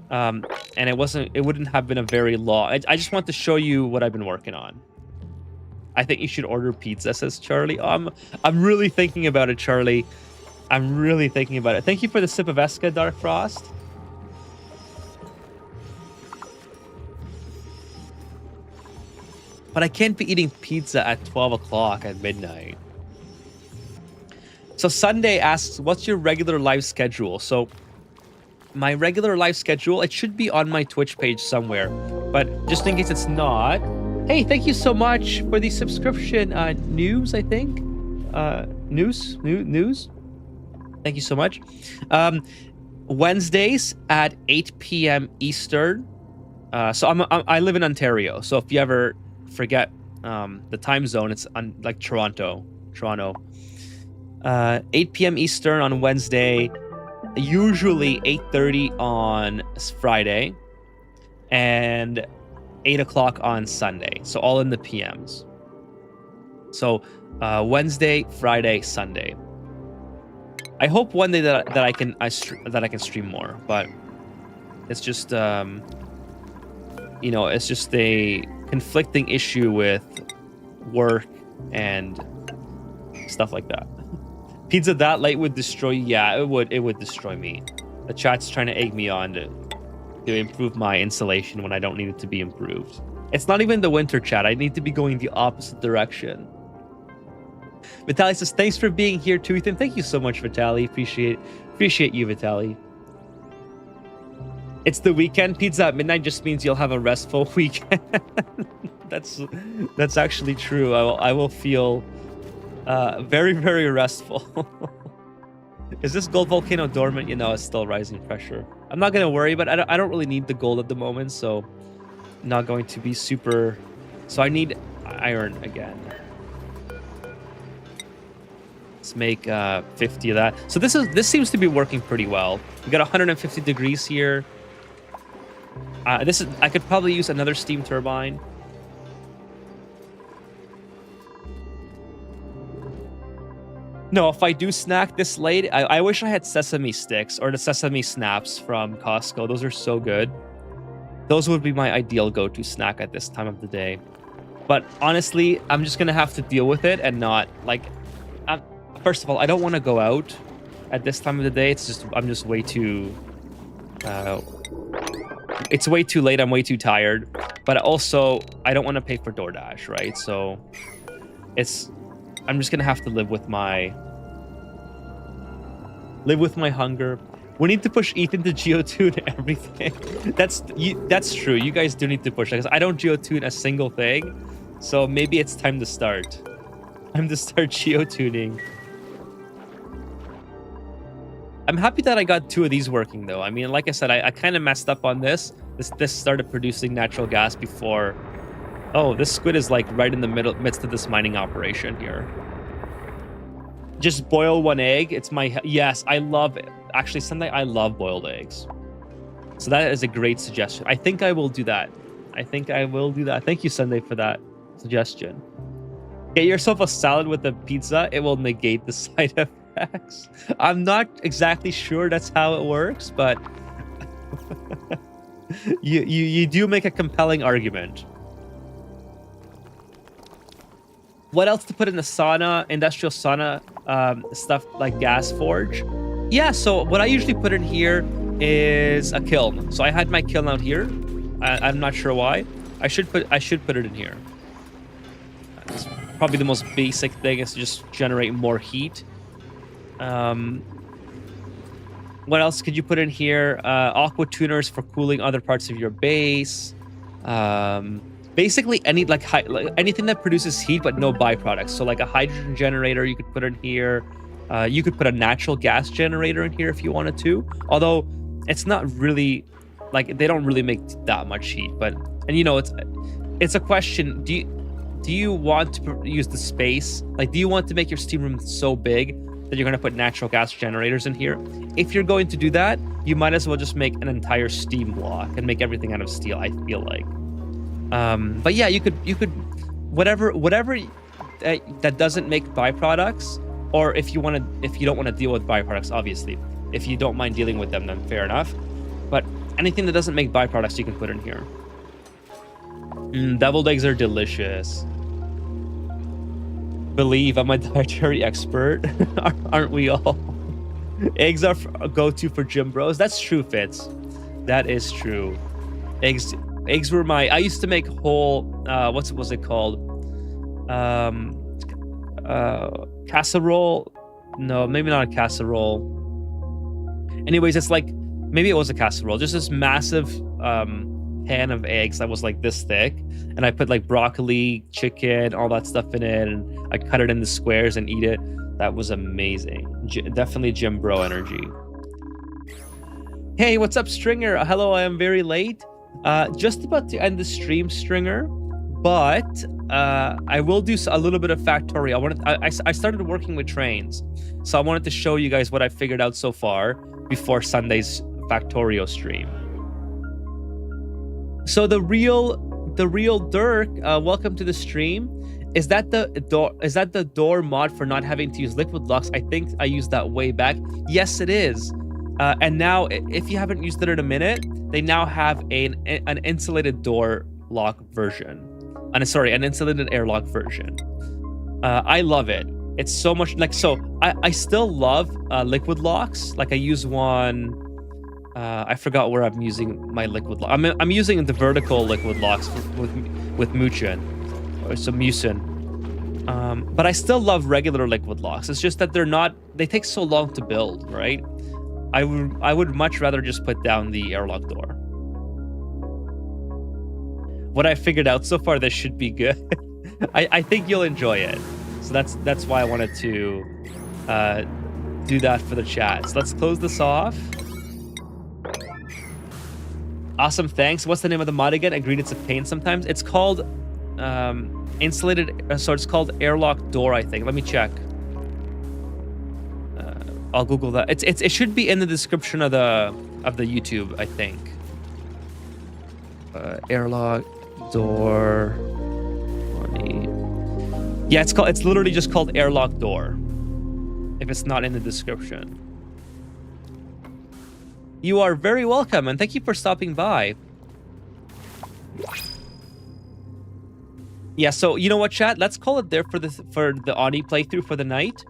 And it wouldn't have been a very long. I just want to show you what I've been working on. I think you should order pizza, says Charlie. I'm really thinking about it, Charlie. I'm really thinking about it. Thank you for the sip of Esca, Dark Frost. But I can't be eating pizza at 12 o'clock at midnight. So Sunday asks, what's your regular live schedule? So my regular live schedule, it should be on my Twitch page somewhere. But just in case it's not, hey, thank you so much for the subscription. News, I think. News. Thank you so much. Wednesdays at 8 p.m. Eastern. So I live in Ontario. So if you ever forget the time zone, it's on like Toronto. 8 p.m. Eastern on Wednesday. Usually 8:30 on Friday. And 8 o'clock on Sunday. So all in the PMs. So Wednesday, Friday, Sunday. I hope one day that I can stream more, but it's just it's just a conflicting issue with work and stuff like that. Pizza that late would destroy. Yeah, it would destroy me. The chat's trying to egg me on to improve my insulation when I don't need it to be improved. It's not even the winter chat. I need to be going the opposite direction. Vitaly says, thanks for being here too, Ethan. Thank you so much, Vitaly. Appreciate you, Vitaly. It's the weekend. Pizza at midnight just means you'll have a restful weekend. That's actually true. I will feel very, very restful. Is this gold volcano dormant? It's still rising pressure. I'm not gonna worry, but I don't really need the gold at the moment, so I'm not going to be super. So I need iron again. Let's make 50 of that. So this seems to be working pretty well. We got 150 degrees here. I could probably use another steam turbine. No, if I do snack this late, I wish I had sesame sticks or the sesame snaps from Costco. Those are so good. Those would be my ideal go-to snack at this time of the day. But honestly, I'm just gonna have to deal with it and not like. First of all, I don't want to go out at this time of the day. I'm just way too. It's way too late. I'm way too tired. But also, I don't want to pay for DoorDash, right? So, I'm just gonna have to live with my hunger. We need to push Ethan to geotune everything. That's true. You guys do need to push because I don't geotune a single thing. So maybe it's time to start. Time to start geotuning. I'm happy that I got 2 of these working though. I mean, like I said, I kind of messed up on this. This started producing natural gas before. Oh, this squid is like right in the midst of this mining operation here. Just boil 1 egg. It's my yes. I love it. Actually, Sunday I love boiled eggs. So that is a great suggestion. I think I will do that. Thank you, Sunday, for that suggestion. Get yourself a salad with a pizza. It will negate the side effects. I'm not exactly sure that's how it works, but you do make a compelling argument. What else to put in the sauna, industrial sauna stuff like gas forge? Yeah, so what I usually put in here is a kiln. So I had my kiln out here. I'm not sure why. I should put it in here. It's probably the most basic thing is to just generate more heat. What else could you put in here? Aqua tuners for cooling other parts of your base. Basically anything that produces heat but no byproducts. So like a hydrogen generator you could put in here. You could put a natural gas generator in here if you wanted to. Although it's not really like they don't really make that much heat. But it's a question. Do you want to use the space? Like, do you want to make your steam room so big that you're going to put natural gas generators in here? If you're going to do that, you might as well just make an entire steam block and make everything out of steel, I feel like. But yeah, you could whatever that doesn't make byproducts, or if you don't want to deal with byproducts, obviously. If you don't mind dealing with them, then fair enough. But anything that doesn't make byproducts, you can put in here. Deviled eggs are delicious. Believe I'm a dietary expert. Aren't we all? Eggs are a go-to for gym bros. That's true, Fitz. That is true. Eggs were I used to make whole, what was it called? Casserole? No, maybe not a casserole. Anyways, it's like, maybe it was a casserole. Just this massive pan of eggs that was like this thick. And I put like broccoli, chicken, all that stuff in it. And I cut it into squares and eat it. That was amazing. Definitely gym bro energy. Hey, what's up, Stringer? Hello, I am very late. Just about to end the stream, Stringer. But I will do a little bit of factorial. I started working with trains. So I wanted to show you guys what I figured out so far before Sunday's factorial stream. So the real Dirk, welcome to the stream. Is that the door mod for not having to use liquid locks? I think I used that way back. Yes, it is. And now, if you haven't used it in a minute, they now have an insulated door lock version. An insulated airlock version. I love it. It's so much like, so I still love liquid locks. Like I use one. I forgot where I'm using my liquid lock. I'm using the vertical liquid locks with Mucin or some Mucin. But I still love regular liquid locks. It's just that they take so long to build, right? I would much rather just put down the airlock door. What I figured out so far, this should be good. I think you'll enjoy it. So that's why I wanted to do that for the chat. So let's close this off. Awesome, thanks. What's the name of the mod again? Agreed, it's a pain sometimes. It's called insulated. So it's called Airlock Door, I think. Let me check. I'll Google that. It should be in the description of the YouTube, I think. Airlock Door. Yeah, it's literally just called Airlock Door. If it's not in the description. You are very welcome, and thank you for stopping by. Yeah, so you know what, chat? Let's call it there for the Ani playthrough for the night.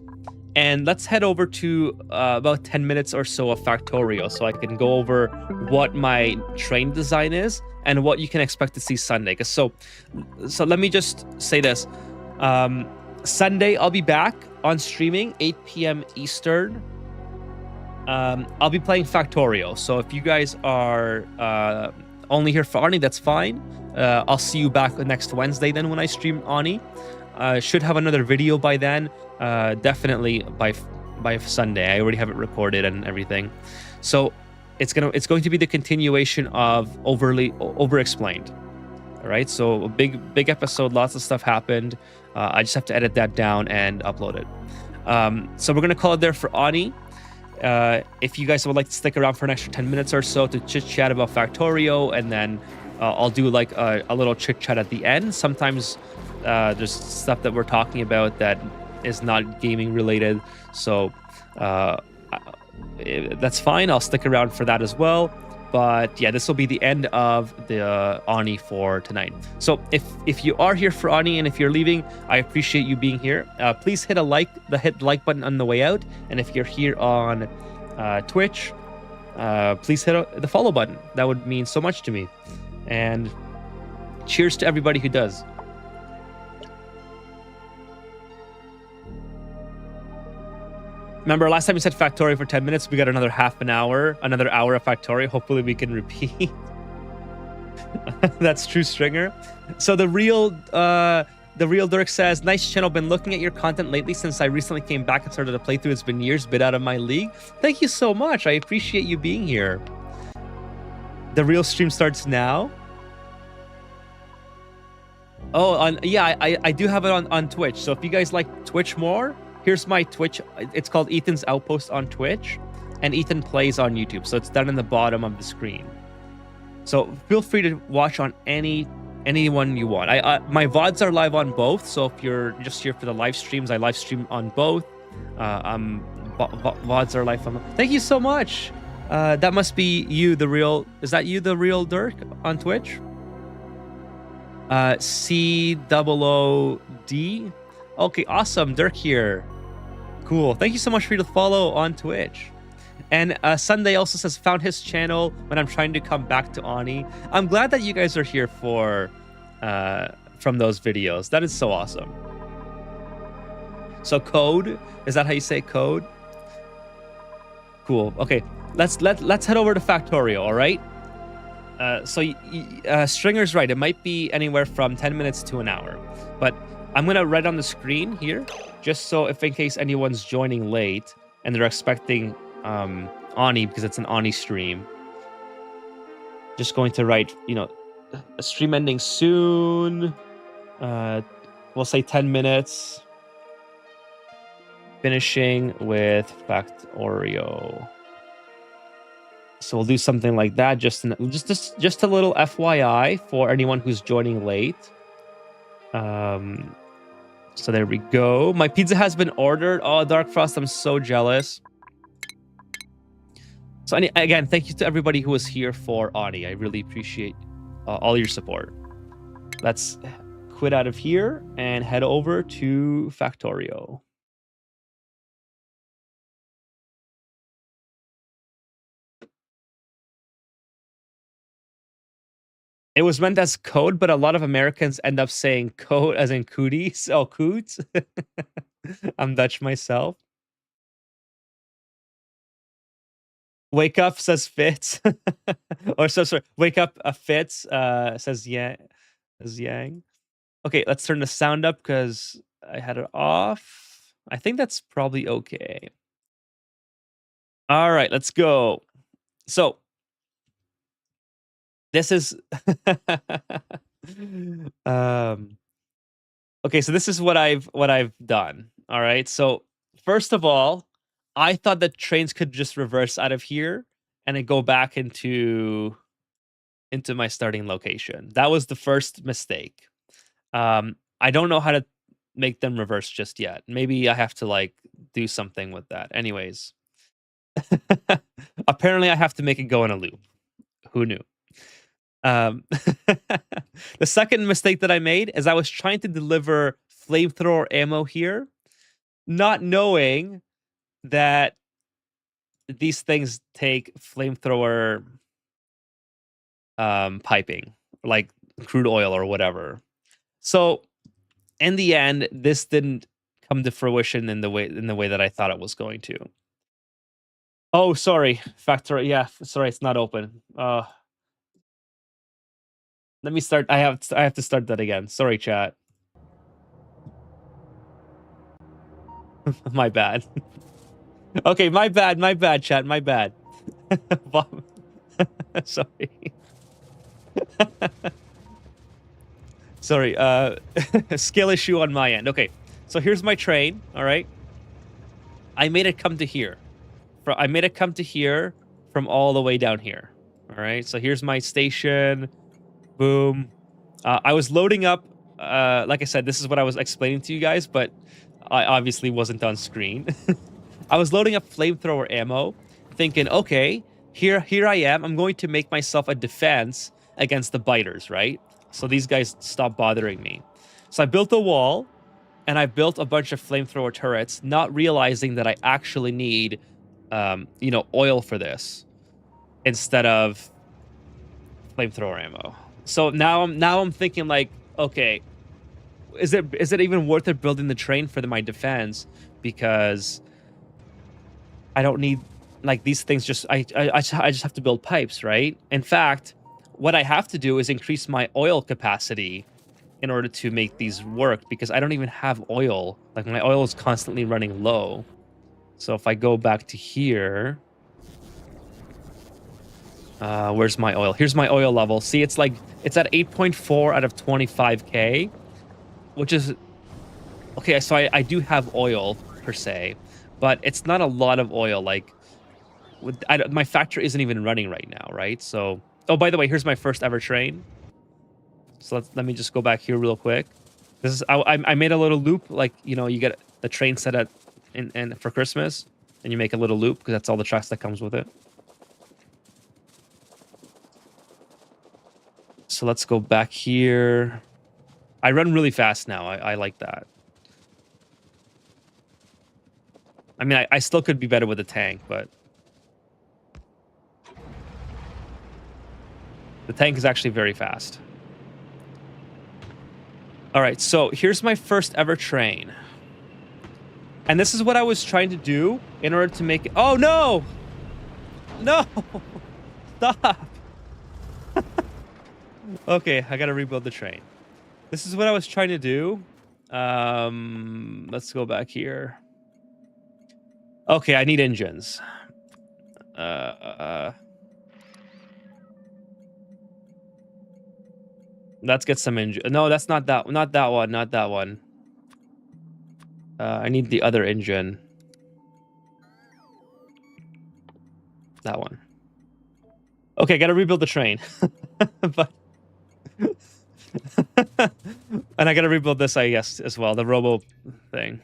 And let's head over to about 10 minutes or so of Factorio so I can go over what my train design is and what you can expect to see Sunday. So let me just say this. Sunday, I'll be back on streaming, 8 p.m. Eastern. I'll be playing Factorio. So if you guys are only here for Ani, that's fine. I'll see you back next Wednesday then when I stream Ani. Should have another video by then. Definitely by Sunday. I already have it recorded and everything. So it's going to be the continuation of over explained. All right. So a big episode. Lots of stuff happened. I just have to edit that down and upload it. So we're gonna call it there for Ani. If you guys would like to stick around for an extra 10 minutes or so to chit chat about Factorio, and then I'll do like a little chit chat at the end. Sometimes there's stuff that we're talking about that is not gaming related, so that's fine. I'll stick around for that as well. But yeah, this will be the end of the Ani for tonight. So if you are here for Ani and if you're leaving, I appreciate you being here. Please hit the like button on the way out. And if you're here on Twitch, please hit the follow button. That would mean so much to me. And cheers to everybody who does. Remember, last time we said Factorio for 10 minutes, we got another hour of Factorio. Hopefully we can repeat. That's true, Stringer. So the real Dirk says, nice channel. Been looking at your content lately since I recently came back and started a playthrough. It's been years, bit out of my league. Thank you so much. I appreciate you being here. The real stream starts now. Oh, I do have it on Twitch. So if you guys like Twitch more, here's my Twitch. It's called Ethan's Outpost on Twitch, and Ethan Plays on YouTube. So it's down in the bottom of the screen. So feel free to watch on any anyone you want. My VODs are live on both, so if you're just here for the live streams, I live stream on both. VODs are live on. Thank you so much. That must be you, the real. Is that you, the real Dirk, on Twitch? COOD. Okay, awesome. Dirk here. Cool. Thank you so much for the follow on Twitch. And Sunday also says, found his channel when I'm trying to come back to Ani. I'm glad that you guys are here for from those videos. That is so awesome. So code, is that how you say code? Cool. Okay, let's head over to Factorio. All right. Stringer's right. It might be anywhere from 10 minutes to an hour, but I'm gonna write on the screen here, just so if in case anyone's joining late and they're expecting Ani, because it's an Ani stream. Just going to write, a stream ending soon. We'll say 10 minutes. Finishing with Factorio. So we'll do something like that. Just a little FYI for anyone who's joining late. So there we go. My pizza has been ordered. Oh, Dark Frost, I'm so jealous. So again, thank you to everybody who was here for Ani. I really appreciate all your support. Let's quit out of here and head over to Factorio. It was meant as code, but a lot of Americans end up saying code as in cooties. Oh, coots. I'm Dutch myself. Wake up says Fitz. Or so sorry. Wake up Fitz says Yang. Okay, let's turn the sound up because I had it off. I think that's probably okay. All right, let's go. So this is okay, so this is what I've done. All right. So first of all, I thought that trains could just reverse out of here and then go back into my starting location. That was the first mistake. I don't know how to make them reverse just yet. Maybe I have to do something with that. Anyways. Apparently I have to make it go in a loop. Who knew? The second mistake that I made is I was trying to deliver flamethrower ammo here, not knowing that these things take flamethrower piping, like crude oil or whatever. So in the end, this didn't come to fruition in the way that I thought it was going to. Oh, sorry, factory. Yeah, sorry, it's not open. Let me start. I have to start that again. Sorry, chat. My bad. Okay, my bad, chat. My bad. Sorry. Sorry. Skill issue on my end. Okay, so here's my train. All right. I made it come to here. I made it come to here from all the way down here. All right. So here's my station. Boom. I was loading up. Like I said, this is what I was explaining to you guys, but I obviously wasn't on screen. I was loading up flamethrower ammo, thinking, okay, here I am. I'm going to make myself a defense against the biters, right? So these guys stop bothering me. So I built a wall, and I built a bunch of flamethrower turrets, not realizing that I actually need, oil for this instead of flamethrower ammo. So now I'm thinking okay, is it even worth it building the train for my defense, because I don't need these things. I just have to build pipes, right? In fact, what I have to do is increase my oil capacity in order to make these work, because I don't even have oil. My oil is constantly running low. So if I go back to here, where's my oil? Here's my oil level. See, it's at 8.4 out of 25k, which is okay. So I do have oil per se, but it's not a lot of oil. My factory isn't even running right now, right? So, oh, by the way, here's my first ever train. So let me just go back here real quick. This is I made a little loop, like, you know, you get the train set at and for Christmas, and you make a little loop because that's all the tracks that comes with it. So let's go back here. I run really fast now. I like that. I mean, I still could be better with a tank, but the tank is actually very fast. All right, so here's my first ever train. And this is what I was trying to do in order to make it... Oh, no! No! Stop! Okay, I gotta rebuild the train. This is what I was trying to do. Let's go back here. Okay, I need engines. Let's get some engine. No, that's not that. Not that one. Not that one. I need the other engine. That one. Okay, gotta rebuild the train. But and I gotta rebuild this, I guess, as well. The robo thing.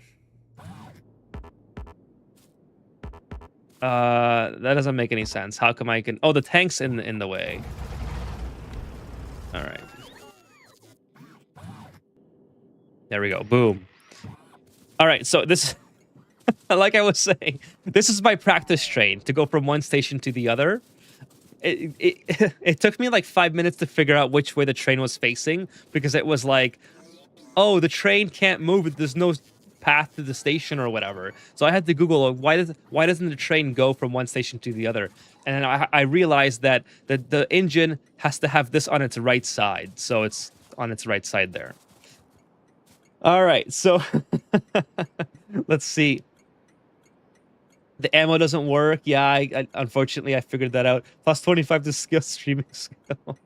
That doesn't make any sense. How come I can... Oh, the tank's in the way. All right. There we go. Boom. All right, so this... like I was saying, this is my practice train to go from one station to the other. It took me like 5 minutes to figure out which way the train was facing, because it was like, oh, the train can't move. There's no path to the station or whatever. So I had to Google, why doesn't the train go from one station to the other? And I realized that the engine has to have this on its right side. So it's on its right side there. All right, so let's see. The ammo doesn't work. Yeah, I unfortunately I figured that out. Plus 25 to skill, streaming skill.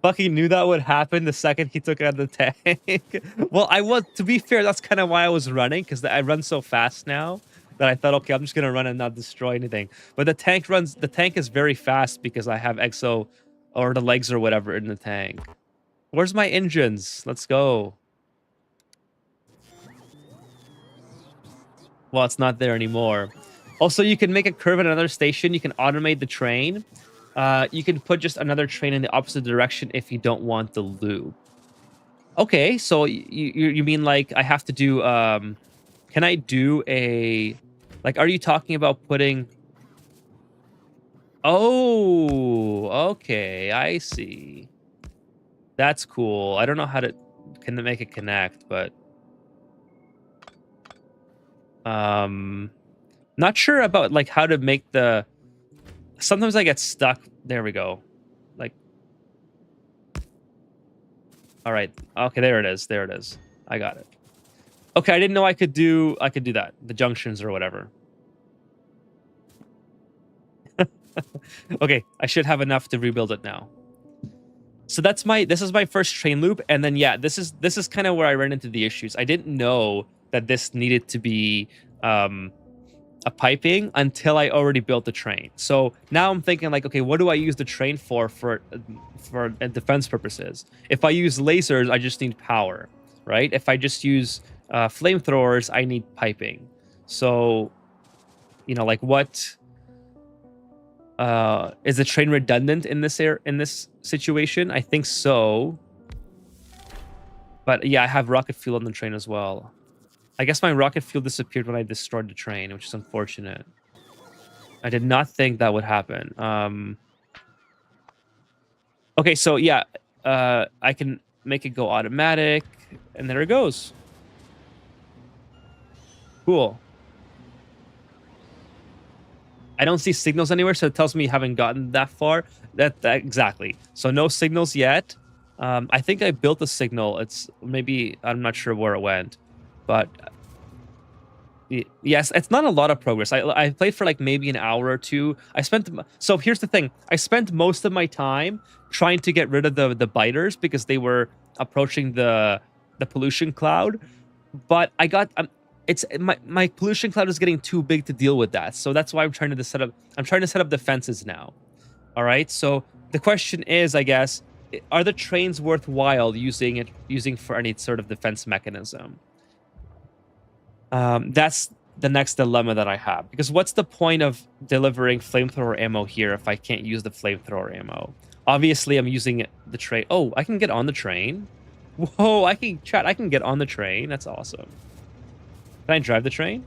Fucking knew that would happen the second he took out the tank. Well, to be fair, that's kind of why I was running, because I run so fast now that I thought, okay, I'm just gonna run and not destroy anything. But the tank is very fast because I have exo or the legs or whatever in the tank. Where's my engines? Let's go. Well, it's not there anymore. Also, you can make a curve at another station. You can automate the train. You can put just another train in the opposite direction if you don't want the loop. Okay, so you mean like I have to do... can I do a... Like, are you talking about putting... Oh, okay, I see. That's cool. I don't know how to... Can make it connect, but... Not sure about like how to make the... Sometimes I get stuck. There we go. Like... All right. Okay, there it is. There it is. I got it. Okay, I didn't know I could do that. The junctions or whatever. Okay, I should have enough to rebuild it now. So this is my first train loop, and then yeah, this is kind of where I ran into the issues. I didn't know that this needed to be a piping until I already built the train. So now I'm thinking like, okay, what do I use the train for defense purposes? If I use lasers, I just need power, right? If I just use flamethrowers, I need piping. So, you know, like what is the train redundant in this situation? I think so. But yeah, I have rocket fuel on the train as well. I guess my rocket fuel disappeared when I destroyed the train, which is unfortunate. I did not think that would happen. Okay, so yeah, I can make it go automatic, and there it goes. Cool. I don't see signals anywhere, so it tells me you haven't gotten that far. That exactly. So no signals yet. I think I built a signal. It's maybe, I'm not sure where it went. But yes, it's not a lot of progress. I played for like maybe an hour or two. So here's the thing. I spent most of my time trying to get rid of the biters because they were approaching the pollution cloud. But I got my pollution cloud is getting too big to deal with that. So that's why I'm trying to set up defenses now. All right. So the question is, I guess, are the trains worthwhile using for any sort of defense mechanism? That's the next dilemma that I have, because what's the point of delivering flamethrower ammo here if I can't use the flamethrower ammo? Obviously, I'm using the train. Oh, I can get on the train. Whoa, I can get on the train. That's awesome. Can I drive the train?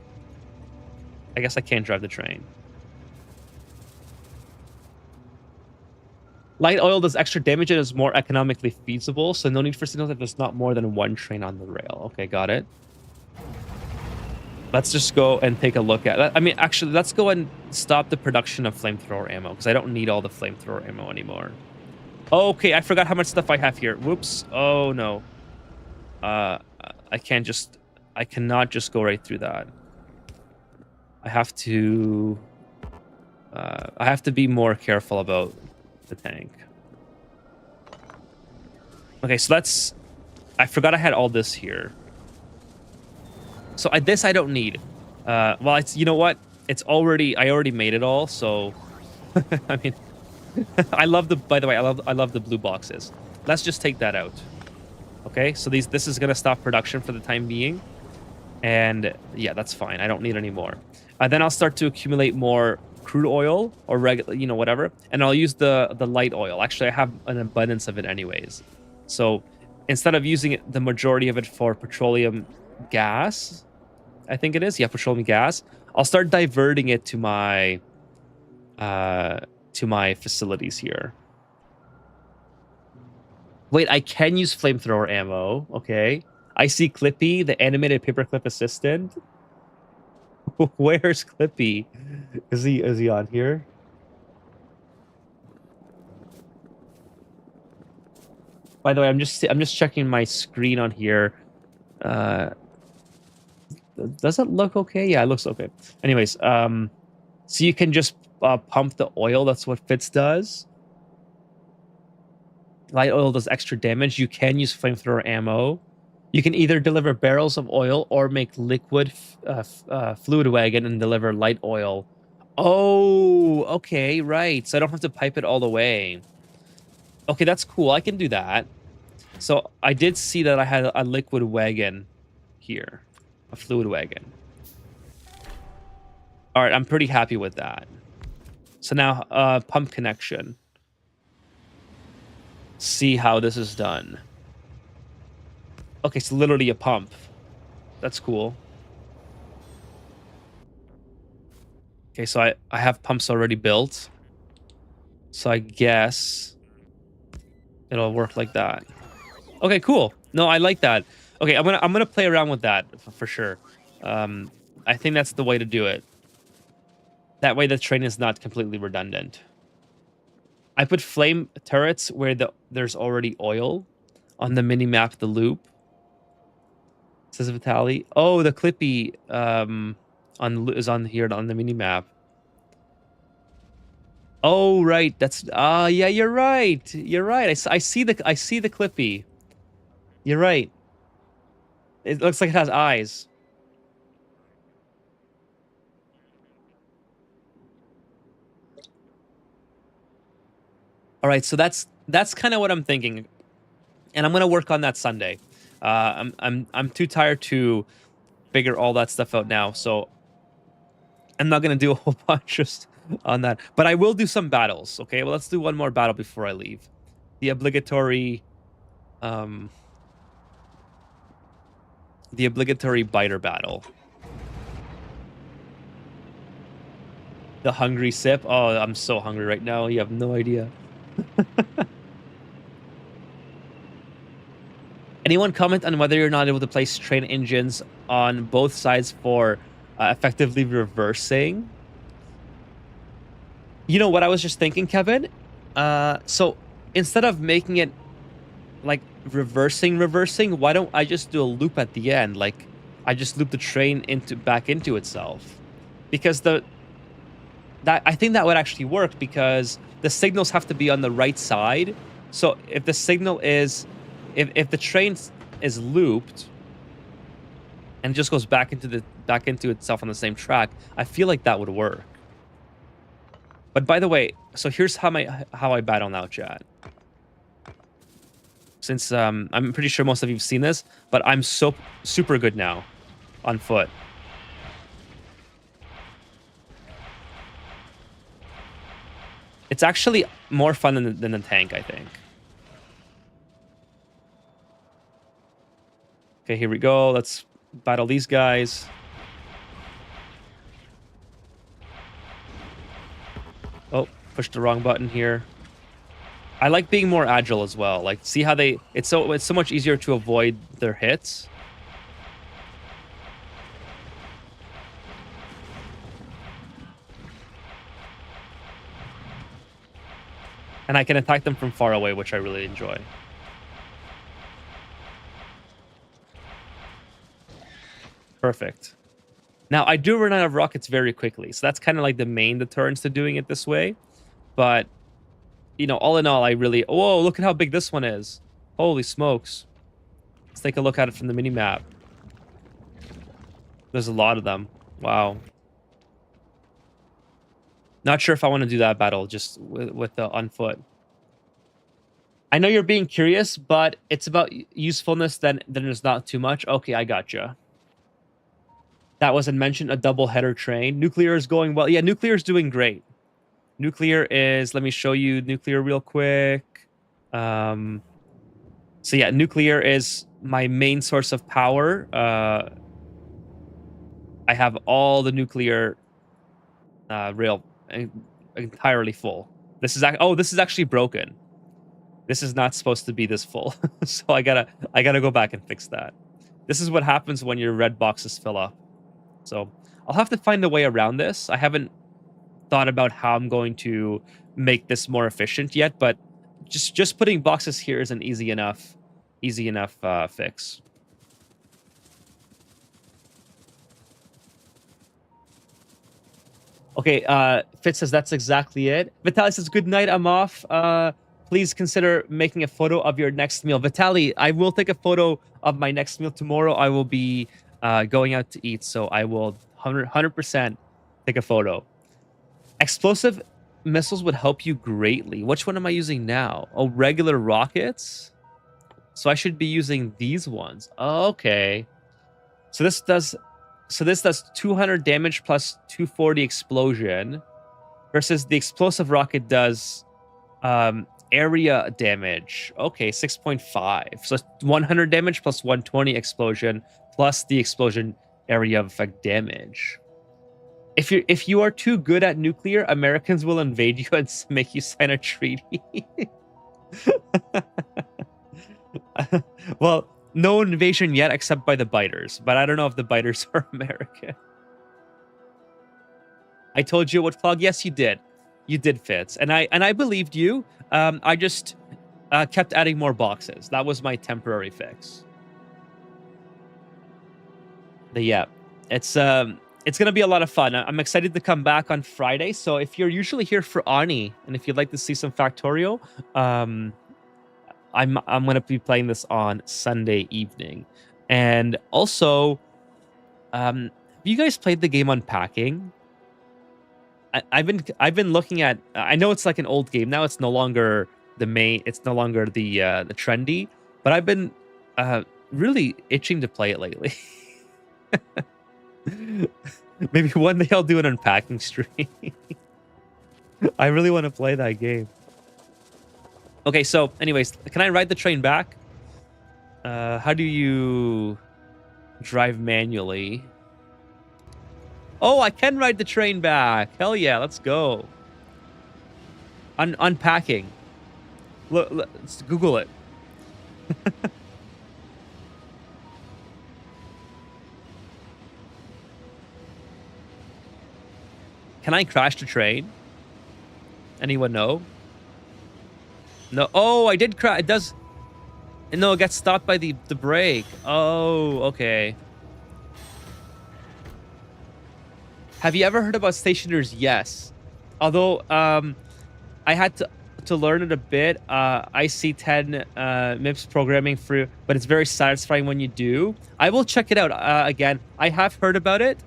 I guess I can't drive the train. Light oil does extra damage and is more economically feasible, so no need for signals if there's not more than one train on the rail. Okay, got it. Let's just go and take a look at that. I mean, actually, let's go and stop the production of flamethrower ammo, because I don't need all the flamethrower ammo anymore. Okay, I forgot how much stuff I have here. Whoops. Oh, no. I cannot just go right through that. I have to be more careful about the tank. Okay, so I forgot I had all this here. So this I don't need. Well, you know what? I already made it all, so I mean, by the way, I love the blue boxes. Let's just take that out. Okay, so this is gonna stop production for the time being. And yeah, that's fine. I don't need any more. Then I'll start to accumulate more crude oil or regular, whatever. And I'll use the light oil. Actually, I have an abundance of it anyways. So instead of using the majority of it for petroleum gas, I think it is. Yeah, petroleum gas. I'll start diverting it to my facilities here. Wait, I can use flamethrower ammo. Okay. I see Clippy, the animated paperclip assistant. Where's Clippy? Is he on here? By the way, I'm just checking my screen on here. Does it look okay? Yeah, it looks okay. Anyways, so you can just pump the oil. That's what Fitz does. Light oil does extra damage. You can use flamethrower ammo. You can either deliver barrels of oil or make liquid fluid wagon and deliver light oil. Oh, okay, right. So I don't have to pipe it all the way. Okay, that's cool. I can do that. So I did see that I had a liquid wagon here. A fluid wagon. All right, I'm pretty happy with that. So now, pump connection. See how this is done. Okay, so literally a pump. That's cool. Okay, so I have pumps already built. So I guess it'll work like that. Okay, cool. No, I like that. Okay, I'm gonna play around with that for sure. I think that's the way to do it. That way the train is not completely redundant. I put flame turrets where there's already oil on the mini map, the loop. Says Vitaly. Oh, the Clippy is on here on the mini map. Oh, right. That's yeah, you're right. You're right. I see the Clippy. You're right. It looks like it has eyes. All right, so that's kind of what I'm thinking, and I'm gonna work on that Sunday. I'm too tired to figure all that stuff out now, so I'm not gonna do a whole bunch just on that. But I will do some battles. Okay, well, let's do one more battle before I leave. The obligatory biter battle. The hungry sip. Oh, I'm so hungry right now. You have no idea. Anyone comment on whether you're not able to place train engines on both sides for effectively reversing? You know what I was just thinking, Kevin? So instead of making it like reversing, why don't I just do a loop at the end? Like I just loop the train back into itself, because I think that would actually work, because the signals have to be on the right side. So if the signal is, if the train is looped and just goes back into itself on the same track, I feel like that would work. But by the way, so here's how I battle now, chat. since I'm pretty sure most of you've seen this, but I'm so super good now on foot. It's actually more fun than the tank, I think. Okay, here we go. Let's battle these guys. Oh, pushed the wrong button here. I like being more agile as well. Like, see how it's so much easier to avoid their hits. And I can attack them from far away, which I really enjoy. Perfect. Now, I do run out of rockets very quickly, so that's kind of like the main deterrence to doing it this way. But, you know, all in all, I really... Whoa, look at how big this one is. Holy smokes. Let's take a look at it from the mini-map. There's a lot of them. Wow. Not sure if I want to do that battle just with the on foot. I know you're being curious, but it's about usefulness, then there's not too much. Okay, I gotcha. That wasn't mentioned. A double header train. Nuclear is going well. Yeah, nuclear is doing great. Nuclear is... Let me show you nuclear real quick. So yeah, nuclear is my main source of power. I have all the nuclear rail entirely full. This is actually broken. This is not supposed to be this full. So I gotta go back and fix that. This is what happens when your red boxes fill up. So I'll have to find a way around this. I haven't thought about how I'm going to make this more efficient yet, but just putting boxes here is an easy enough fix. Okay, Fitz says that's exactly it. Vitaly says, good night, I'm off. Please consider making a photo of your next meal. Vitaly, I will take a photo of my next meal tomorrow. I will be going out to eat, so I will 100% take a photo. Explosive missiles would help you greatly. Which one am I using now? Oh, regular rockets? So I should be using these ones. Oh, okay. So this does 200 damage plus 240 explosion, versus the explosive rocket does area damage. Okay, 6.5. So 100 damage plus 120 explosion plus the explosion area of effect damage. If you are too good at nuclear, Americans will invade you and make you sign a treaty. Well, no invasion yet except by the biters, but I don't know if the biters are American. I told you what clog. Yes, you did. You did, Fitz, and I believed you. I just kept adding more boxes. That was my temporary fix. But yeah, it's gonna be a lot of fun. I'm excited to come back on Friday. So if you're usually here for Ani, and if you'd like to see some Factorio, I'm gonna be playing this on Sunday evening. And also, have you guys played the game Unpacking? I've been looking at. I know it's like an old game now. It's no longer the main. It's no longer the trendy. But I've been really itching to play it lately. Maybe one day I'll do an unpacking stream. I really want to play that game. Okay, so anyways, can I ride the train back? How do you drive manually? Oh, I can ride the train back. Hell yeah, let's go. Unpacking. Look, let's Google it. Can I crash the train? Anyone know? No. Oh, I did crash. It does. No, it gets stopped by the brake. Oh, okay. Have you ever heard about stationers? Yes. Although I had to learn it a bit. IC10 MIPS programming for, but it's very satisfying when you do. I will check it out again. I have heard about it,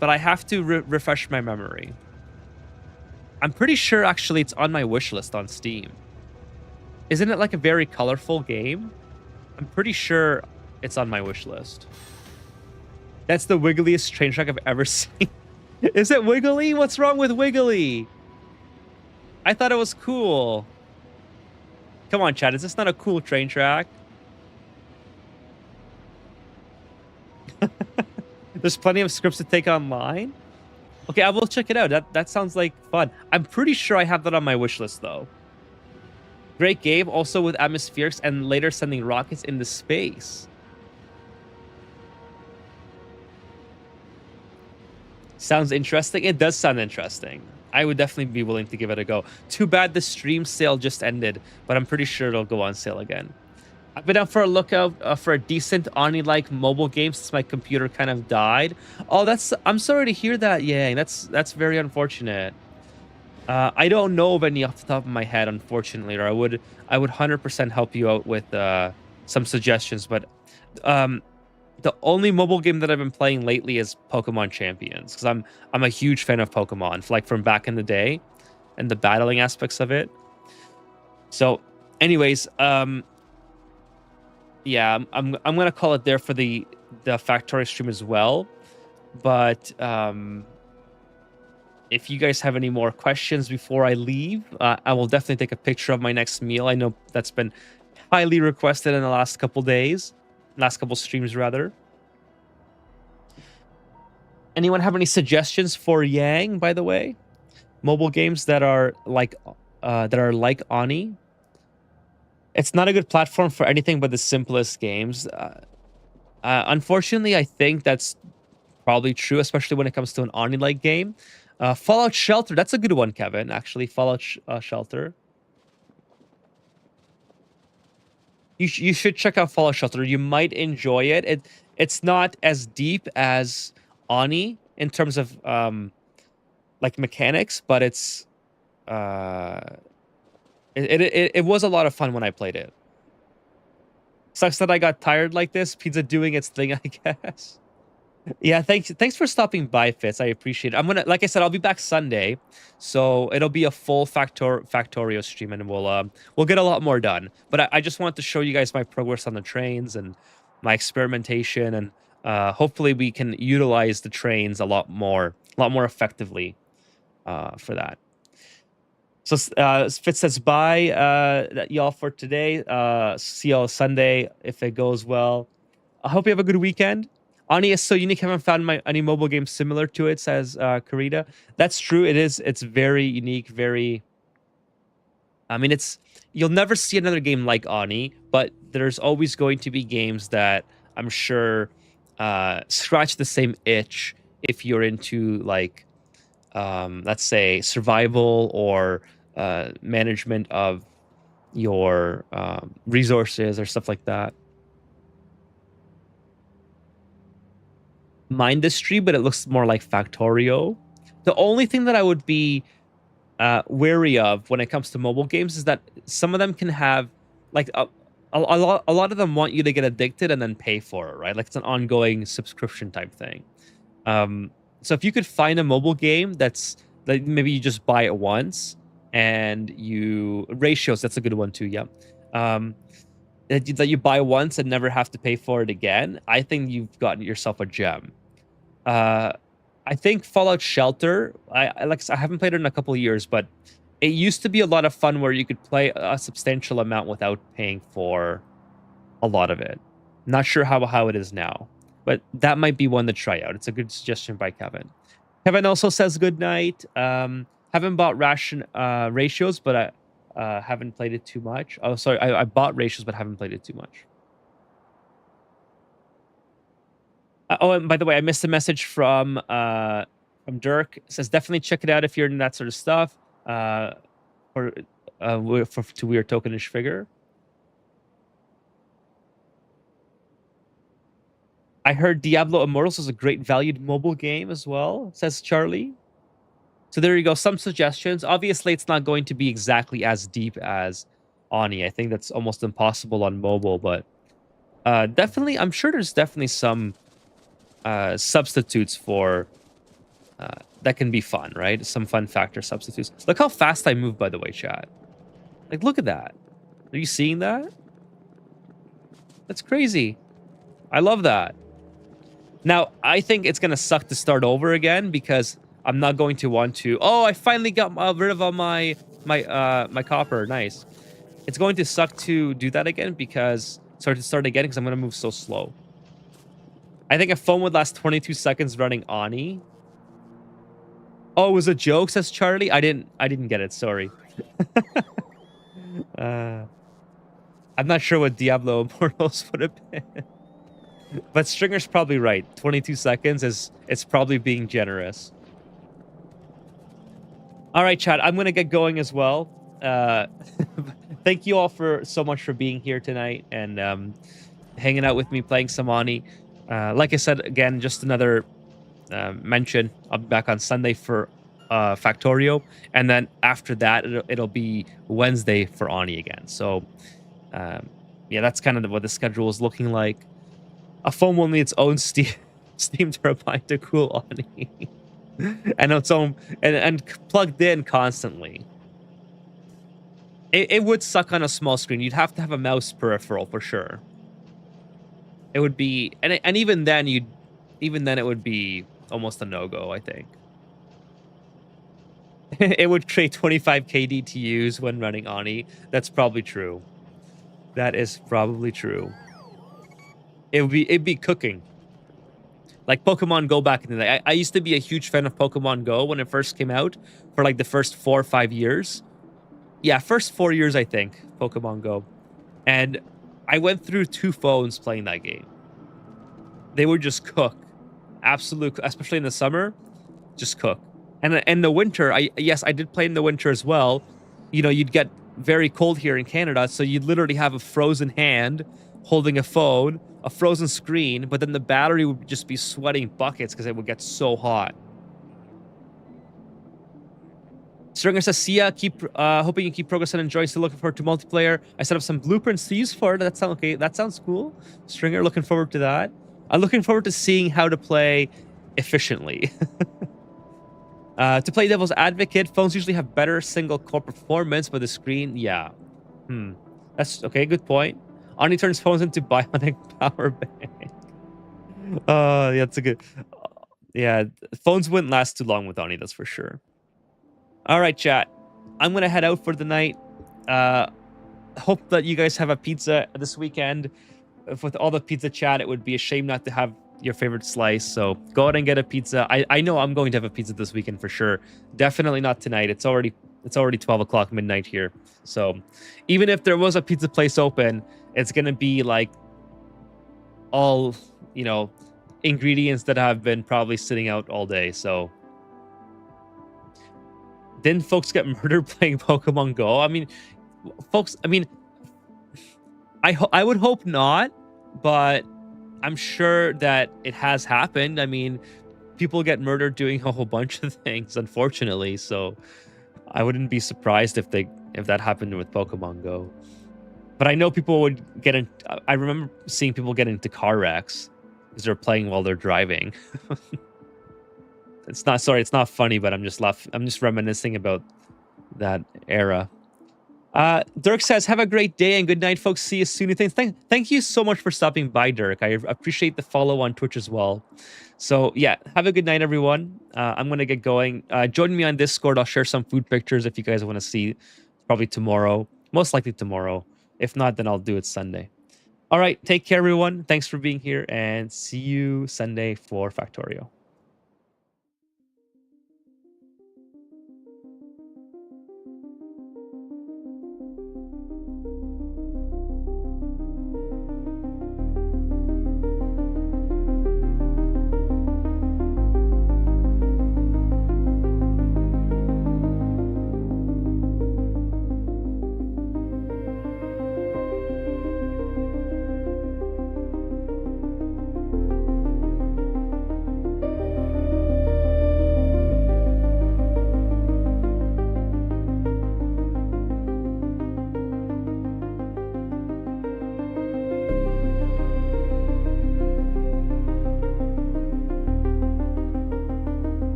but I have to refresh my memory. I'm pretty sure actually it's on my wish list on Steam. Isn't it like a very colorful game? I'm pretty sure it's on my wish list. That's the wiggliest train track I've ever seen. Is it wiggly? What's wrong with wiggly? I thought it was cool. Come on, Chad. Is this not a cool train track? There's plenty of scripts to take online. Okay, I will check it out. That sounds like fun. I'm pretty sure I have that on my wish list, though. Great game, also with atmospherics and later sending rockets into space. Sounds interesting. It does sound interesting. I would definitely be willing to give it a go. Too bad the stream sale just ended, but I'm pretty sure it'll go on sale again. I've been out for a lookout for a decent Oni-like mobile game since my computer kind of died. Oh, I'm sorry to hear that, Yang. That's very unfortunate. I don't know of any off the top of my head, unfortunately, or I would 100% help you out with some suggestions. But the only mobile game that I've been playing lately is Pokemon Champions, because I'm a huge fan of Pokemon, like from back in the day, and the battling aspects of it. So, anyways, yeah, I'm gonna call it there for the Factorio stream as well. But if you guys have any more questions before I leave, I will definitely take a picture of my next meal. I know that's been highly requested in the last couple streams rather. Anyone have any suggestions for Yang, by the way? Mobile games that are like Oni. It's not a good platform for anything but the simplest games. Unfortunately, I think that's probably true, especially when it comes to an Oni-like game. Fallout Shelter, that's a good one, Kevin. Actually, Fallout Shelter. You should check out Fallout Shelter. You might enjoy it. It's not as deep as Oni in terms of like mechanics, but it's it was a lot of fun when I played it. Sucks that I got tired like this. Pizza doing its thing, I guess. Yeah, thanks for stopping by, Fitz. I appreciate it. I'm gonna, like I said, I'll be back Sunday, so it'll be a full Factorio stream, and we'll get a lot more done. But I just wanted to show you guys my progress on the trains and my experimentation, and hopefully we can utilize the trains a lot more effectively for that. So Fitz says bye, y'all, for today. See y'all Sunday if it goes well. I hope you have a good weekend. Ani is so unique. Haven't found any mobile game similar to it, says Karita. That's true. It is. It's very unique. Very. I mean, you'll never see another game like Ani, but there's always going to be games that I'm sure scratch the same itch if you're into like, let's say, survival or management of your resources or stuff like that. Mindustry, but it looks more like Factorio. The only thing that I would be wary of when it comes to mobile games is that some of them can have like a lot of them want you to get addicted and then pay for it, right? Like it's an ongoing subscription type thing. So if you could find a mobile game that's like maybe you just buy it once and Ratios, that's a good one too. Yeah. That you buy once and never have to pay for it again, I think you've gotten yourself a gem. I think Fallout Shelter, I haven't played it in a couple of years, but it used to be a lot of fun where you could play a substantial amount without paying for a lot of it. Not sure how it is now, but that might be one to try out. It's a good suggestion by Kevin. Kevin also says good night. Haven't bought Ratios, but I haven't played it too much. Oh, sorry, I bought Ratios, but haven't played it too much. Oh, and by the way, I missed a message from Dirk. It says definitely check it out if you're into that sort of stuff. To Weird Tokenish Figure. I heard Diablo Immortals is a great valued mobile game as well, says Charlie. So there you go. Some suggestions. Obviously, it's not going to be exactly as deep as Oni. I think that's almost impossible on mobile, but definitely, I'm sure there's definitely some substitutes for that can be fun, right? Some fun factor substitutes. Look how fast I move, by the way, chat. Like, look at that. Are you seeing that? That's crazy. I love that. Now, I think it's going to suck to start over again because I'm not going to want to. Oh, I finally got rid of all my copper. Nice. It's going to suck to do that again because start again because I'm going to move so slow. I think a phone would last 22 seconds running Ani. Oh, it was a joke, says Charlie. I didn't get it. Sorry. I'm not sure what Diablo Immortals would have been. But Stringer's probably right. 22 seconds it's probably being generous. All right, chat. I'm gonna get going as well. Thank you all so much for being here tonight and hanging out with me, playing some Ani. Like I said, again, just another mention. I'll be back on Sunday for Factorio, and then after that, it'll be Wednesday for Ani again. So, yeah, that's kind of what the schedule is looking like. A phone will need its own steam turbine to cool Ani, and its own and plugged in constantly. It would suck on a small screen. You'd have to have a mouse peripheral for sure. It would be, and even then it would be almost a no-go, I think. It would create 25 KD to use when running Ani. That's probably true. That is probably true. It'd be cooking. Like Pokemon Go back in the day. I used to be a huge fan of Pokemon Go when it first came out for like the first 4 or 5 years. Yeah, first 4 years, I think, Pokemon Go. And I went through 2 phones playing that game. They would just cook. Absolute, especially in the summer, just cook. And in the winter, I did play in the winter as well. You know, you'd get very cold here in Canada, so you'd literally have a frozen hand holding a phone, a frozen screen, but then the battery would just be sweating buckets because it would get so hot. Stringer says, see ya. Hoping you keep progress and enjoy. Still looking forward to multiplayer. I set up some blueprints to use for it. That sounds okay. That sounds cool. Stringer, looking forward to that. I'm looking forward to seeing how to play efficiently. To play devil's advocate, phones usually have better single core performance, but the screen, yeah. That's okay. Good point. Ani turns phones into bionic power bank. Yeah, that's a good. Yeah, phones wouldn't last too long with Ani, that's for sure. All right, chat. I'm gonna head out for the night. Hope that you guys have a pizza this weekend. With all the pizza chat, it would be a shame not to have your favorite slice. So go out and get a pizza. I know I'm going to have a pizza this weekend for sure. Definitely not tonight. It's already 12 o'clock midnight here. So even if there was a pizza place open, it's gonna be like all, you know, ingredients that have been probably sitting out all day. So didn't folks get murdered playing Pokemon Go? I mean, folks, I mean, I would hope not, but I'm sure that it has happened. I mean, people get murdered doing a whole bunch of things, unfortunately. So I wouldn't be surprised if that happened with Pokemon Go. But I know people would get in. I remember seeing people get into car wrecks because they're playing while they're driving. It's not funny, but I'm just reminiscing about that era. Dirk says, have a great day and good night, folks. See you soon. Thank you so much for stopping by, Dirk. I appreciate the follow on Twitch as well. So yeah, have a good night, everyone. I'm going to get going. Join me on Discord. I'll share some food pictures if you guys want to see. Probably tomorrow. Most likely tomorrow. If not, then I'll do it Sunday. All right. Take care, everyone. Thanks for being here and see you Sunday for Factorio.